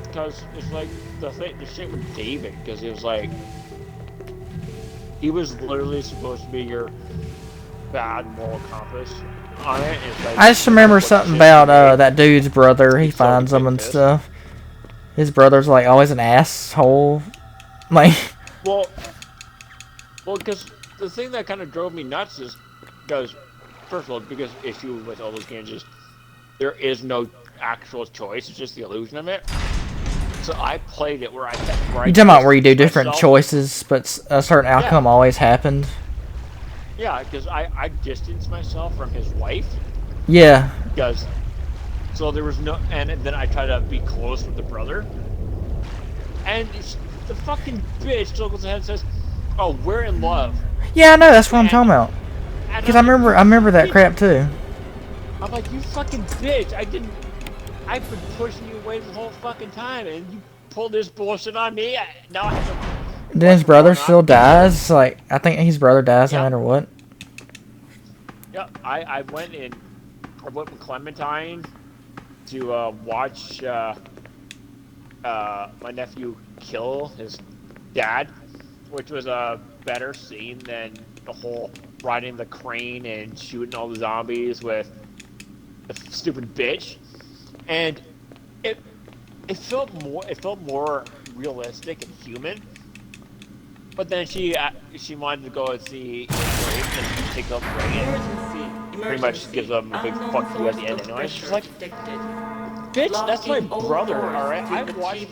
because it's like the shit with David, because it was like he was literally supposed to be your bad moral compass on it. It's like, I just remember something about that dude's brother. He finds them and stuff. His brother's like always an asshole. Like, well, because the thing that kind of drove me nuts is because, first of all, the biggest issue with all those games is there is no actual choice; it's just the illusion of it. So I played it where I. You talking about where you do different choices, but a certain outcome always happened? Yeah, because I distanced myself from his wife. Yeah. Because, so there was no, and then I tried to be close with the brother, and the fucking bitch still goes ahead and says, "Oh, we're in love." Yeah, I know. That's what I'm talking about. Because I remember that crap too. I'm like, you fucking bitch! I've been pushing you away the whole fucking time, and you pulled this bullshit on me. Now I have to. Then his brother still dies. Like, I think his brother dies no matter what. Yeah, I went with Clementine to watch my nephew kill his dad, which was a better scene than the whole riding the crane and shooting all the zombies with the stupid bitch, and it it felt more realistic and human. But then she wanted to go and see Brave, and she takes up Brave, and pretty much gives them a big fuck you at the end anyway. She's like, bitch, that's my brother, alright? I watched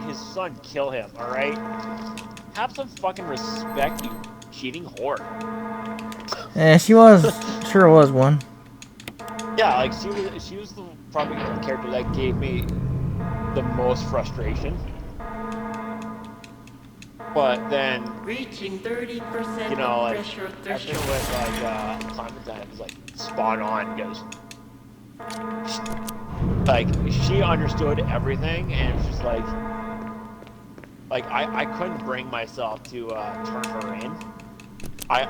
his son kill him, alright? Have some fucking respect, you cheating whore. Yeah, sure was one. Yeah, like she was probably the character that gave me the most frustration. But then, reaching 30% you know, like pressure everything threshold. with Clementine was like spot on because like she understood everything, and it was just like I couldn't bring myself to turn her in.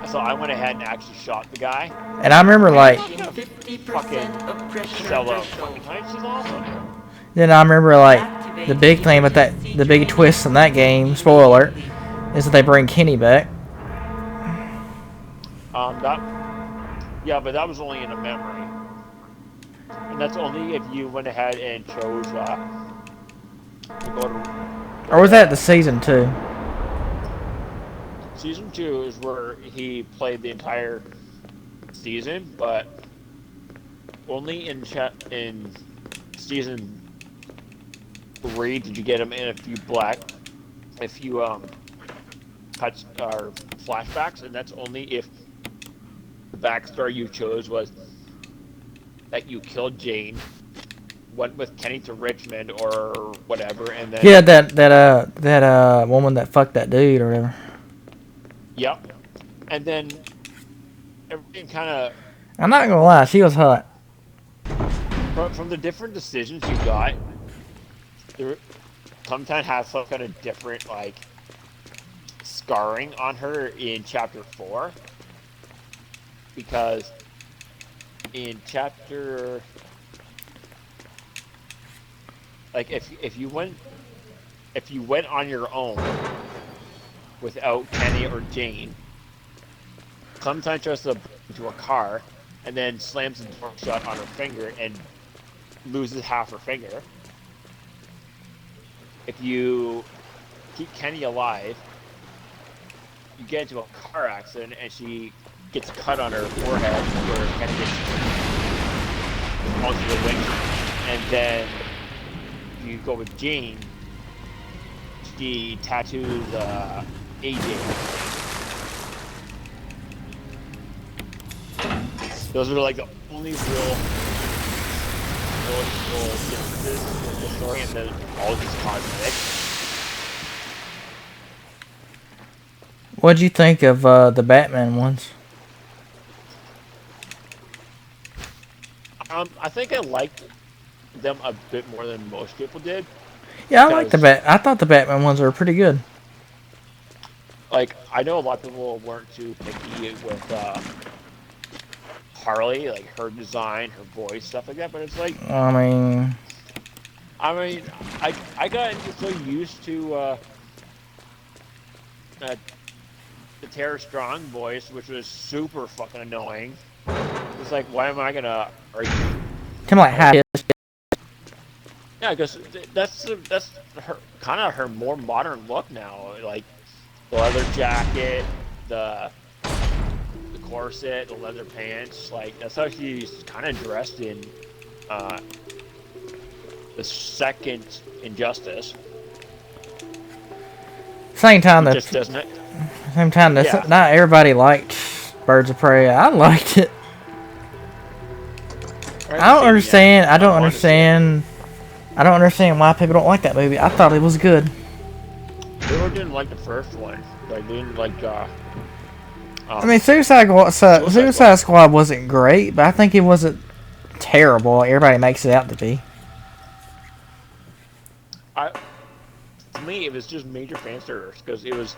So I went ahead and actually shot the guy. And I remember like, 50% of pressure Sell out threshold. Clementine. She's awesome. then I remember like the big thing about the big twist in that game, spoiler, is that they bring Kenny back. Yeah, but that was only in a memory, and that's only if you went ahead and chose to go to. Or was that the season 2? Season 2 is where he played the entire season, but only in season 3 did you get him in a few cuts or flashbacks, and that's only if the backstory you chose was that you killed Jane, went with Kenny to Richmond or whatever, and then Yeah, that woman that fucked that dude or whatever. yep, and then everything kind of I'm not gonna lie, she was hot. from the different decisions you got. There, Clementine has some kind of different like scarring on her in chapter 4, because in chapter like if you went on your own without Kenny or Jane, Clementine tries to break into a car and then slams the door shut on her finger and loses half her finger. If you keep Kenny alive, you get into a car accident and she gets cut on her forehead where Kenny gets onto the wing. And then you go with Jane, she tattoos AJ. Those are like the only real differences in the story, and then all just cosmetic. What'd you think of the Batman ones? I think I liked them a bit more than most people did. Yeah, I like I thought the Batman ones were pretty good. Like, I know a lot of people weren't too picky with Harley, like her design, her voice, stuff like that. But it's like, I mean, I got so used to the Tara Strong voice, which was super fucking annoying. It's like, why am I gonna argue? Tim like how Yeah, because that's her kind of her more modern look now, like the leather jacket, the corset, the leather pants. Like that's how she's kind of dressed in the second Injustice. same time that Just doesn't it? Yeah. not everybody liked Birds of Prey. I liked it. I don't understand. I don't understand why people don't like that movie. I thought it was good. People didn't like the first one. Like they didn't like. I mean, Suicide Squad wasn't great, but I think it wasn't terrible. Like everybody makes it out to be. To me, it was just major fan service because it was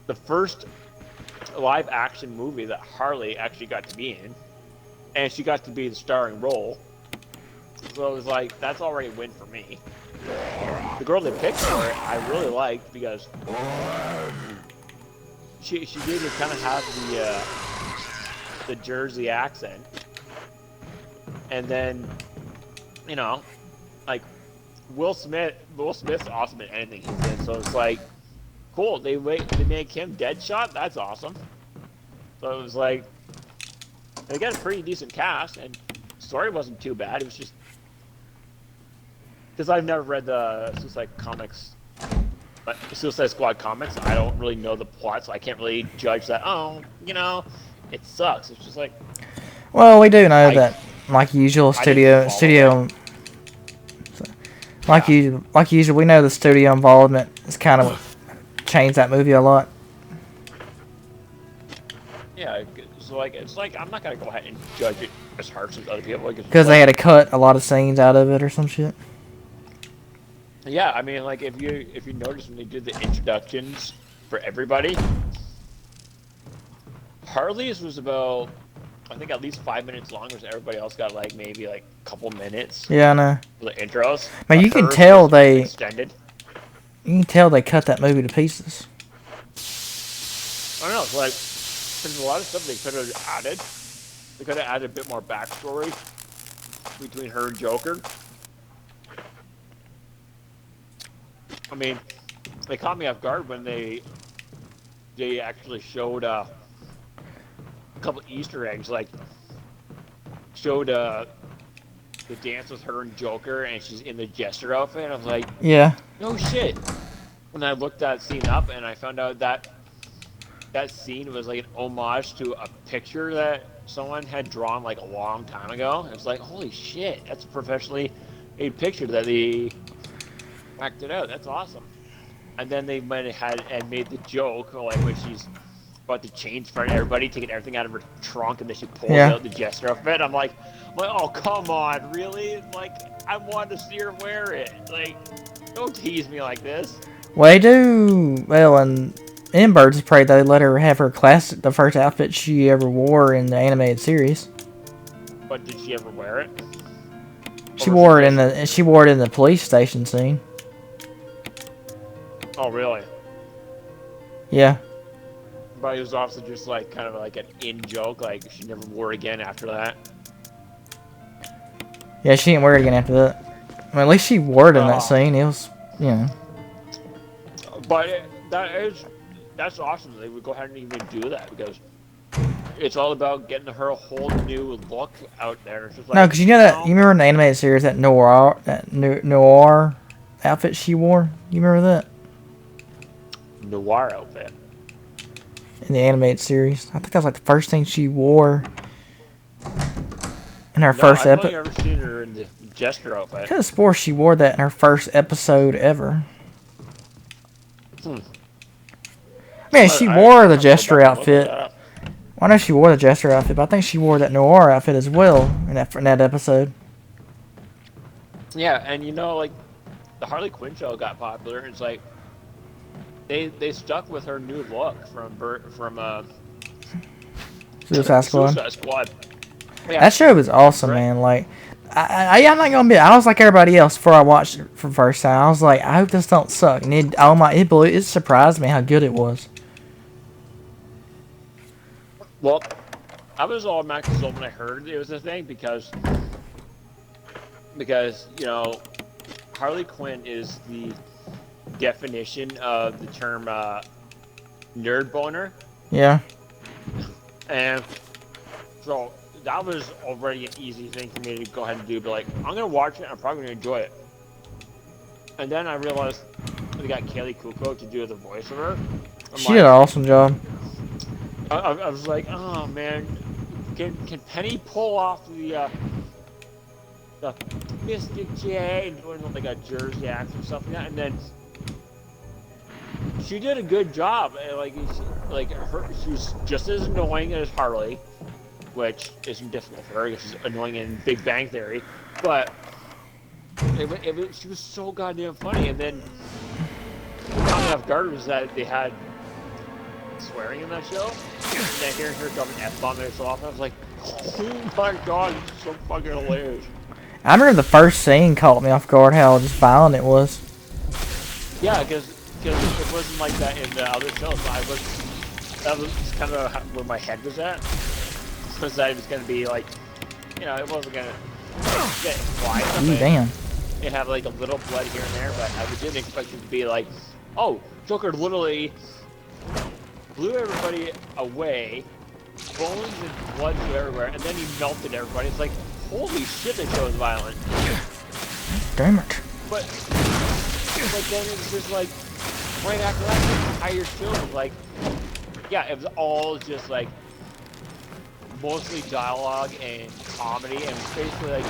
the first live action movie that Harley actually got to be in, and she got to be the starring role. So it was like, that's already a win for me. The girl they picked for it, I really liked because she did kind of have the Jersey accent, and then you know, like Will Smith's awesome in anything he's in, so it's like cool. They make him Deadshot. That's awesome. So it was like they got a pretty decent cast, and story wasn't too bad. It was just because I've never read the Suicide Squad comics. I don't really know the plot, so I can't really judge that. Oh, it sucks. It's just like, Well, we do know that, like usual, like usual, we know the studio involvement is kind of what changed that movie a lot. yeah. So like, it's like I'm not gonna go ahead and judge it as harsh as other people Because they had to cut a lot of scenes out of it or some shit. Yeah, I mean, like if you notice when they did the introductions for everybody, Harley's was about, I think, at least 5 minutes long, whereas everybody else got like maybe like a couple minutes Yeah, I know. for the intros. Man, But you can hers tell was they extended. cut that movie to pieces. I don't know, it's like there's a lot of stuff they could have added. They could have added a bit more backstory between her and Joker. I mean, they caught me off guard when they actually showed a couple Easter eggs, like showed the dance with her and Joker, and she's in the Jester outfit. And I was like, Yeah. no shit. When I looked that scene up, and I found out that scene was like an homage to a picture that someone had drawn like a long time ago. It's like, holy shit, that's a professionally made picture that they acted out. That's awesome. And then they might have had and made the joke like when she's about to change for everybody, taking everything out of her trunk, and then she pulls out the Jester outfit. I'm like, oh come on, really? Like, I want to see her wear it. Like, don't tease me like this. Well, they do. Well, in Birds of Prey, they let her have her the first outfit she ever wore in the animated series. But did she ever wear it? She wore it in the police station scene. Oh, really? Yeah. But it was also just like kind of like an in joke, like she never wore it again after that. Yeah, she didn't wear it again after that. I mean, at least she wore it in that scene. It was, But that's awesome. They would go ahead and even do that because it's all about getting her a whole new look out there. It's just like, no, because you remember in the animated series that noir outfit she wore? You remember that? Noir outfit. In the animated series. I think that was like the first thing she wore in her first episode. I've episode. only ever seen her in the Jester outfit. I could have swore she wore that in her first episode ever. Man, she wore the Jester outfit. Well, I know she wore the Jester outfit, but I think she wore that noir outfit as well in that episode. Yeah, and like the Harley Quinn show got popular. And it's like they stuck with her new look from Suicide Squad. Suicide Squad. Yeah. That show was awesome, man. Like, I'm not gonna be. I was like everybody else before I watched it for the first time. I was like, I hope this don't suck, and it surprised me how good it was. Well, I was automatically sold when I heard it was a thing because Harley Quinn is the definition of the term nerd boner. Yeah. And so that was already an easy thing for me to go ahead and do. But like, I'm gonna watch it. I'm probably gonna enjoy it. And then I realized they got Kaylee Cuoco to do the voice of her. She did an awesome job. I was like, oh man, can Penny pull off the Mystic J and doing like a Jersey accent or something like that? And then she did a good job. She was just as annoying as Harley, which isn't difficult for her because she's annoying in Big Bang Theory. But she was so goddamn funny. And then what caught me off guard was that they had swearing in that show. And then hearing her drop an F-bomb every so often, I was like, oh my god, it's so fucking hilarious. I remember the first scene caught me off guard how just violent it was. Yeah, because it wasn't like that in the other shows. So that was kind of where my head was at. Was that it was gonna be like, it wasn't gonna get fly Ooh, something. damn. It have like a little blood here and there, but I didn't expect it to be like, oh, Joker literally blew everybody away, bones and blood flew everywhere, and then he melted everybody. It's like, holy shit, that show is violent. Damn it. But then it was just like, right after that, the entire show was like, yeah, it was all just like, mostly dialogue and comedy, and it's basically like,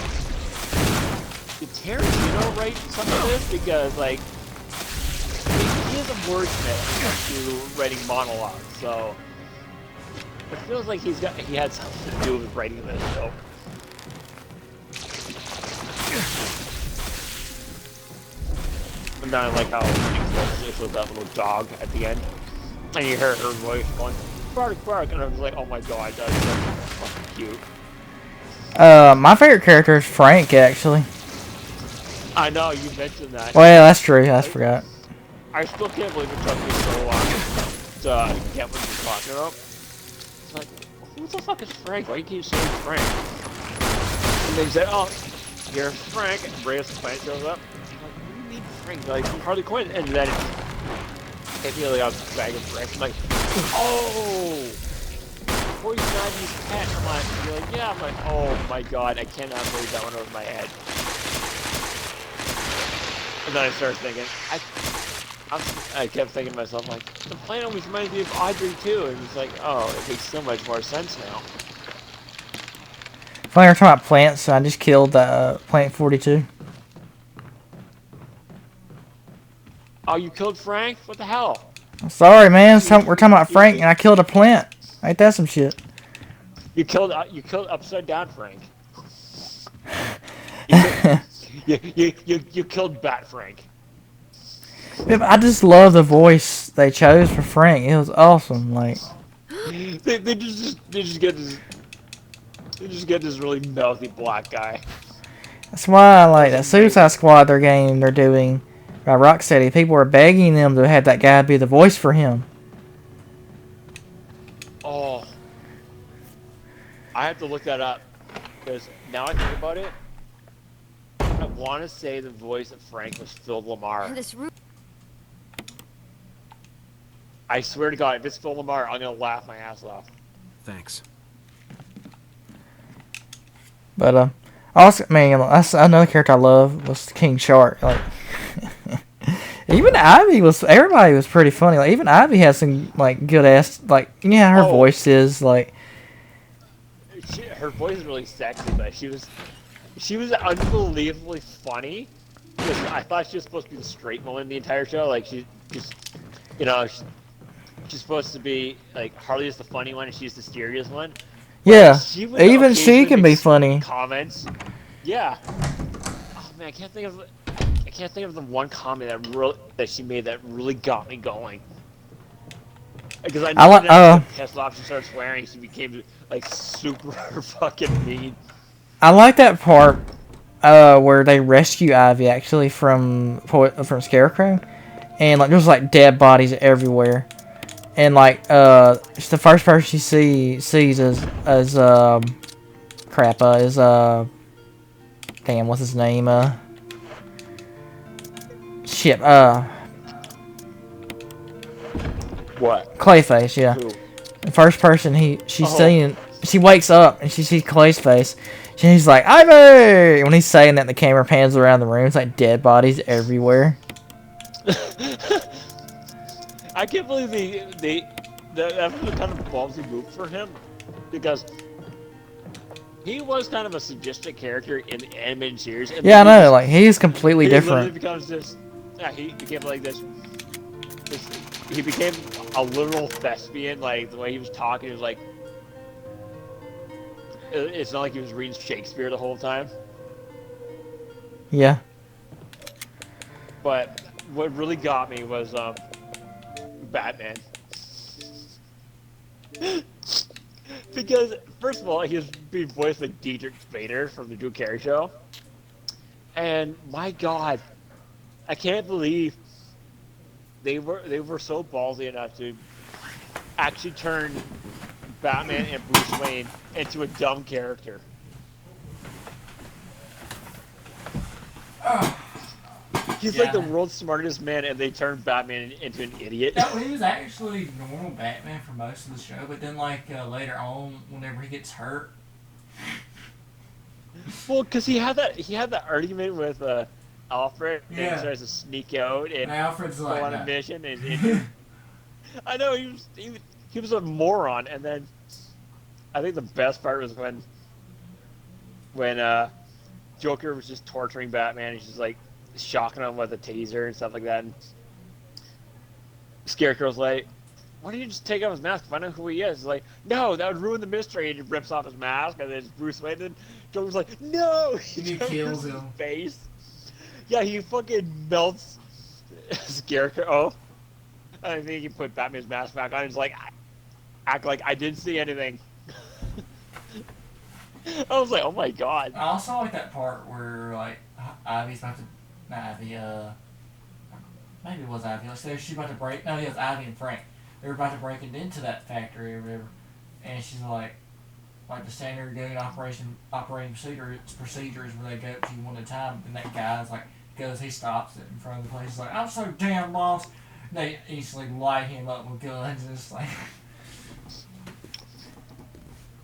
did Tarantino write some of this? Because like, he is a wordsmith when it comes to writing monologues, so it feels like he had something to do with writing this. So. And then I like how it was that little dog at the end, and you hear her voice going, "Bark, bark," and I was like, "Oh my god, that's so fucking cute." My favorite character is Frank, actually. I know you mentioned that. Well, yeah, that's true. I forgot. I still can't believe it took me so long to get what you're talking about. It's like, who the fuck is Frank? Why do you keep saying Frank? And they said, oh, here's Frank, and Reyes the Plant shows up. I'm like, what do you mean Frank? Like, Harley Quinn. And then hit me like a bag of bricks. I'm like, oh! Poison Ivy's pet. I'm like, you're like, yeah. I'm like, oh my god, I cannot believe that went over my head. And then I started thinking, I kept thinking to myself, like, the plant always reminds me of Audrey too. And it's like, oh, it makes so much more sense now. Funny, we're talking about plants, so I just killed Plant 42. Oh, you killed Frank? What the hell? I'm sorry, man. We're talking about Frank, and I killed a plant. Ain't that some shit? You killed upside down Frank. You killed Bat Frank. Yeah, but I just love the voice they chose for Frank. It was awesome. Like they just get this really mouthy black guy. that's why I like that Suicide Squad they're doing by Rocksteady. People are begging them to have that guy be the voice for him. Oh, I have to look that up because now I think about it. I want to say the voice of Frank was Phil Lamar. This room. I swear to God, if it's Phil Lamar, I'm gonna laugh my ass off. Thanks. But also, man, that's another character I love was King Shark. Like even Ivy everybody was pretty funny. Like even Ivy has some like good ass her voice is like. Her voice is really sexy, but she was unbelievably funny. Because I thought she was supposed to be the straight woman the entire show. Like she's supposed to be like Harley is the funny one and she's the serious one. Yeah, She even she can be funny. Comments. Yeah. Oh man, I can't think of the one comment that she made that really got me going. Because I know that she pissed off, she started swearing, she became like super fucking mean. I like that part where they rescue Ivy actually from Scarecrow, and like there's like dead bodies everywhere, and like it's the first person she sees is damn, what's his name, shit, What? Clayface, yeah. Who? The first person she's seeing, she wakes up and she sees Clay's face. She's like, Ivy! When he's saying that, the camera pans around the room. It's like dead bodies everywhere. I can't believe that was kind of a ballsy move for him, because he was kind of a sadistic character in the animated series. And yeah, I know. Like he's completely different. He becomes this. Yeah, he became like this. He became a literal thespian. Like the way he was talking, he was like. It's not like he was reading Shakespeare the whole time. Yeah. But what really got me was Batman. Because first of all, he was being voiced like Dietrich Bader from the Drew Carey Show, and my God, I can't believe they were so ballsy enough to actually turn Batman and Bruce Wayne into a dumb character. He's like the Yeah. world's smartest man, and they turn Batman into an idiot. No, he was actually normal Batman for most of the show, but then like later on, whenever he gets hurt, Well, because he had that argument with Alfred, and Yeah. he tries to sneak out and Alfred's go like, on a no. mission, and I know he was a moron, and then I think the best part was when Joker was just torturing Batman. He's just like shocking him with a taser and stuff like that. And Scarecrow's like, "Why don't you just take off his mask, find out who he is?" He's like, "No, that would ruin the mystery." And he rips off his mask, and then it's Bruce Wayne. And Joker's like, "No!" He kills covers his him. face. Yeah, he fucking melts Scarecrow. I think he put Batman's mask back on. He's like, act like I didn't see anything. I was like, oh my god. I also like that part where like Ivy's about to, not Ivy, maybe it was Ivy. Like, so she's about to break. No, it was Ivy and Frank. They were about to break into that factory or whatever, and she's like the standard doing operating procedures where they go up to you one at a time, and that guy's like goes, he stops it in front of the place. He's like, I'm so damn lost. And they instantly light him up with guns, and it's like,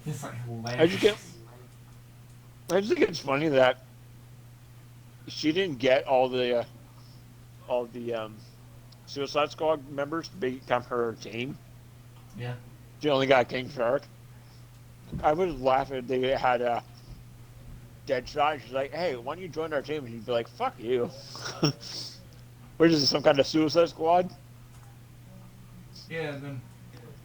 it's like hilarious. I just think it's funny that she didn't get all the Suicide Squad members to become her team. Yeah. She only got King Shark. I was laughing. They had a Deadshot. She's like, "Hey, why don't you join our team?" And he'd be like, "Fuck you." What is this, some kind of Suicide Squad? Yeah,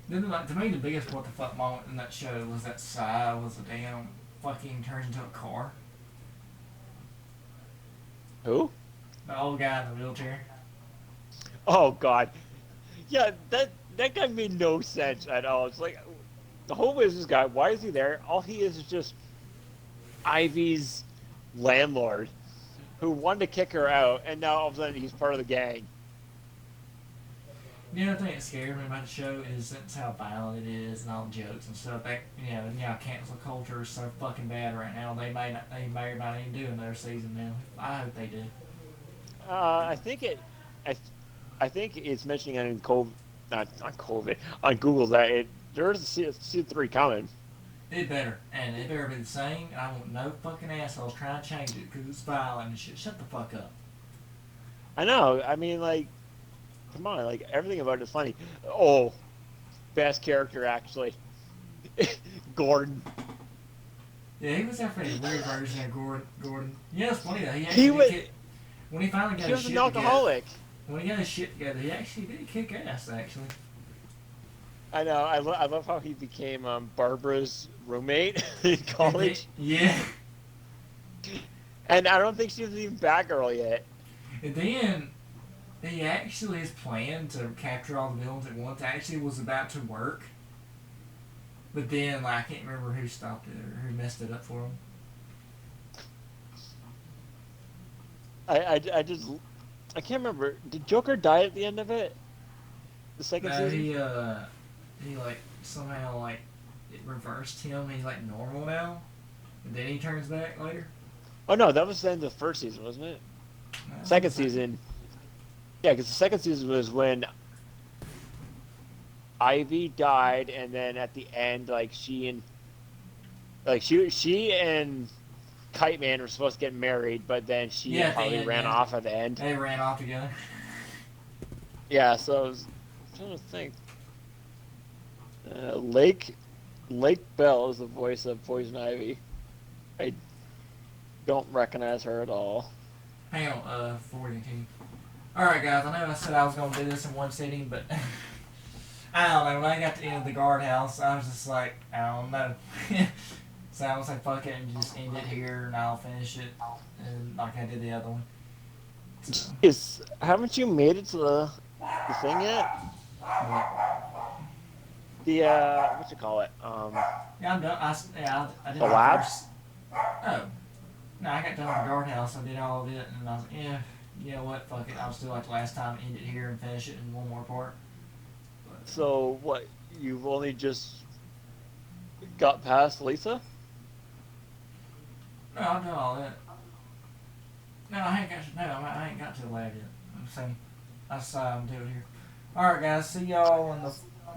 then like to me the biggest what the fuck moment in that show was that Psy was a damn fucking turned into a car. Who? The old guy in the wheelchair. Oh god. Yeah, that guy made no sense at all. It's like the whole business guy. Why is he there? All he is just Ivy's landlord, who wanted to kick her out, and now all of a sudden he's part of the gang. The other thing that scares me about the show is that's how violent it is and all the jokes and stuff. That cancel culture is so fucking bad right now. They may or not even do another season now. I hope they do. I think it's mentioning on on Google that there's a season 3 coming. It better, and it better be the same. And I want no fucking assholes trying to change it because it's violent and shit. Shut the fuck up. I know. I mean, like, come on, like everything about it is funny. Oh, best character actually, Gordon. Yeah, he was definitely a weird version of Gordon. Yeah, it's funny though. When he finally got He his was shit an alcoholic. together, when he got his shit together, he actually did kick ass. Actually. I know. I love how he became Barbara's roommate in college. Yeah. And I don't think she was even Batgirl yet. And then his plan to capture all the villains at once actually was about to work. But then, like, I can't remember who stopped it or who messed it up for him. I can't remember. Did Joker die at the end of it? The second No, season? he like somehow like it reversed him. He's like normal now, and then he turns back later. Oh no, that was the end of the first season, wasn't it? No, Second it's like- season. Yeah, because the second season was when Ivy died, and then at the end, like she and Kite Man were supposed to get married, but then she Yeah, at the probably end, ran yeah. off at the end. They ran off together. Yeah, so I was trying to think. Lake Bell is the voice of Poison Ivy. I don't recognize her at all. Hang on, 40 team. Alright guys, I know I said I was going to do this in one sitting, but I don't know, when I got to the end of the guardhouse, I was just like, I don't know. So I was like, fuck it, and just end it here, and I'll finish it, and like I did the other one. So, Haven't you made it to the thing yet? The what you call it? yeah, I'm done. I did The my lab? first. Oh. No, I got done with the guardhouse, I did all of it, and I was like, yeah, you know what, fuck it, I'll still like the last time, end it here and finish it in one more part. But, So what? you've only just got past Lisa? No, I've done all that. No, I ain't got to the lab yet. I'm saying that's I'm doing here. All right, guys. See y'all in the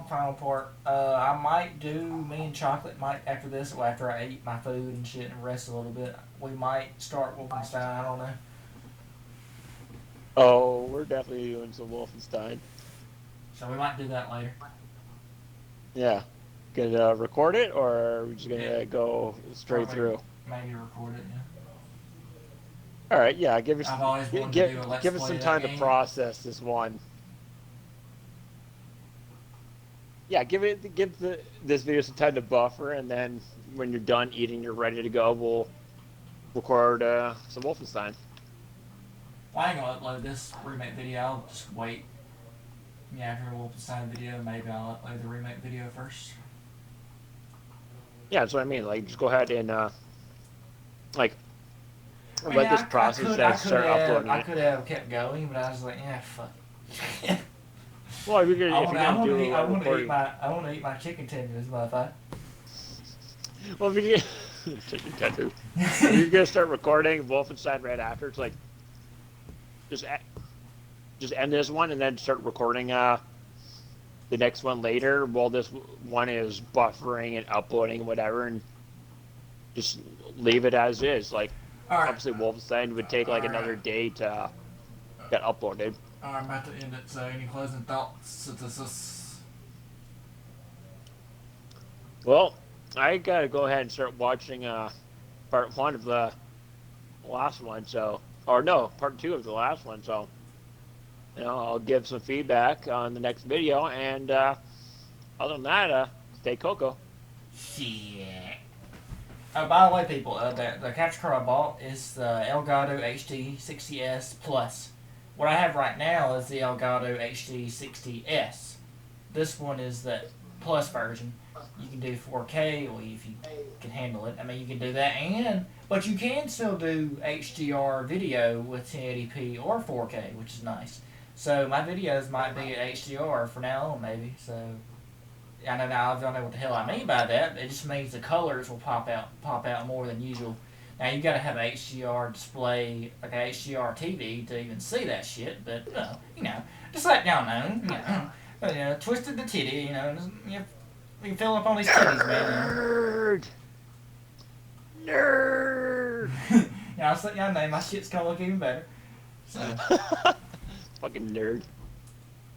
final part. I might do me and Chocolate might after this, or after I eat my food and shit and rest a little bit. We might start Wolfenstein. I don't know. Oh, we're definitely doing some Wolfenstein. So we might do that later. Yeah. Gonna record it, or are we just gonna Yeah. go straight Probably through? Maybe record it. Yeah. All right, yeah. Give us I've always wanted to do a Let's give us Play some of time that to game. process this one. Yeah, give this video some time to buffer, and then when you're done eating, you're ready to go. We'll record some Wolfenstein. Well, I ain't gonna upload this remake video. I'll just wait. Yeah, after Wolfenstein video, maybe I'll upload the remake video first. Yeah, that's what I mean. Like, just go ahead and like I mean, let this process then start uploading I it. could have kept going, but I was like, yeah, fuck. it. Well, if you're I gonna do want a to recording, eat my chicken tenders, motherfucker. well, if you're chicken tattoo, if you're gonna start recording Wolfenstein right after, it's like just just end this one and then start recording the next one later while this one is buffering and uploading and whatever, and just leave it as is. Like, All right. obviously Wolfenstein would take like another Alright. day to get uploaded. I'm about to end it. So, any closing thoughts? Well, I gotta go ahead and start watching part one of the last one, so, or no, part two of the last one, so, I'll give some feedback on the next video, and other than that, stay Coco. Shit. Oh, by the way, people, the capture card I bought is the Elgato HD 60S Plus. What I have right now is the Elgato HD 60S. This one is the Plus version. You can do 4K, or if you can handle it. I mean, you can do that, but you can still do HDR video with 1080p or 4K, which is nice. So my videos might be at HDR for now on, maybe. So I don't know what the hell I mean by that. It just means the colors will pop out more than usual. Now you got to have an HDR display, like an HDR TV, to even see that shit. But just let y'all know, twisted the titty, you fill up on these titties, man. Nerd. I'll just let y'all know my shit's gonna look even better. So. Fucking nerd.